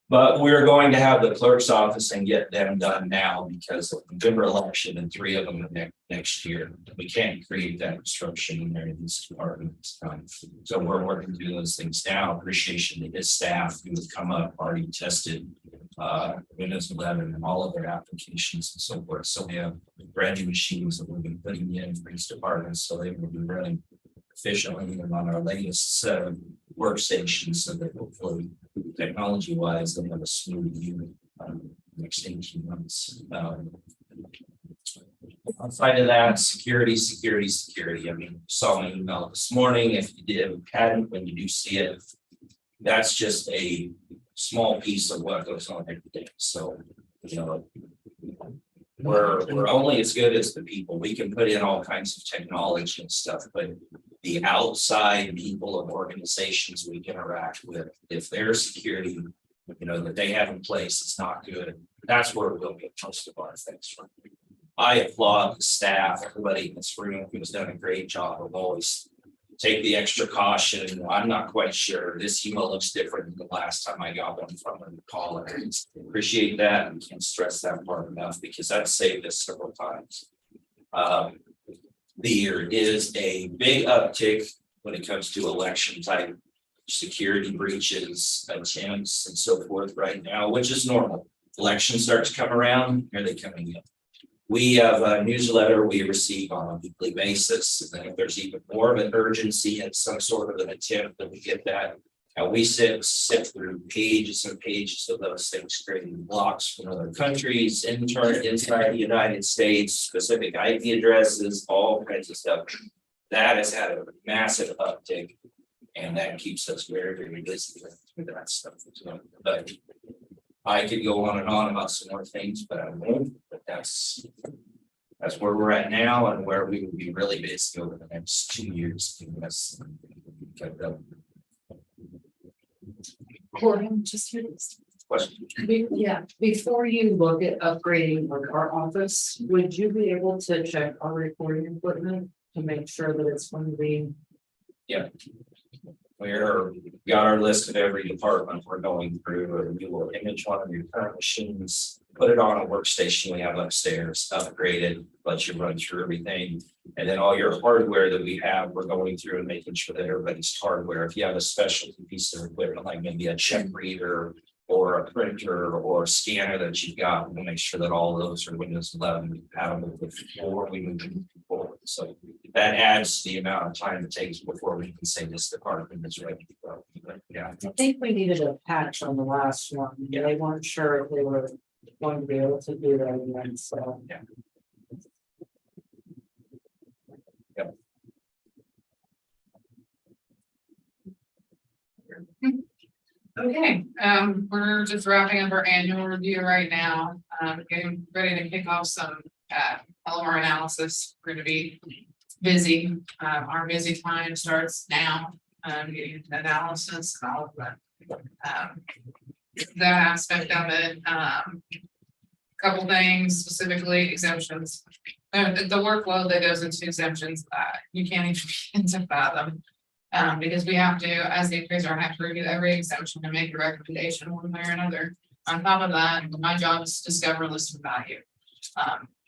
But we're going to have the clerk's office and get them done now because of the November election and 3 of them next year. We can't create that disruption in there in this department. So we're working through those things now. Appreciation to his staff who have come up, already tested Windows 11 and all of their applications and so forth. So we have brand new machines that we've been putting in for each department, so they will be running efficiently and on our latest set of workstations, so that hopefully technology wise they'll have a smooth unit next 18 months. Outside of that, security. I mean, you saw my email this morning. If you hadn't, when you do see it, that's just a small piece of what goes on every day. So, you know, we're only as good as the people. We can put in all kinds of technology and stuff, but the outside people of organizations we interact with, if their security, you know, that they have in place is not good, that's where we'll get most of our things from. I applaud the staff, everybody in this room who has done a great job of always take the extra caution. I'm not quite sure. This email looks different than the last time I got one from them. Call it. Appreciate that and can't stress that part enough because that saved us several times. There is a big uptick when it comes to election type security breaches, attempts, and so forth right now, which is normal. Elections start to come around, here they coming in. We have a newsletter we receive on a weekly basis, and then if there's even more of an urgency and some sort of an attempt that we get that. And we sift through pages and pages of those things, creating blocks from other countries, inside the United States, specific IP addresses, all kinds of stuff. That has had a massive uptick, and that keeps us very, very busy with that stuff. But I could go on and on about some more things, but I won't. But that's where we're at now, and where we will be really busy over the next 2 years. Gordon, just here. Question. Yeah, before you look at upgrading our office, would you be able to check our recording equipment to make sure that it's going to be? Yeah. We're got our list of every department we're going through, and we will image one of your current machines, put it on a workstation we have upstairs, upgrade it, let you run through everything. And then all your hardware that we have, we're going through and making sure that everybody's hardware. If you have a specialty piece of equipment, like maybe a check reader or a printer or a scanner that you've got, we'll make sure that all of those are Windows 11 compatible before we move forward. So that adds to the amount of time it takes before we can say this department is ready to go. Yeah. I think we needed a patch on the last one. They weren't sure if they were going to be able to do that again, so. Yeah. Okay, we're just wrapping up our annual review right now, getting ready to kick off some, all of our analysis. We're gonna be busy. Our busy time starts now, getting into analysis and all of that. That aspect of it, couple things, specifically exemptions. The workload that goes into exemptions, you can't even begin to fathom. Because we have to, as the appraiser, I have to review every exemption and make a recommendation one way or another. On top of that, my job is to discover a list of value.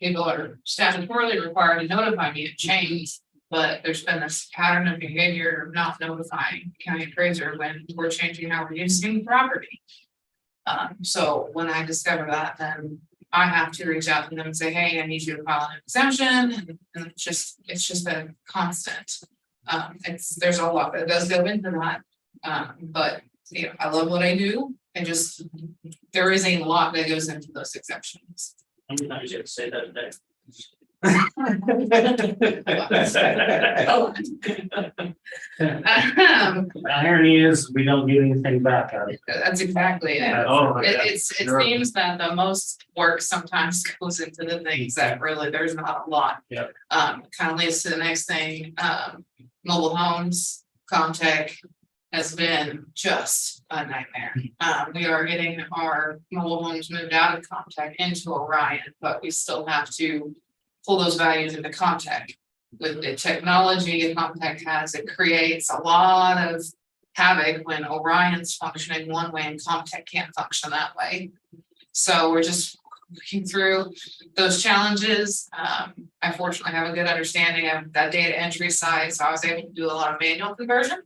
People are statutorily required to notify me of change, but there's been this pattern of behavior of not notifying the county appraiser when we're changing how we're using property. So when I discover that, then I have to reach out to them and say, hey, I need you to file an exemption, and it's just a constant. There's a lot that does go into that. But you know, I love what I do. There is a lot that goes into those exceptions. How many times you have to say that today? The irony is, we don't get anything back out of it. That's exactly it. It seems that the most work sometimes goes into the things that really there's not a lot. Yeah. Kind of leads to the next thing, mobile homes, Comtech has been just a nightmare. We are getting our mobile homes moved out of Comtech into Orion, but we still have to pull those values into Comtech. With the technology Comtech has, it creates a lot of havoc when Orion's functioning one way and Comtech can't function that way. So we're just working through those challenges. I fortunately have a good understanding of that data entry side, so I was able to do a lot of manual conversion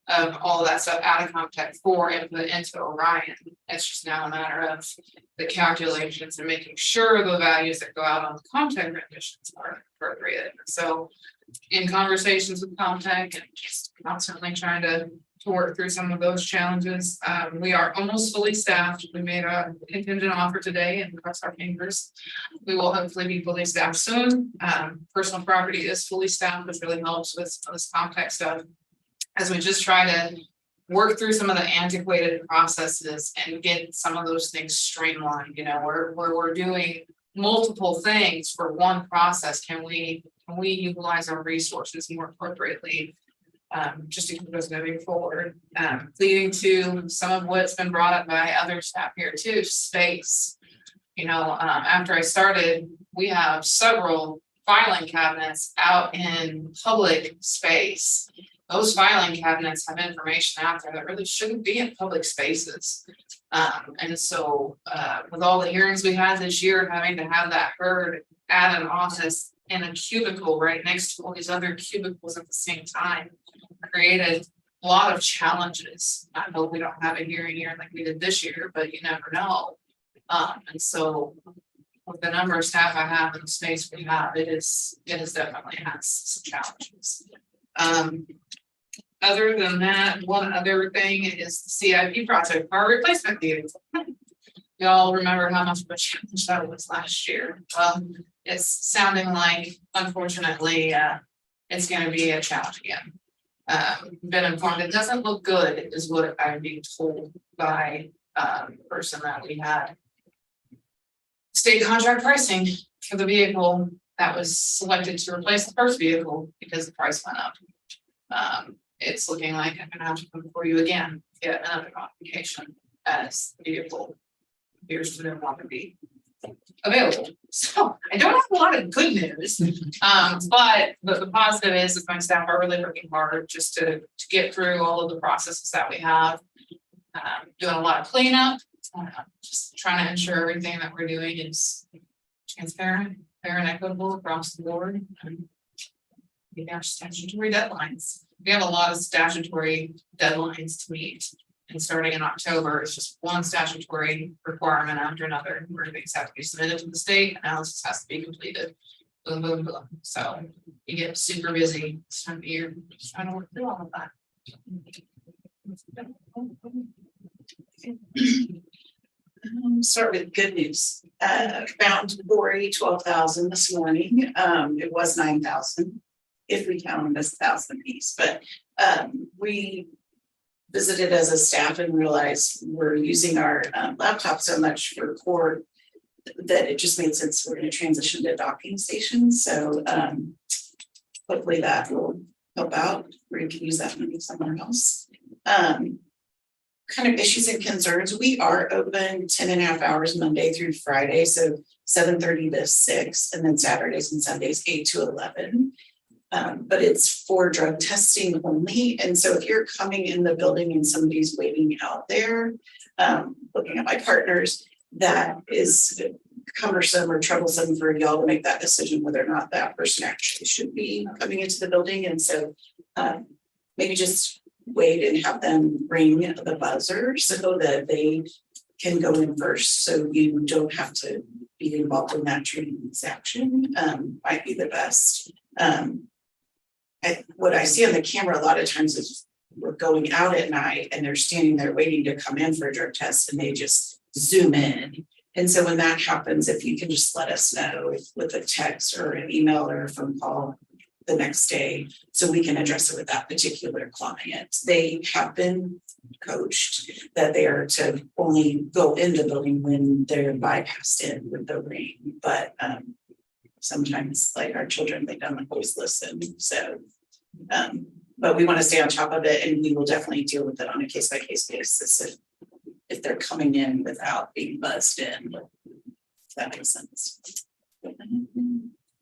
of all of that stuff out of Comtech for input into Orion. It's just now a matter of the calculations and making sure the values that go out on the Comtech renditions are appropriate. So in conversations with Comtech and just constantly trying to work through some of those challenges, we are almost fully staffed. We made a contingent offer today and cross our fingers. We will hopefully be fully staffed soon. Personal property is fully staffed, which really helps with some of this Comtech stuff, as we just try to work through some of the antiquated processes and get some of those things streamlined. You know, where we're doing multiple things for one process, can we utilize our resources more appropriately, just to keep us moving forward, leading to some of what's been brought up by other staff here too, space. You know, after I started, we have several filing cabinets out in public space. Those filing cabinets have information out there that really shouldn't be in public spaces. And so with all the hearings we had this year, having to have that heard at an office in a cubicle right next to all these other cubicles at the same time created a lot of challenges. I hope we don't have a hearing here like we did this year, but you never know. And so with the number of staff I have in the space we have, it is definitely has some challenges. Other than that, one other thing is the CIP project, our replacement vehicle. Y'all remember how much of a challenge that was last year. It's sounding like, unfortunately, it's going to be a challenge again. Been informed it doesn't look good, is what I'm being told by the person that we had. State contract pricing for the vehicle that was selected to replace the first vehicle because the price went up. It's looking like I'm gonna have to come before you again, get another modification as the vehicle appears to no longer be available. So I don't have a lot of good news. But the positive is my staff are really working hard just to get through all of the processes that we have. Doing a lot of cleanup, just trying to ensure everything that we're doing is transparent, fair and equitable across the board. We have statutory deadlines. We have a lot of statutory deadlines to meet. And starting in October, it's just one statutory requirement after another, where things have to be submitted to the state, analysis has to be completed. Boom, boom, boom. So you get super busy this time of year, just trying to work through all of that. Start with good news. Found Lori 12,000 this morning. It was 9,000 if we count them as 1,000 piece, but we visited as a staff and realized we're using our laptop so much for court that it just made sense. We're going to transition to docking stations. So hopefully that will help out, or you can use that money somewhere else. Kind of issues and concerns. We are open 10.5 hours Monday through Friday. So 7:30 to 6, and then Saturdays and Sundays 8 to 11. But it's for drug testing only. And so if you're coming in the building and somebody's waiting out there, looking at my partners, that is cumbersome or troublesome for y'all to make that decision whether or not that person actually should be coming into the building. And so maybe just wait and have them ring the buzzer so that they can go in first, so you don't have to be involved in that training exaction. Might be the best. What I see on the camera a lot of times is we're going out at night and they're standing there waiting to come in for a drug test, and they just zoom in. And so when that happens, if you can just let us know with a text or an email or a phone call the next day, so we can address it with that particular client. They have been coached that they are to only go into the building when they're bypassed in with the ring. But sometimes, like our children, they don't always listen. So but we want to stay on top of it, and we will definitely deal with it on a case-by-case basis if they're coming in without being buzzed in. If that makes sense.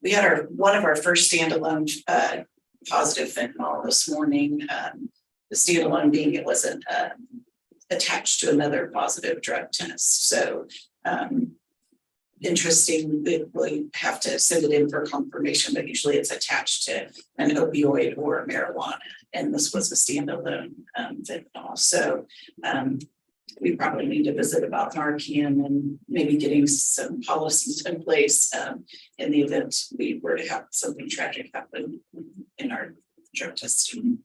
We had one of our first standalone positive fentanyl this morning. The standalone being it wasn't attached to another positive drug test. So interesting, we have to send it in for confirmation, but usually it's attached to an opioid or marijuana. And this was a standalone fentanyl. So we probably need to visit about Narcan and maybe getting some policies in place in the event we were to have something tragic happen in our drug testing.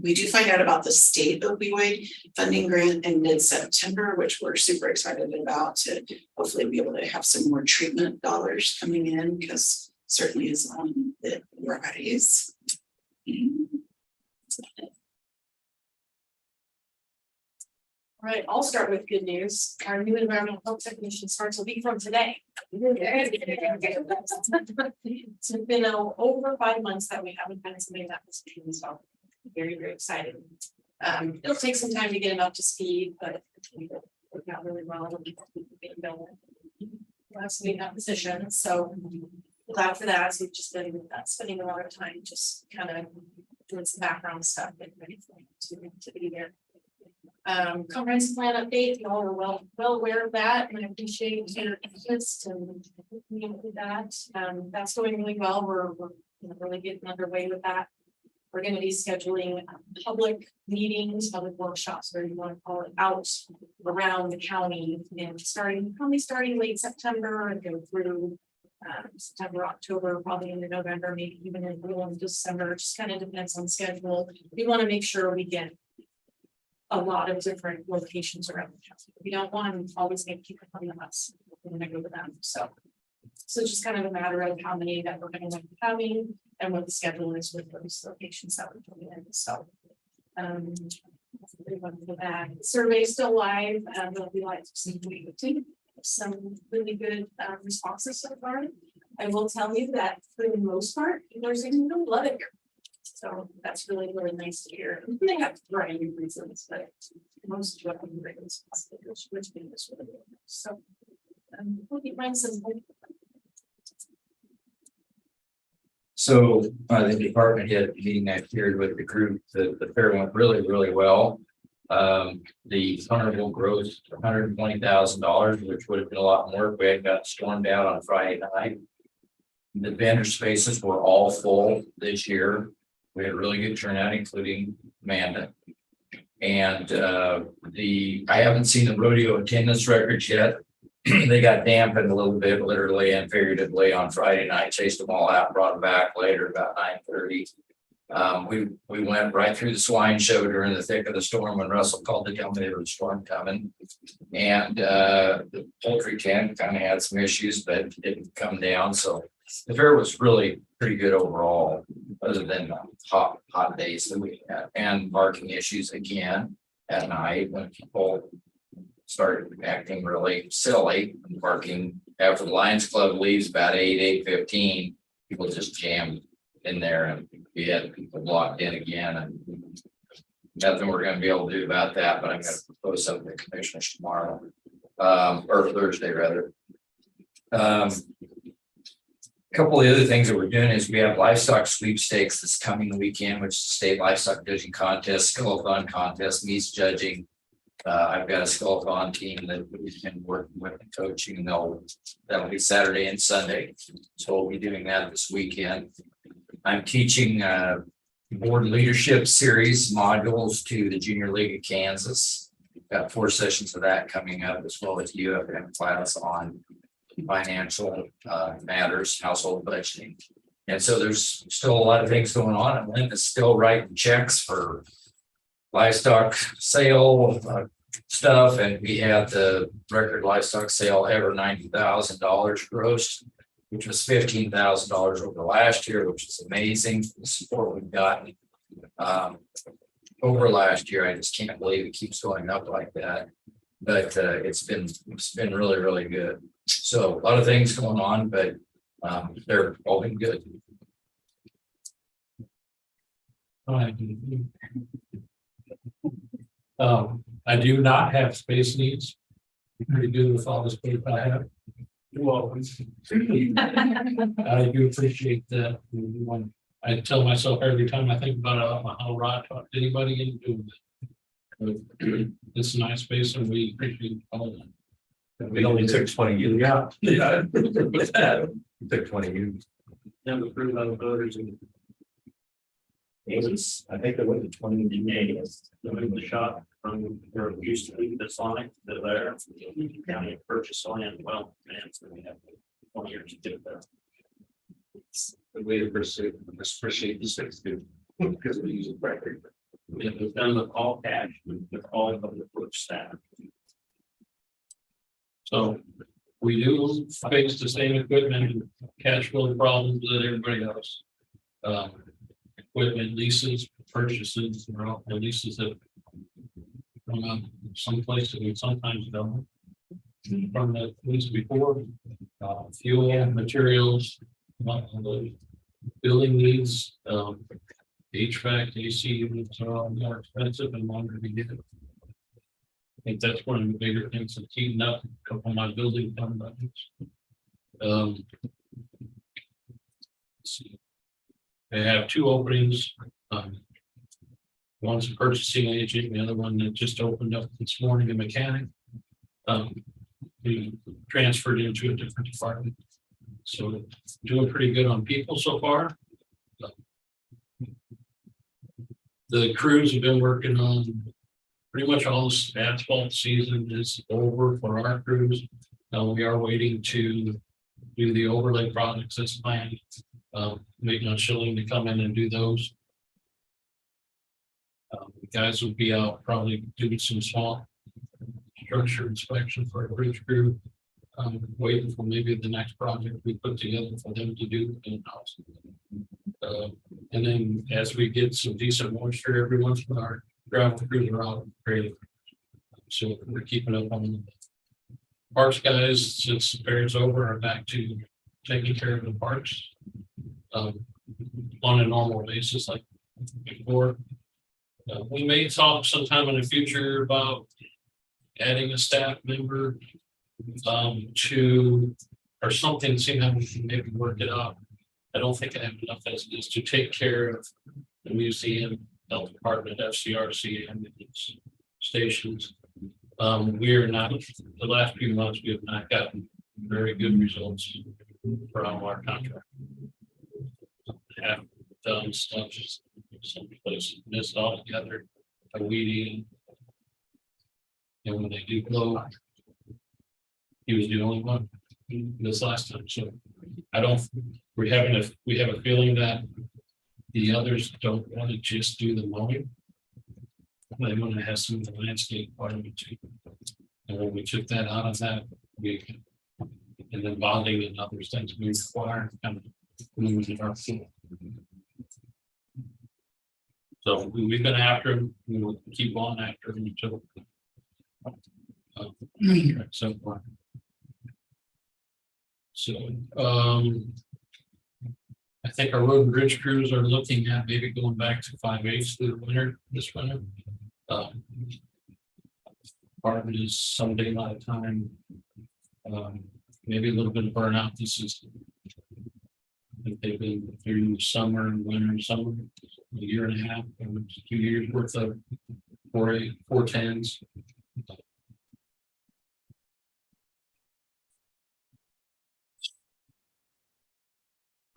We do find out about the state opioid funding grant in mid-September, which we're super excited about, to hopefully be able to have some more treatment dollars coming in, because certainly is on the rise. All right, I'll start with good news. Our new environmental health technician starts a week from today. It's been over 5 months that we haven't had somebody in that position, so very, very excited. It'll take some time to get him up to speed, but we got really well. Last week in that position, so glad for that. So we've just been spending a lot of time just kind of doing some background stuff and ready for him to be there. Comprehensive plan update, you all are well aware of that, and I appreciate your interest and with that. That's going really well. We're really getting underway with that. We're going to be scheduling public meetings, public workshops, whatever you want to call it, out around the county, and probably starting late September and go through September, October, probably into November, maybe even in December. Just kind of depends on schedule. We want to make sure we get a lot of different locations around the county. We don't want to always make people come to us. We're going to go to them. So it's just kind of a matter of how many that we're going to be having and what the schedule is with those locations that we're putting in. So for that. Survey is still live. There'll be like some really good responses so far. I will tell you that for the most part, there's even no blood in here. So that's really, really nice to hear. They have a variety of reasons, but most of them are responsible, which is really good. So we'll keep mine simple. So the department head meeting I shared with the group, the fair went really, really well. The honorable gross $120,000, which would have been a lot more if we had got stormed out on Friday night. The vendor spaces were all full this year. We had a really good turnout, including Amanda. And I haven't seen the rodeo attendance records yet. They got dampened a little bit, literally and figuratively, on Friday night. Chased them all out, brought them back later about 9:30. We went right through the swine show during the thick of the storm when Russell called to tell me there was a storm coming. And the poultry tent kind of had some issues, but didn't come down. So the fair was really pretty good overall, other than the hot days that we had and parking issues again at night when people started acting really silly and parking after the Lions Club leaves about 8:15. People just jammed in there and we had people blocked in again, and nothing we're gonna be able to do about that, but I'm gonna propose something to the commissioners tomorrow, or Thursday rather. A couple of the other things that we're doing is we have livestock sweepstakes this coming weekend, which is the state livestock judging contest, skull-a-thon contest, me's judging. I've got a skull-a-thon team that we've been working with and coaching, and that'll be Saturday and Sunday. So we'll be doing that this weekend. I'm teaching board leadership series modules to the Junior League of Kansas. Got 4 sessions of that coming up, as well as UFM class on financial matters, household budgeting. And so there's still a lot of things going on, and Linda's still writing checks for livestock sale stuff, and we had the record livestock sale ever, $90,000 gross, which was $15,000 over last year, which is amazing. The support we've gotten over last year, I just can't believe it keeps going up like that. But it's been really, really good. So a lot of things going on, but they're all been good. I do not have space needs. Pretty good with all the space I have. Well, I do appreciate that. I tell myself every time I think about it, I don't know how I talk to anybody into doing it. It's a nice space and we appreciate all of that. It only took 20 years. Yeah. It took 20 years. Then we prove out voters and I think it was 20 years. The shop from where it used to be, this line, they're there. County purchase land, well, man, so we have 20 years to get there. The way to pursue, appreciate the space too, because we use it record. It was done with all cash, with all of the foot staff. So we do face the same equipment and cash flow problems that everybody else. Equipment leases, purchases, or all the leases that come out some places we sometimes don't. From the lease before, fuel, materials, the building needs, HVAC, AC units are all more expensive and longer to get. I think that's one of the bigger things that's heating up a couple of my building fund budgets. Let's see. They have 2 openings. One's a purchasing agent, the other one that just opened up this morning, a mechanic. We transferred into a different department. So doing pretty good on people so far. The crews have been working on pretty much all the asphalt season is over for our crews. We are waiting to do the overlay projects as planned. Waiting on Schilling to come in and do those. The guys will be out probably doing some small structure inspection for a bridge crew. Waiting for maybe the next project we put together for them to do in-house. And then as we get some decent moisture every once in a while, our gravel crews are out grading. So we're keeping up on the parks guys, since the fair is over, are back to taking care of the parks. On a normal basis like before. We may talk sometime in the future about adding a staff member to, or something, see how we can maybe work it out. I don't think I have enough as it is to take care of the museum, health department, FCRC, and its stations. We are not, the last few months, we have not gotten very good results for all our contract. Have done stuff, just some places missed altogether, a weeding. And when they do blow, he was the only one this last time. So I don't, we have a feeling that the others don't want to just do the mowing. They want to have some of the landscape part of it too. And when we took that out of that, we And then bonding and other things we require kind of moves in our field. So we've been after him, we will keep on after him until. So far. So, I think our road and bridge crews are looking at maybe going back to 5/8 through the winter, this winter. Part of it is someday at a time. Maybe a little bit of burnout this is. I think they've been through summer and winter and summer, a year and a half, and 2 years worth of 410s.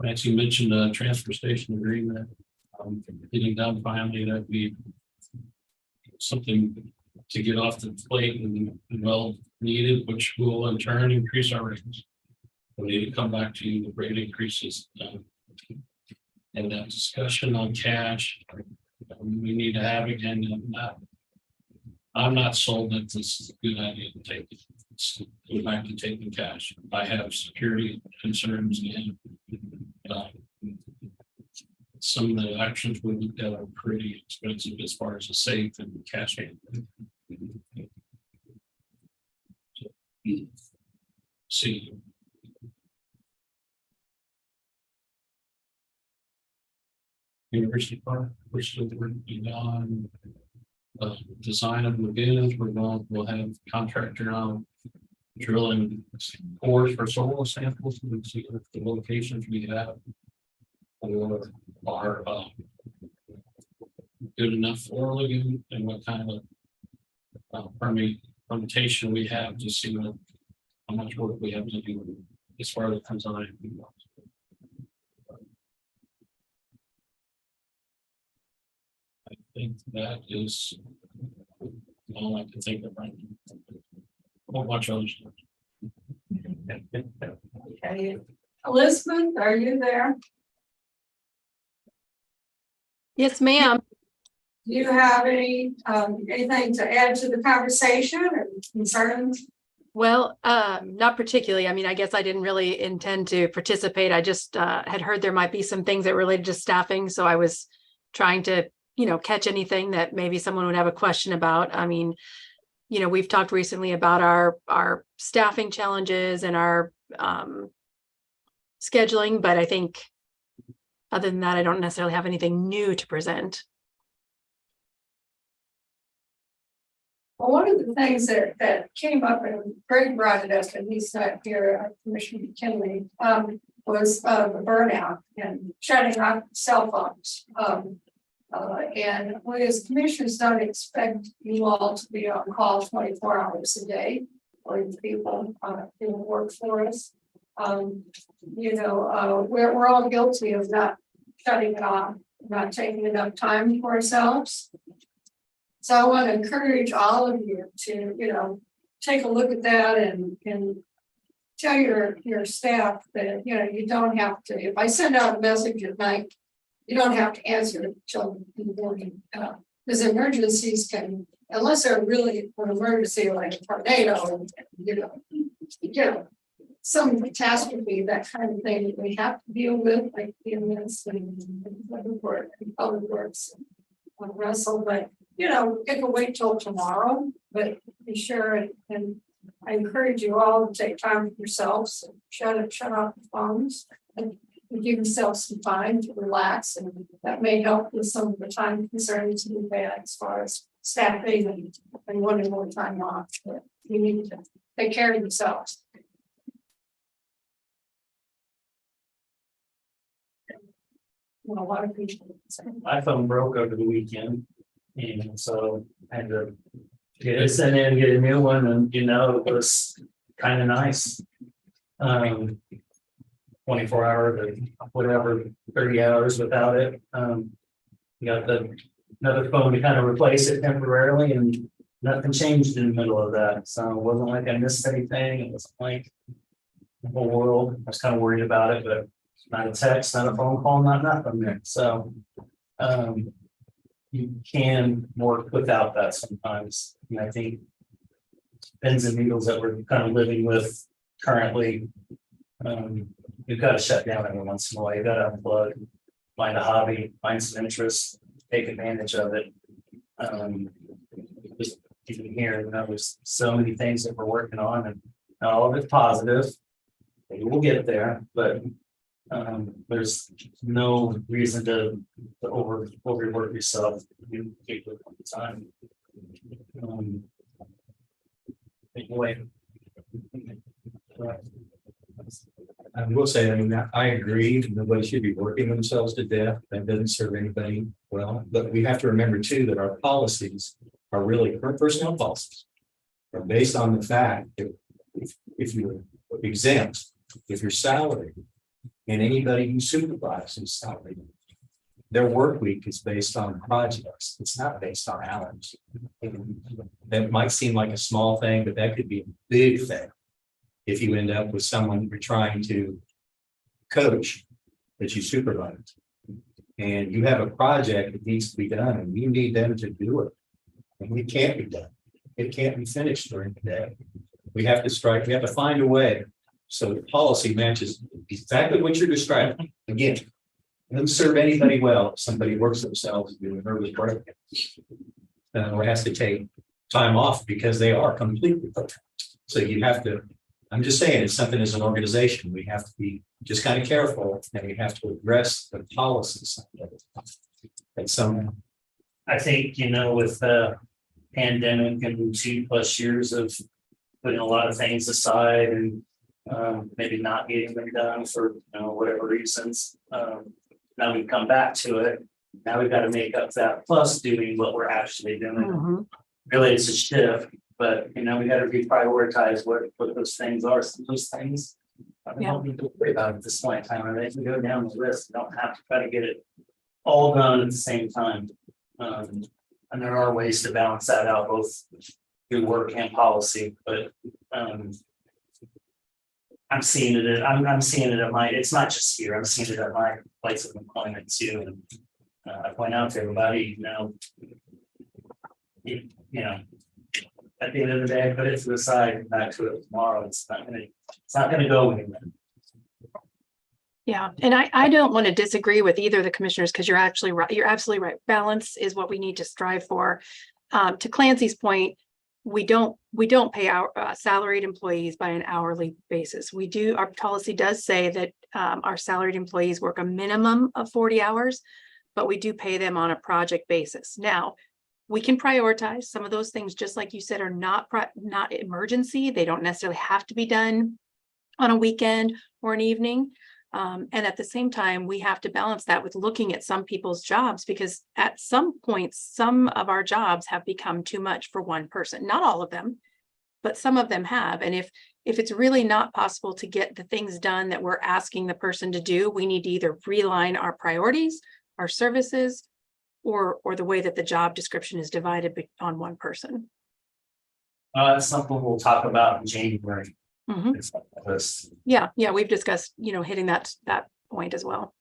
Nancy mentioned a transfer station agreement, getting done finally, that'd be something to get off the plate and well needed, which will in turn increase our rates. We need to come back to you with rate increases. And that discussion on cash, we need to have again. I'm not sold that this is a good idea to take it. Go back to taking cash. I have security concerns and some of the actions we looked at are pretty expensive as far as the safe and cash handling. See. University Park, we're still working on design of lagoons. We'll have contractor on drilling cores for soil samples and see if the locations we have or are good enough for a lagoon and what kind of permutation we have to see how much work we have to do as far as design. I think that is all I can think of right now. Won't watch others. Okay, Elizabeth, are you there? Yes, ma'am. Do you have anything to add to the conversation or concerns? Well, not particularly. I mean, I guess I didn't really intend to participate. I just had heard there might be some things that related to staffing. So I was trying to, catch anything that maybe someone would have a question about. I mean, we've talked recently about our staffing challenges and our scheduling, but I think other than that, I don't necessarily have anything new to present. Well, one of the things that came up, and Greg brought it up, and he's not here, Commissioner McKinley, was burnout and shutting off cell phones. And we as commissioners don't expect you all to be on call 24 hours a day, or people who work for us. We're all guilty of not shutting it off, not taking enough time for ourselves. So I want to encourage all of you to, take a look at that and tell your staff that, you don't have to, if I send out a message at night, you don't have to answer it until the morning. Because emergencies can, unless they're really an emergency like a tornado, some catastrophe, that kind of thing that we have to deal with, like the EMS and public works on Russell, but it can wait till tomorrow, but be sure and I encourage you all to take time for yourselves, shut off the phones and give yourselves some time to relax, and that may help with some of the time concerns you've had as far as staffing and wanting more time off. But you need to take care of yourselves. A lot of people. My phone broke over the weekend, and so I had to get it sent in, get a new one, and it was kind of nice. 24 hours or whatever, 30 hours without it. You got another phone to kind of replace it temporarily, and nothing changed in the middle of that. So it wasn't like I missed anything. It wasn't like the whole world. I was kind of worried about it, but not a text, not a phone call, not nothing. So you can work without that sometimes. And I think pins and needles that we're kind of living with currently. You've got to shut down every once in a while. You got to unplug, find a hobby, find some interest, take advantage of it. Just even here, there's so many things that we're working on, and all of it's positive. Maybe we'll get there, but there's no reason to overwork yourself. You take it all the time. Anyway. I will say, I mean, I agree, nobody should be working themselves to death, that doesn't serve anybody well, but we have to remember too, that our policies are really personnel policies. Are based on the fact that if you're exempt, if you're salaried, and anybody you supervise is salaried, their work week is based on projects, it's not based on hours. That might seem like a small thing, but that could be a big thing. If you end up with someone you're trying to coach that you supervise, and you have a project that needs to be done, and you need them to do it, and it can't be done. It can't be finished during the day. We have to find a way so the policy matches exactly what you're describing. Again, it doesn't serve anybody well if somebody works themselves and doing early break. Or has to take time off because they are completely booked. So you have to, I'm just saying, it's something as an organization, we have to be just kind of careful, and we have to address the policies. And some, I think, with the pandemic and 2+ years of putting a lot of things aside and maybe not getting them done for whatever reasons. Now we've come back to it. Now we've got to make up that plus doing what we're actually doing. Really, it's a shift, but we got to reprioritize what those things are. Some of those things I don't need to worry about at this point in time. I can go down the list. You don't have to try to get it all done at the same time. And there are ways to balance that out, both through work and policy. But I'm seeing it. I'm seeing it at my. It's not just here. I'm seeing it at my place of employment too. And I point out to everybody, at the end of the day, put it to the side and back to it tomorrow. It's not gonna go anywhere. Yeah, and I don't want to disagree with either of the commissioners, because you're actually right. You're absolutely right. Balance is what we need to strive for. To Clancy's point, we don't pay our salaried employees by an hourly basis. We do. Our policy does say that our salaried employees work a minimum of 40 hours, but we do pay them on a project basis. Now, we can prioritize some of those things, just like you said, are not emergency. They don't necessarily have to be done on a weekend or an evening. And at the same time, we have to balance that with looking at some people's jobs, because at some points, some of our jobs have become too much for one person. Not all of them, but some of them have. And if it's really not possible to get the things done that we're asking the person to do, we need to either realign our priorities, our services, or the way that the job description is divided on one person. That's something we'll talk about in January. Yeah, we've discussed, hitting that point as well.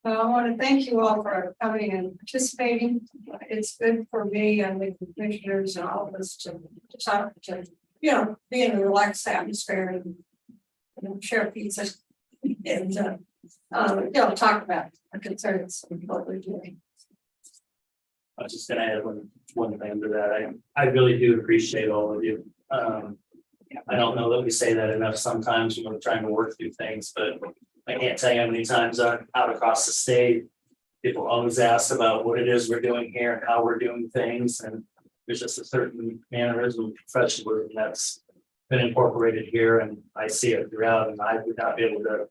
I want to thank you all for coming and participating. It's good for me and the commissioners and all of us to talk, to be in a relaxed atmosphere and share pizza and talk about our concerns and what we're doing. I was just gonna add one thing to that. I really do appreciate all of you. I don't know that we say that enough sometimes when we're trying to work through things, but I can't tell you how many times I'm out across the state. People always ask about what it is we're doing here and how we're doing things. And there's just a certain mannerism of professionalism that's been incorporated here, and I see it throughout, and I would not be able to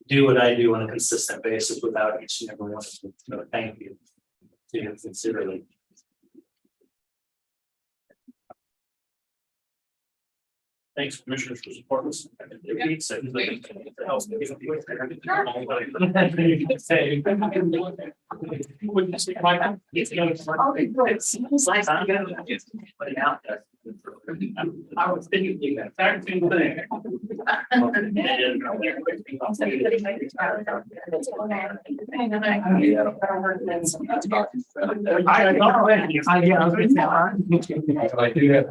do what I do on a consistent basis without each and every one of you. So thank you to you sincerely. Thanks, commissioners, for supporting us. I was thinking that exact same thing. I do have.